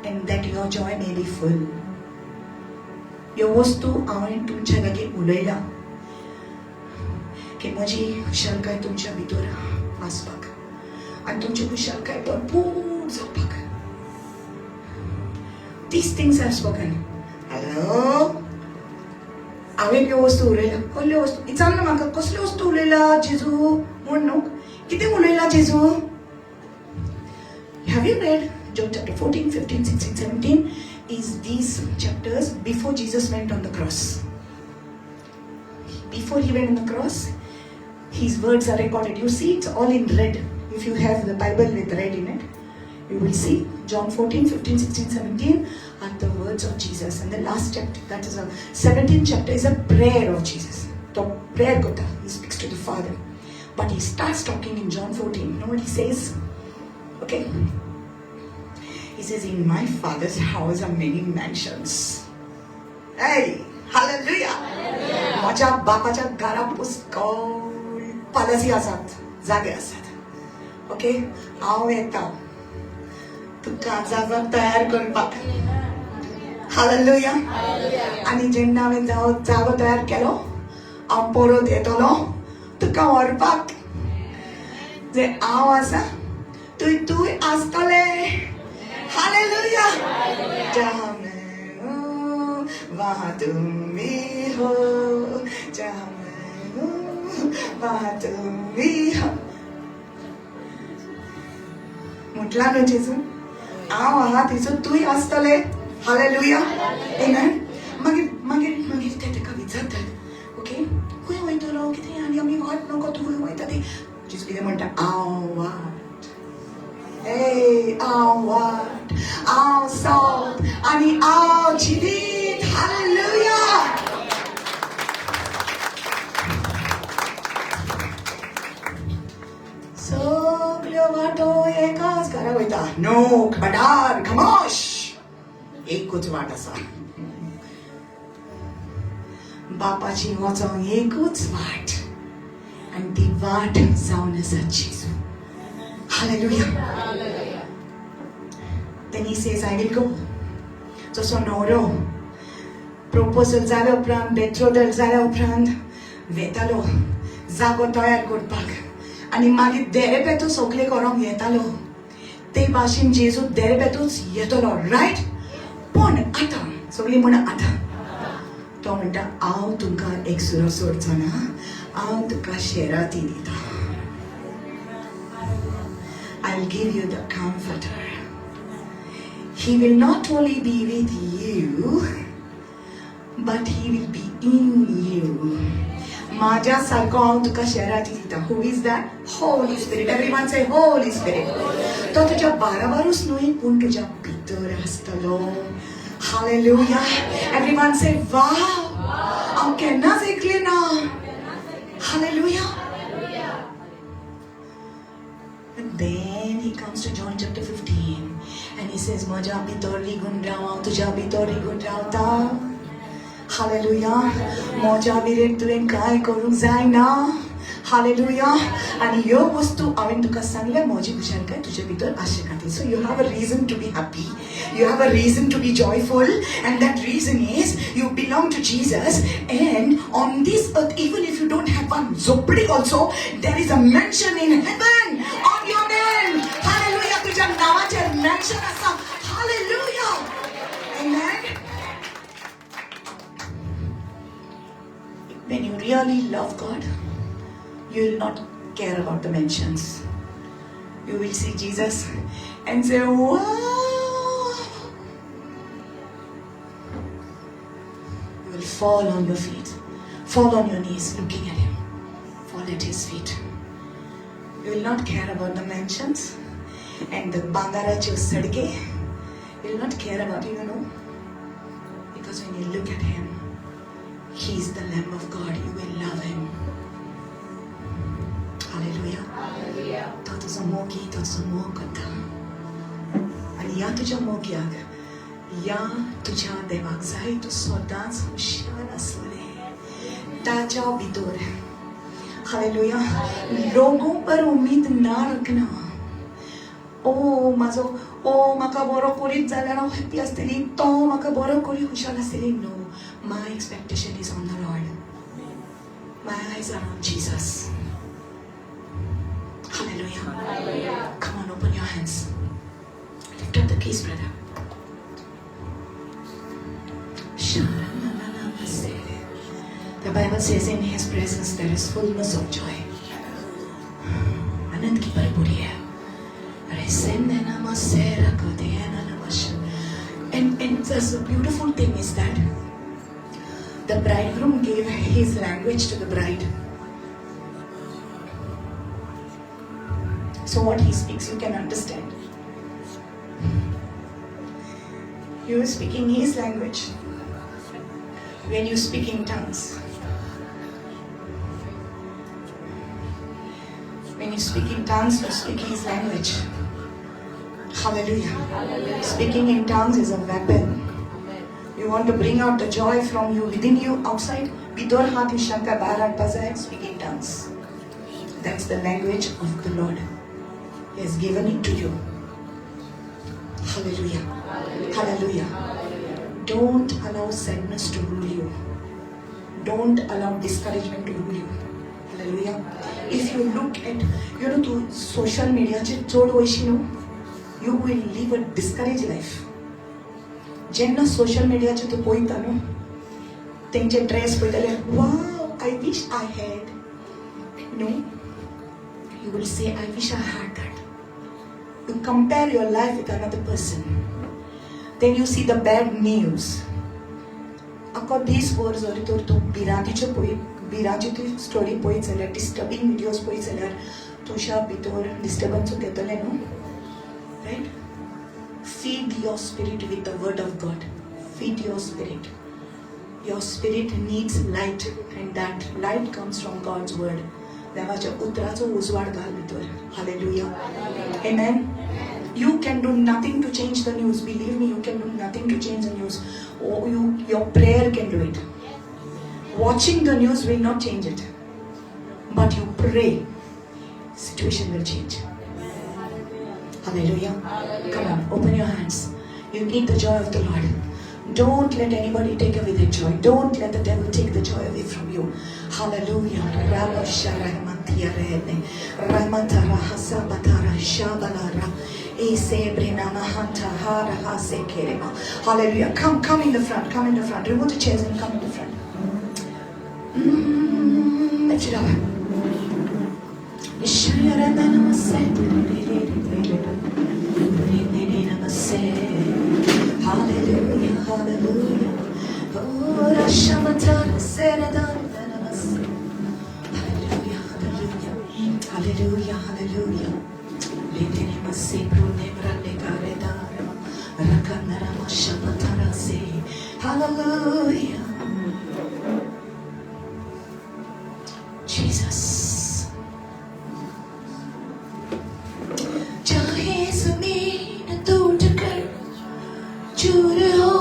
Speaker 1: and that your joy may be full. ह्यो वस्तू हांवें तुमच्या लागीं उलयला की म्हजी खुशालकाय तुमच्या भितर आसपाक आनी तुमची खुशालकाय भरपूर जावपाक. These things I have spoken. Hello? हांवें ह्यो वस्तू उलयला. कसल्यो वस्तू? विचारना म्हाका कसल्यो वस्तू उलयला जेजू म्हूण न्हू. कितें उलयला जेजू? Have you read John chapter 14, 15, 16, 17? Is these chapters before Jesus went on the cross. Before He went on the cross, His words are recorded. You see, it's all in red. If you have the Bible with red in it, you will see John 14, 15, 16, 17 are the words of Jesus. And the last chapter, that is a 17th chapter, is a prayer of Jesus. The prayer kota, He speaks to the Father. But He starts talking in John 14. You know what He says? Okay. He says, in my Father's house are many mansions. Hey, hallelujah. माझ्या बापाच्या घरा पुष्कळ policy आसात, जागे आसात. Okay, हांव येता तुका जागो तयार करपाक. हालेलुया. आनी जेन्ना हांवें जागो तयार केलो, हांव परत येतलो तुका व्हरपाक. जे हांव आसा तूं आसतलें. Hallelujah. जहाँ मैं हूँ वहाँ तुम भी हो. जहाँ मैं हूँ वहाँ तुम भी हो. म्हटला न्हू जेजू, हांव आहा थंयसर तूंय आसतलें. Hallelujah. Amen. मागीर मागीर ते ताका विचारतात ओके खंय वयतलो कितें आनी आमी वाट नको तूं खंय वयता ती जेजू कितें म्हणटा हांव वाट हांव वाट हांव सॉल्ट आनी हांव जिवीत हालेलुया सगळ्यो वाटो एकाच घरा वयता नो खबरदार खमोश एकूच वाट आसा बापाची वचोंक एकूच वाट आनी ती वाट जावन आसा जेजू hallelujah Then he says, I will go. जसो न्हवरो प्रपोजल जाल्या उपरांत बेट्रोदल जाल्या उपरांत वेतालो जागो तयार करपाक आनी मागीर देरेपेतो सगळे करूंक येतालो ते भाशेन जेजू देरेपेतूच येतलो रायट पूण आतां सगळीं म्हण आतां तो म्हणटा हांव तुमकां एक सुरो सोडचो ना हांव तुका शेराती दिता I'll give you the comforter. He will not only be with you, but he will be in you. माझ्या सारको हांव तुका शेराती दिता. Who is that? Holy Spirit. Everyone say Holy Spirit. तो तुज्या बाराबारूच न्हय पूण तुज्या भितर आसतलो. Hallelujah. Everyone say wow. हांव केन्नाच ऐकलें ना. Hallelujah. And then he comes to John chapter 15 and he says, माझ्या भितर रिगून राव हांव तुज्या भितर रिगून रावता. Hallelujah. माझ्या भितर तुवें कांय करूंक जायना. Hallelujah. आनी ह्यो वस्तू हांवें तुका सांगल्या म्हजी कुशलकाय तुज्या भितर आसचे खातीर. So you have a reason to be happy. You have a reason to be joyful. And that reason is you belong to Jesus. And on this earth, even if you don't have one zopdi also, there is a mansion in heaven on your name. Hallelujah. तुझ्या नावाचेर mansion आसा. Hallelujah. Amen. When you really love God, you will not care about the mentions. You will see Jesus and say, wow. You will fall on your feet, fall on your knees looking at him, fall at his feet. You will not care about the mentions and the bangaracho sadke. You will not care about it, because when you look at him, he is the Lamb of God. You will love him. Hallelujah. Hallelujah. To tuzo mogi, to tuzo mokota. Ani ya tuja mogiak, ya tuja devak zai tu sodans hushara sole. Taja bidor. Hallelujah. लोगों पर उम्मीद ना रखना. म्हाका बरो करीत जाल्यार हांव हॅप्पी आसतली तो म्हाका बरो करी खुशाल आसतली no my expectation is on the Lord my eyes are on Jesus Hallelujah. Hallelujah. Come on, open your hands. Lift up the keys, brother. The Bible says in his presence there is fullness of joy. Anand ki paripuri hai. And the beautiful thing is that the bridegroom gave his language to the bride. So what he speaks, you can understand. You are speaking his language. When you speak in tongues. When you speak in tongues, you speak his language. Hallelujah. Hallelujah. Speaking in tongues is a weapon. You want to bring out the joy from you, within you, outside. Bidor hati shankar barat pazai, speak in tongues. That's the language of the Lord. He has given it to you. Hallelujah. Hallelujah. Hallelujah. Don't allow sadness to rule you. Don't allow discouragement to rule you. Hallelujah. If you look at, to social media, you will live a discouraged life. Jenna social media to poita no. Think dress poitale. Wow, I wish I had. No. You will say, I wish I had that. You compare your life with another person. Then you see the bad news. आको दीस भर जरी तर तूं Biranchi story पळयत जाल्यार disturbing videos पळयत जाल्यार तुज्या भितर डिस्टर्बन्सूच येतलें न्हू right feed your spirit with the word of God feed your spirit Your spirit needs light and that light comes from God's word. देवाच्या उतराचो उजवाड घाल भितर. Hallelujah. Amen. You can do nothing to change the news. Believe me, you can do nothing to change the news. Your prayer can do it. Watching the news will not change it. But you pray, situation will change. Hallelujah. Come on, open your hands. You need the joy of the Lord. Don't let anybody take away the joy. Don't let the devil take the joy away from you. Hallelujah. Hallelujah. Come in the front. Come in the front. Remove the chairs and come in the front. Lift it up. Hallelujah, hallelujah. Oh, Rashamatana Seradana Namaste. Hallelujah, hallelujah. Hallelujah, hallelujah. Lidini Masi Prune Brande Karedara. Rakanara Mashamatara Se. Hallelujah. Jesus. Chahe zameen toot kar चूर हो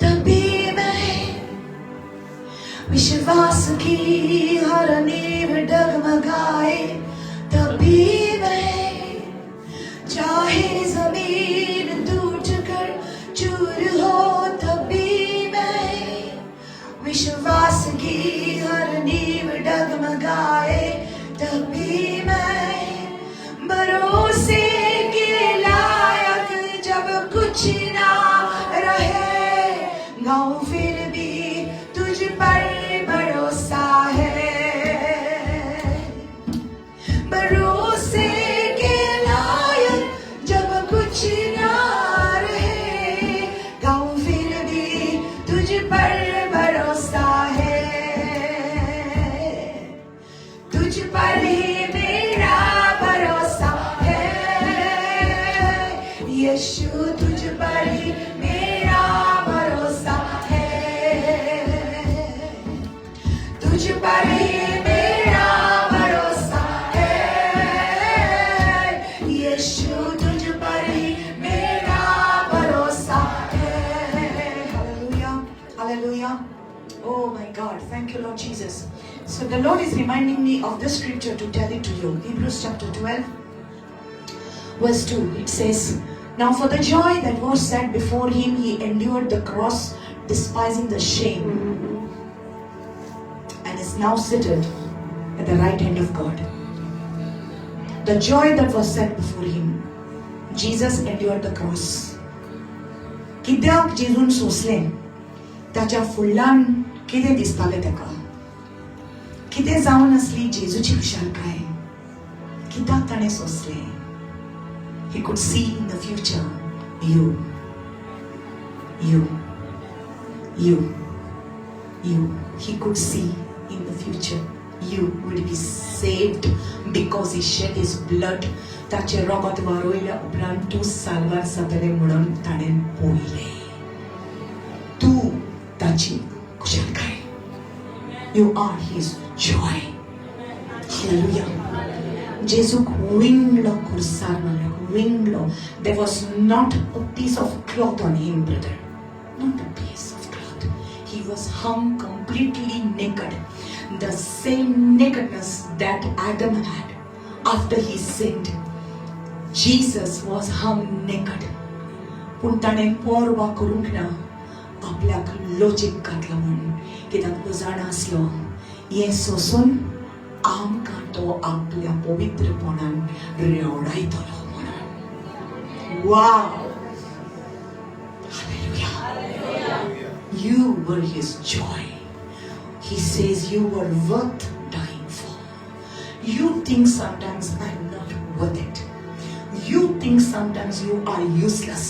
Speaker 1: तभी मैं विश्वास की हर नींव डगमगाए तभी मैं चाहे जमीन टूट कर चूर हो तभी मैं विश्वास की हर नींव डगमगाए तभी मैं भरोसे के लायक जब कुछ ना गाँव फिर भी तुझ पर भरोसा है भरोसे के लायक जब कुछ ना रहे गाँव फिर भी तुझ पर भरोसा है तुझ पर ही मेरा भरोसा है यीशु तुझ पर ही मेरा भरोसा है तुझ पर ही मेरा भरोसा है यीशु तुझ पर ही मेरा भरोसा है Hallelujah, hallelujah. Oh my God, thank you Lord Jesus. So the Lord is reminding me of this scripture to tell it to you. Hebrews chapter 12 verse 2, it says, now for the joy that was set before him, he endured the cross, despising the shame, and is now seated at the right hand of God. The joy that was set before him, Jesus endured the cross. कित्याक जेजून सोंसलें ताच्या फुडल्यान कितें दिसतालें ताका कितें जावन आसली जेजूची खुशालकाय कित्याक ताणें सोंसलें He could see in the future you. He could see in the future you will be saved because he shed his blood. ताचे रगत वारोयल्या उपरांत तूं साल्वार जातलें म्हणून ताणें पळयलें तूं ताची खुशालकाय You are his joy. Hallelujah. जेजूक विंगलो खुर्सार मारलो विंगलो. There was not a piece of cloth on him, brother. Not a piece of cloth. He was hung completely naked. The same nakedness that Adam had after he sinned. Jesus was hung naked. पूण ताणें पोरवा करूंक ना आपल्याक logic घातलो म्हणून कित्याक तो जाण आसलो हें सोंसून आमकां तो आपल्या पवित्रपणान रेवडायतलो म्हणून. वाव. Hallelujah. You were his joy. He says you were worth dying for. You think sometimes I'm not worth it. You think sometimes you are useless.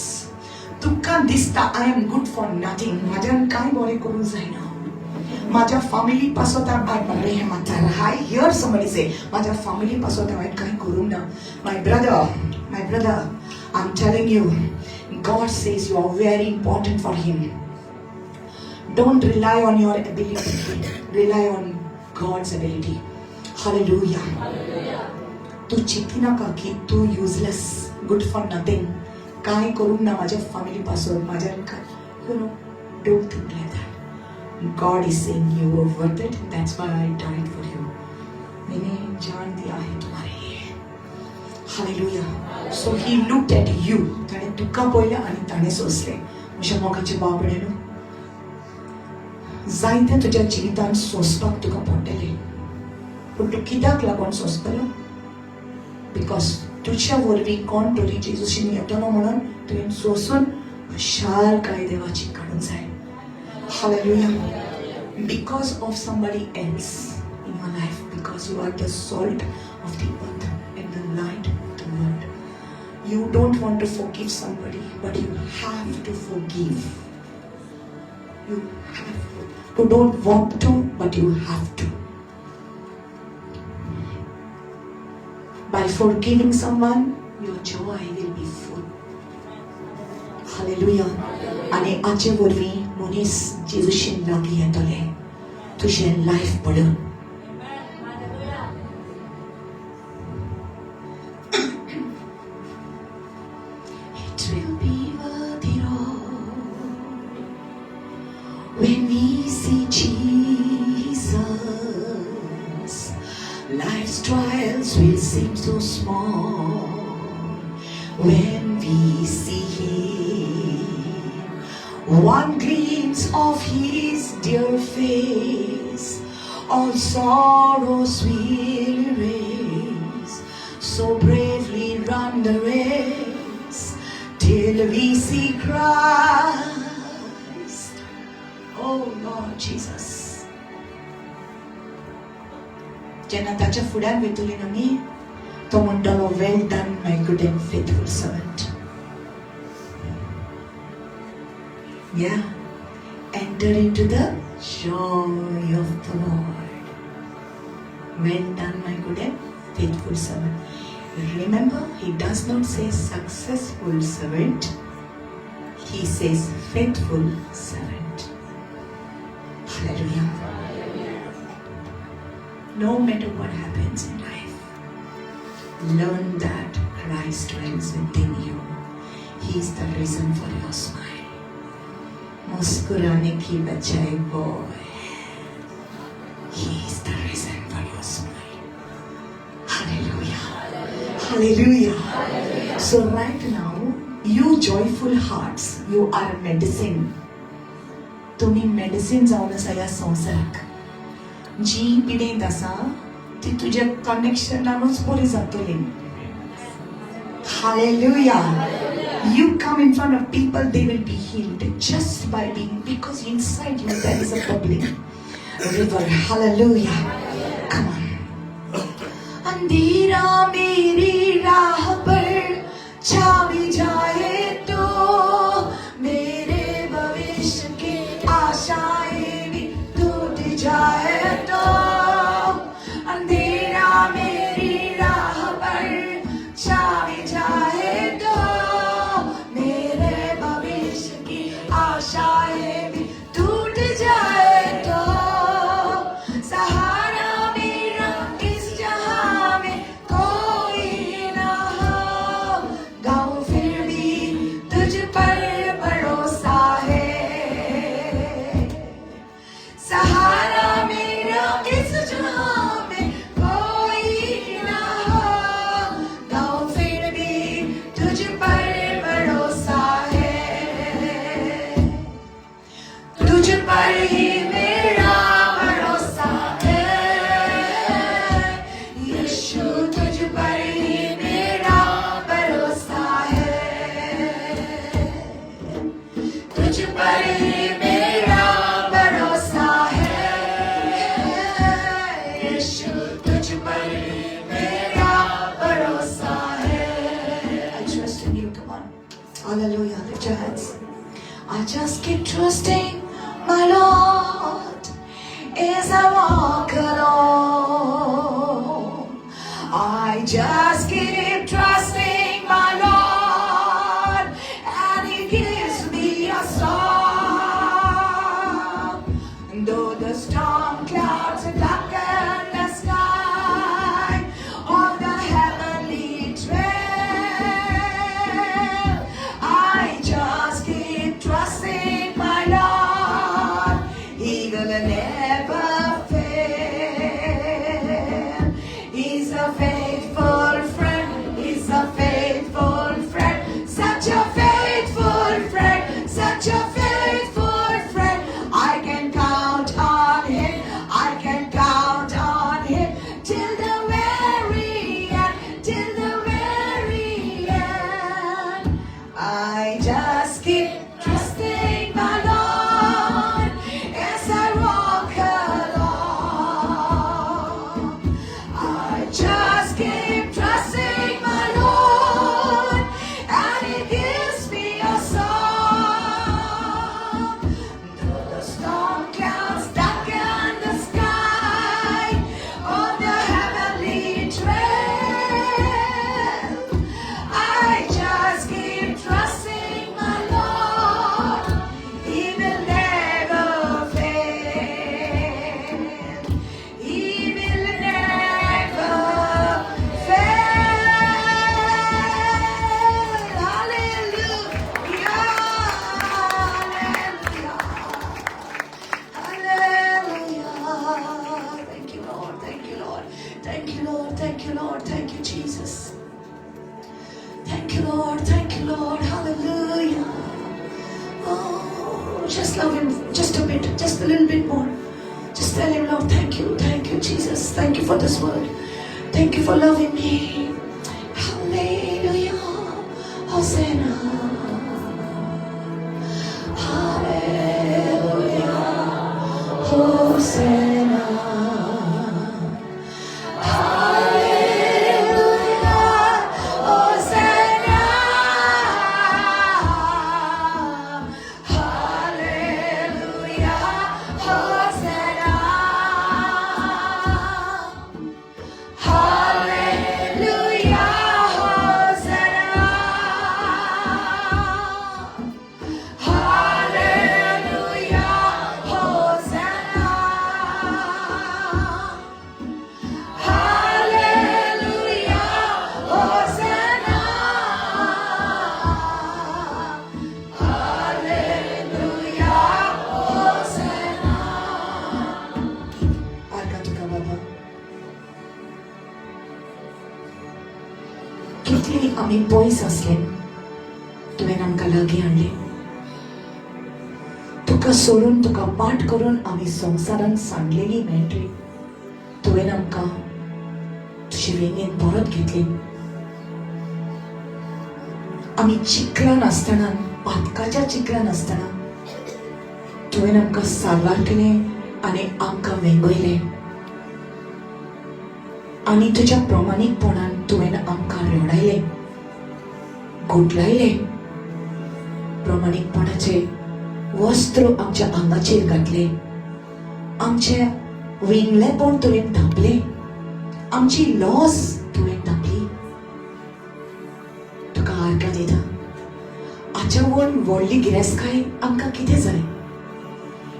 Speaker 1: तुका दिसता I am good for nothing, माझ्यान काय बरें करूंक जायना, माझ्या फॅमिली पासत हांव बरें हें मानतां. आय हियर समबडी से माझ्या फॅमिली पासत हांवें कांय करूंक ना. My brother, I am telling you, God says you are very important for him. Don't rely on your ability, rely on God's ability. Hallelujah. तू चिंती नाका की तू useless, good for nothing, काय करूंक ना माझ्या फॅमिली पासून, माझ्या don't think like that. God is saying you were worth it, that's why I died for you. मैंने जान दिया है तुम्हारे लिए. Hallelujah. So he looked at you. ताणे तुका पळयलें आनी ताणे सोंसलें. म्हज्या मोगाचे भाव भयणीनो, जायते तुज्या जिवितांत सोंसपाक तुका पडटलें, पूण तूं कित्याक लागून सोंसतलो? बिकॉज तुज्या वरवीं कोण तरी जेजूशीन येतलो म्हणून तुवें सोंसून शालकाय देवाची काडूंक जाय. Hallelujah. Because of somebody else in your life, because you are the salt of the earth and the light of the world. You don't want to forgive somebody, but you have to forgive. You have to. You don't want to, but you have to. By forgiving someone, your joy will be full. Hallelujah. आणि आजे वरवीं मनीस जेजूशीन लागीं येतले तुजें life पळोवन. It will be worth it all when we see Jesus. Life's trials will seem so small when we see Him. One glimpse of His dear face, all sorrows will erase. So bravely run the race till we see Christ. Oh Lord Jesus. जेन्ना ताच्या फुड्यान वेतुली आमी, तो म्हणटलो, well done my good and faithful servant. Yeah, enter into the joy of the Lord. Well done, my good and faithful servant. Remember, he does not say successful servant. He says faithful servant. Hallelujah. No matter what happens in life, learn that Christ dwells within you. He is the reason for your smile. मुस्कुराने की बजाय boy, he is the reason for your smile. Hallelujah. Hallelujah. So right now, you joyful hearts, you are medicine. तुम्ही medicine जावन आसा ह्या संवसाराक. जी पिडेंत आसा ती तुज्या कनेक्शनानूच बरी जातली. Hallelujah. You come in front of people, they will be healed just by being, because inside you there is a bubbling river. Hallelujah. Come on. अंधेरा मेरी राह पर छावी जाए तो, मेरे भविष्य की आशाएं भी टूट जाए तो. अंधेरा मेरी राह पर छावी जाए तो, आशाएं भी टूट जाए तो. सहारा मेरा इस जहां में कोई ना हो, गाँव फिर भी तुझ पर भरोसा है. सहारा मेरा इस जहां में कोई ना हो, गाँव फिर भी तुझ पर भरोसा है. तुझ पर ही मेरा भरोसा है, यीशु तुझ पर ही मेरा भरोसा है. तुझ पर ही मेरा भरोसा है, यीशु तुझ पर ही मेरा भरोसा है. I trust in you. Come on. Hallelujah. Lift your hands. trusting my Lord as I walk alone. I just keep trusting my Lord, and He gives me a song. And though the storm clouds darken the sky on the heavenly trail, I just keep trusting my Lord. He will never fail. He's a faithful friend. He's a faithful friend. Such a faithful friend. Such a faithful friend. I can count on Him. I can count on Him till the very end. Till the very end. I just keep trusting my Lord as I walk along. I just keep trusting my Lord, and He gives me a song. Though the storm clouds darken the sky on the heavenly trail, I just keep trusting my Lord. He will never fail. He will never fail. Hallelujah. Hallelujah. Hallelujah. Thank you, Lord. Thank you, Lord. Thank you, Lord. Thank you, Lord. Thank you, Jesus. Thank you, Lord. Thank you, Lord. Hallelujah. Oh, just love Him just a bit, just a little bit more. Just tell Him, Lord, thank you, Jesus. Thank you for this word. Thank you for loving me. Hallelujah. Hosanna. Hallelujah. Hosanna. Hallelujah. Hosanna. Hallelujah. Hosanna. Hallelujah. Hosanna. Hallelujah. Hosanna. Hallelujah. Hosanna. Hallelujah. Hosanna. Argatuka Baba. कितली आम्ही पयस असले तुवें आमकां लागीं हाडले. तुका सोडून तुका पाठ करून आम्ही संवसारान सांडलेली मेळटली. तुवें आमकां तुजे वेंगेन परत घेतली. आम्ही चिखलान आसतना, पातकाच्या चिखलान आसतना तुवें आमकां सारवार केलें आनी आमकां वेंगयलें. आनी तुज्या प्रमाणीकपणान तुवें आमकां रडायलें, घुटलायलें. प्रमाणीकपणाचे वस्त्र आमच्या आंगाचेर घातले. आमचे विणलेपण तुवें धापलें. आमची लॉस तुवें धापली. तुका आर्गां दिता. हाच्या व्हडली गिरेस्काय आमकां कितें जाय?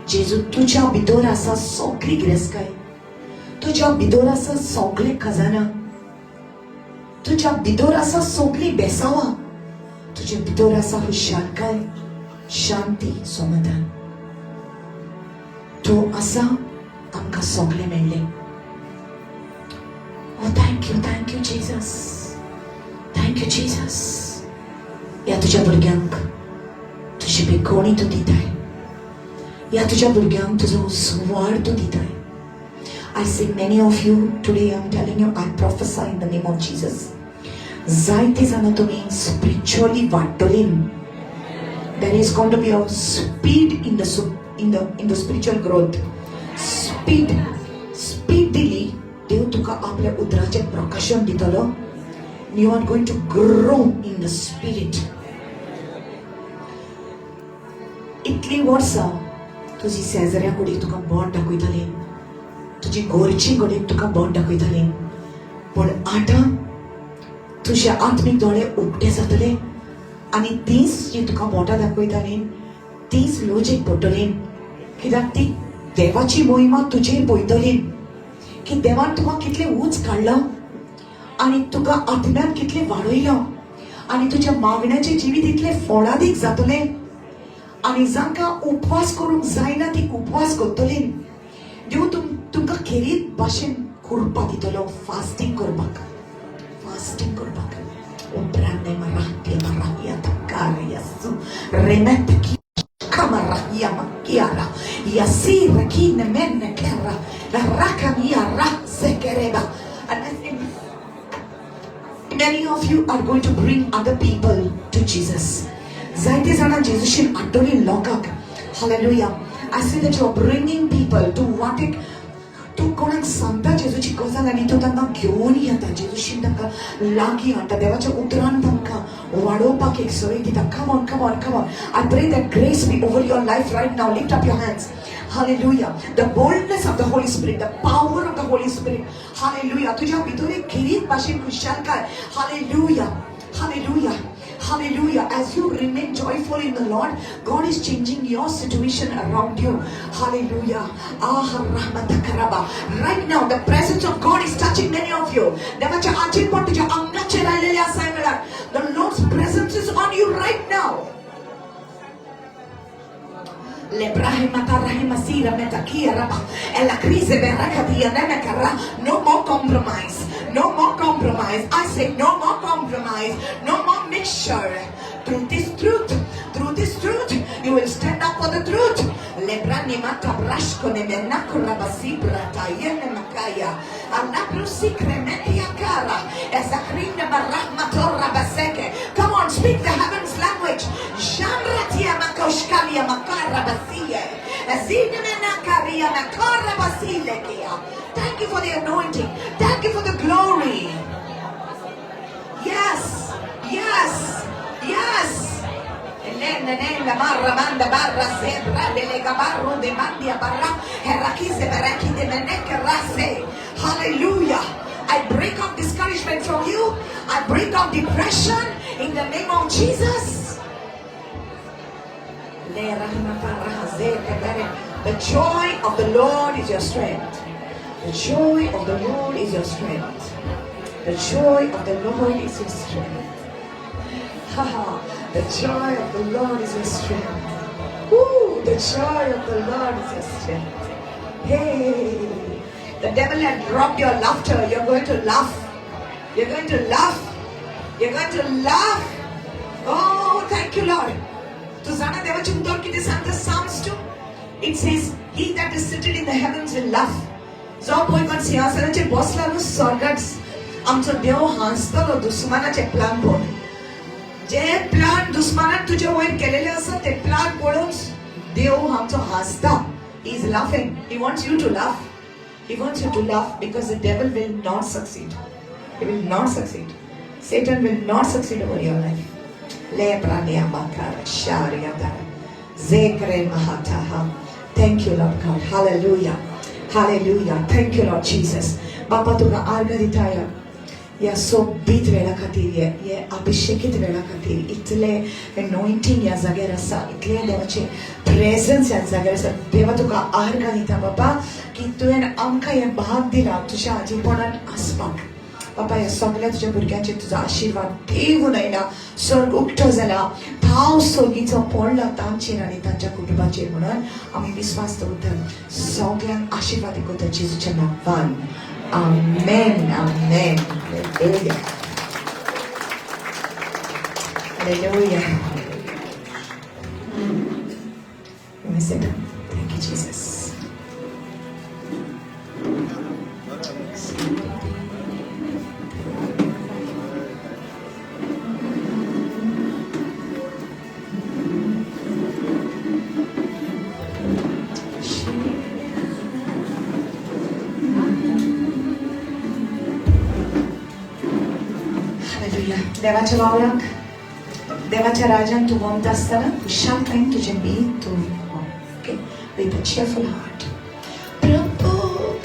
Speaker 1: जेजू तुज्या भितर आसा सगळी गिरेस्काय. तुज्या भितर आसा सगळे खजाना. तुज्या भितर आसा सगळी बेसावां. तुज्या भितर आसा हुशारकाय, शांती, समाधान. तो आसा आमकां सगळें मेळ्ळें. Oh, thank you, Jesus. Thank you, Jesus. ह्या तुज्या भुरग्यांक तुजी बेगोणी तूं दिताय. ह्या तुज्या भुरग्यांक तुजो सुवार तूं दिताय. I see many of you today. I'm telling you, I prophesy in the name of Jesus. जायते जाणां तुमी spiritually वाडटलीं. There is going to be a speed in the spiritual growth. Speed दिली. देव तुका आपल्या उदराचे प्रकाशन दितलो. You are going to grow in the spirit. इतली वर्सां तुजी शेजाऱ्या कुडीक तुका बोट दाखयताली, तुजी घरची कुडीक तुका बोट दाखयताली, पूण आतां तुजे आत्मीक दोळे उगटे जातले आनी तीच जी तुका बोटां दाखयताली तीच लॉजीक पडटली, कित्याक ती देवाची मोहिमा तुजेर पळयतली की देवान तुका कितले उंच काडला आनी तुका आत्म्यान कितले वाडयला आनी तुज्या मागण्याचें जिवीत इतले फळादीक जातले आनी जांकां उपवास करूंक जायना ती उपवास करतली. देव तुमकां खेरीत भाशेन करपाक दितलो, फास्टींग करपाक. उपरांत मराठी मराहिया तकारिया सु रेमेत की kamarahiya makiara yasir kin men kera rakamiya rasekereba. And I think many of you are going to bring other people to Jesus. Zaite jana Jesushin adoli lokak. Hallelujah. I say that you are bringing people to what it तू कोणाक सांगता जेजूची गजाल आनी तू तांकां घेवन येता, जेजूशी तांकां लागीं हाडटा, देवाच्या उतरान तांकां वाडोवपाक एक संवय दिता. Come on, come on, come on. I pray that grace be over your life right now. Lift up your hands. Hallelujah. The boldness of the Holy Spirit, the power of the Holy Spirit. Hallelujah. तुझ्या भितर एक गिरीत भाशेन खुशालकाय. Hallelujah. Hallelujah. Hallelujah. As you remain joyful in the Lord, God is changing your situation around you. Hallelujah. Right now, the presence of God is touching many of you. The Lord's presence is on you right now. No more compromise. No more compromise. I say no more compromise. No more mixture. Truth is truth. Truth is truth. You will stand up for the truth. Lebrani mata brashko ne menakura basibra tayene makaya. Anapru sikre metia kara. Ezakrina barahmatora baseke. Come on, speak the heavens language. Shamratia makoshkalia makara basiye. Ezine menakaria makara basilekia. Thank you for the anointing. Thank you for the glory. Yes. Yes. Yes. La barra banda barra sembra delle gabarro de mandia barra herrakise beraki de meneke rase. Hallelujah. I break off discouragement from you. I break off depression in the name of Jesus. The joy of the Lord is your strength. The joy of the Lord is your strength. The joy of the Lord is your strength. The joy of the Lord is your strength. Woo! The joy of the Lord is your strength. Hey! The devil had dropped your laughter. You're going to laugh. You're going to laugh. You're going to laugh. Oh, thank you, Lord. To Zana Devachum Dorkit is under Psalms 2. It says, he that is seated in the heavens will laugh. जो पळय कोण सिंहासनाचेर बसला न्हू स्वर्गांत, आमचो देव हांसतलो दुस्मानाचे plan पळोवन. जे plan दुस्मानान तुजे वयर केलेले आसा ते प्लान पळोवन देव आमचो हांसता. He is laughing. He wants you to laugh. He wants you to laugh because the devil will not succeed. He will not succeed. Satan will not succeed over your life. Thank you, Lord God. Hallelujah. Hallelujah. Thank you, Lord Jesus. Bapa तुका आर्गां दिताया या सोबीत वेळा खातीर ये अभिषेकीत वेळा खातीर इतले anointing ह्या जाग्यार आसा, इतले देवाचे प्रेझन्स ह्या जाग्यार आसा. देवा तुका आर्गां दिता बाबा की तुवें आमकां हे भाग दिला तुज्या आजीपणान आसपाक. बाबा ह्या सगळ्या तुज्या भुरग्यांचेर तुजो आशिर्वाद देवून आयला, स्वर्ग उक्तो जाला, भाव सोगीचो पडला तांचेर आनी तांच्या कुटुंबाचेर म्हणून आमी विस्वास दवरतात. सगळ्यांक आशिर्वाद करता जेजूच्या नांवान. Amen. Amen. Hallelujah. Hallelujah. Let me sit down. Thank you, Jesus. देवाच्या वावराक देवाच्या राजान तू वमत असताना तू शांतपणे तुझे मी तू okay with a cheerful heart. प्रभु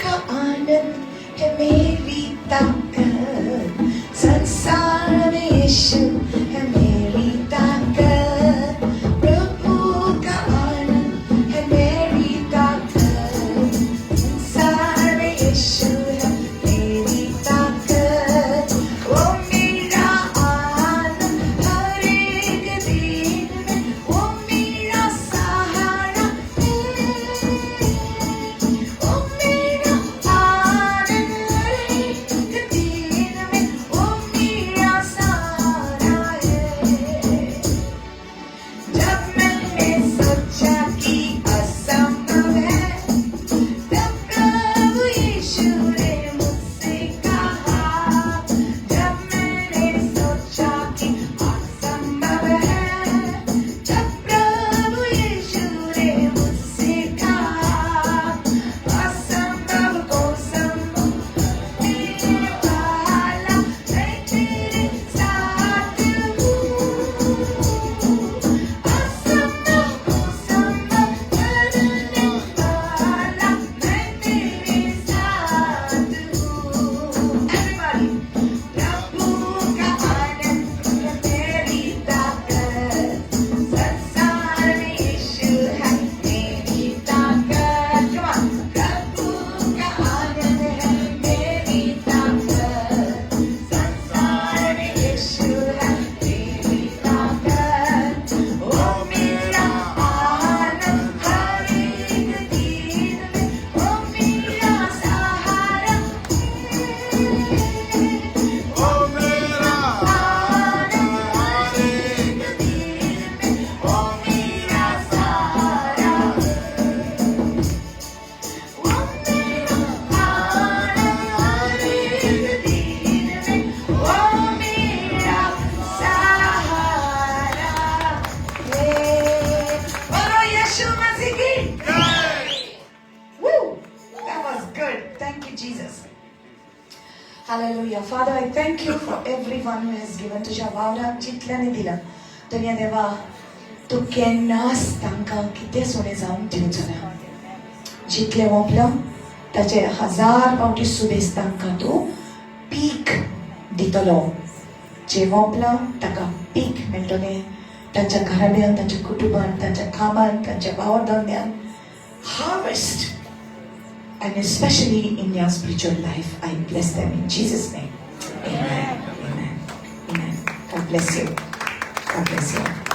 Speaker 1: का आनंद है मेरी ताकत, संसार में यीशु है मेरी ताकत. प्रभु का आनंद है मेरी ताकत, संसार में यीशु है मेरी ताकत. वो मेरा आनंद हर एक दिन में, वो मेरा सहारा है. वो मेरा आनंद हर एक दिन में, वो मेरा सहारा है. जब मैंने सोचा कि असंभव है, तब प्रभु यीशु ने मुझसे कहा. जब मैंने सोचा कि असंभव है, तब प्रभु यीशु ने मुझसे कहा. असंभव को संभव करने वाला मैं तेरे साथ हूँ. असंभव को संभव करने वाला मैं तेरे साथ हूँ. Everybody. प्रभु का आनंद है मेरी ताकत, संसार में यीशु है मेरी ताकत. Come on. प्रभु का आनंद है मेरी ताकत, संसार में यीशु है मेरी ताकत. वो मेरा आनंद हर एक दिन में, वो मेरा सहारा है.
Speaker 3: ओ मेरा
Speaker 1: आनंद हर एक दिन में, वो मेरा सहारा है. वो मेरा आनंद हर एक दिन में, वो मेरा सहारा है. बोलो यीशु मसीह की. Woo! That was good. Thank you, Jesus. Hallelujah. Father, I thank you for everyone who has given तुझ्या वावराक जितल्याने दिला. दुनिया देवा तू केन्नाच तांकां कितें सोने जावन दिवचो ना. जितले वोपलं ताचे 1000 पावटी सुबेज तांकां तूं पीक दितलो. जे वोपलं ताका पीक मेळटलें तांच्या घराण्यांत, तांच्या कुटुंबांत, तांच्या कामांत, तांच्या भावधंद्यान. Harvest. And especially in your spiritual life, I bless them in Jesus' name. Amen. Amen. Amen. God bless you. God bless you.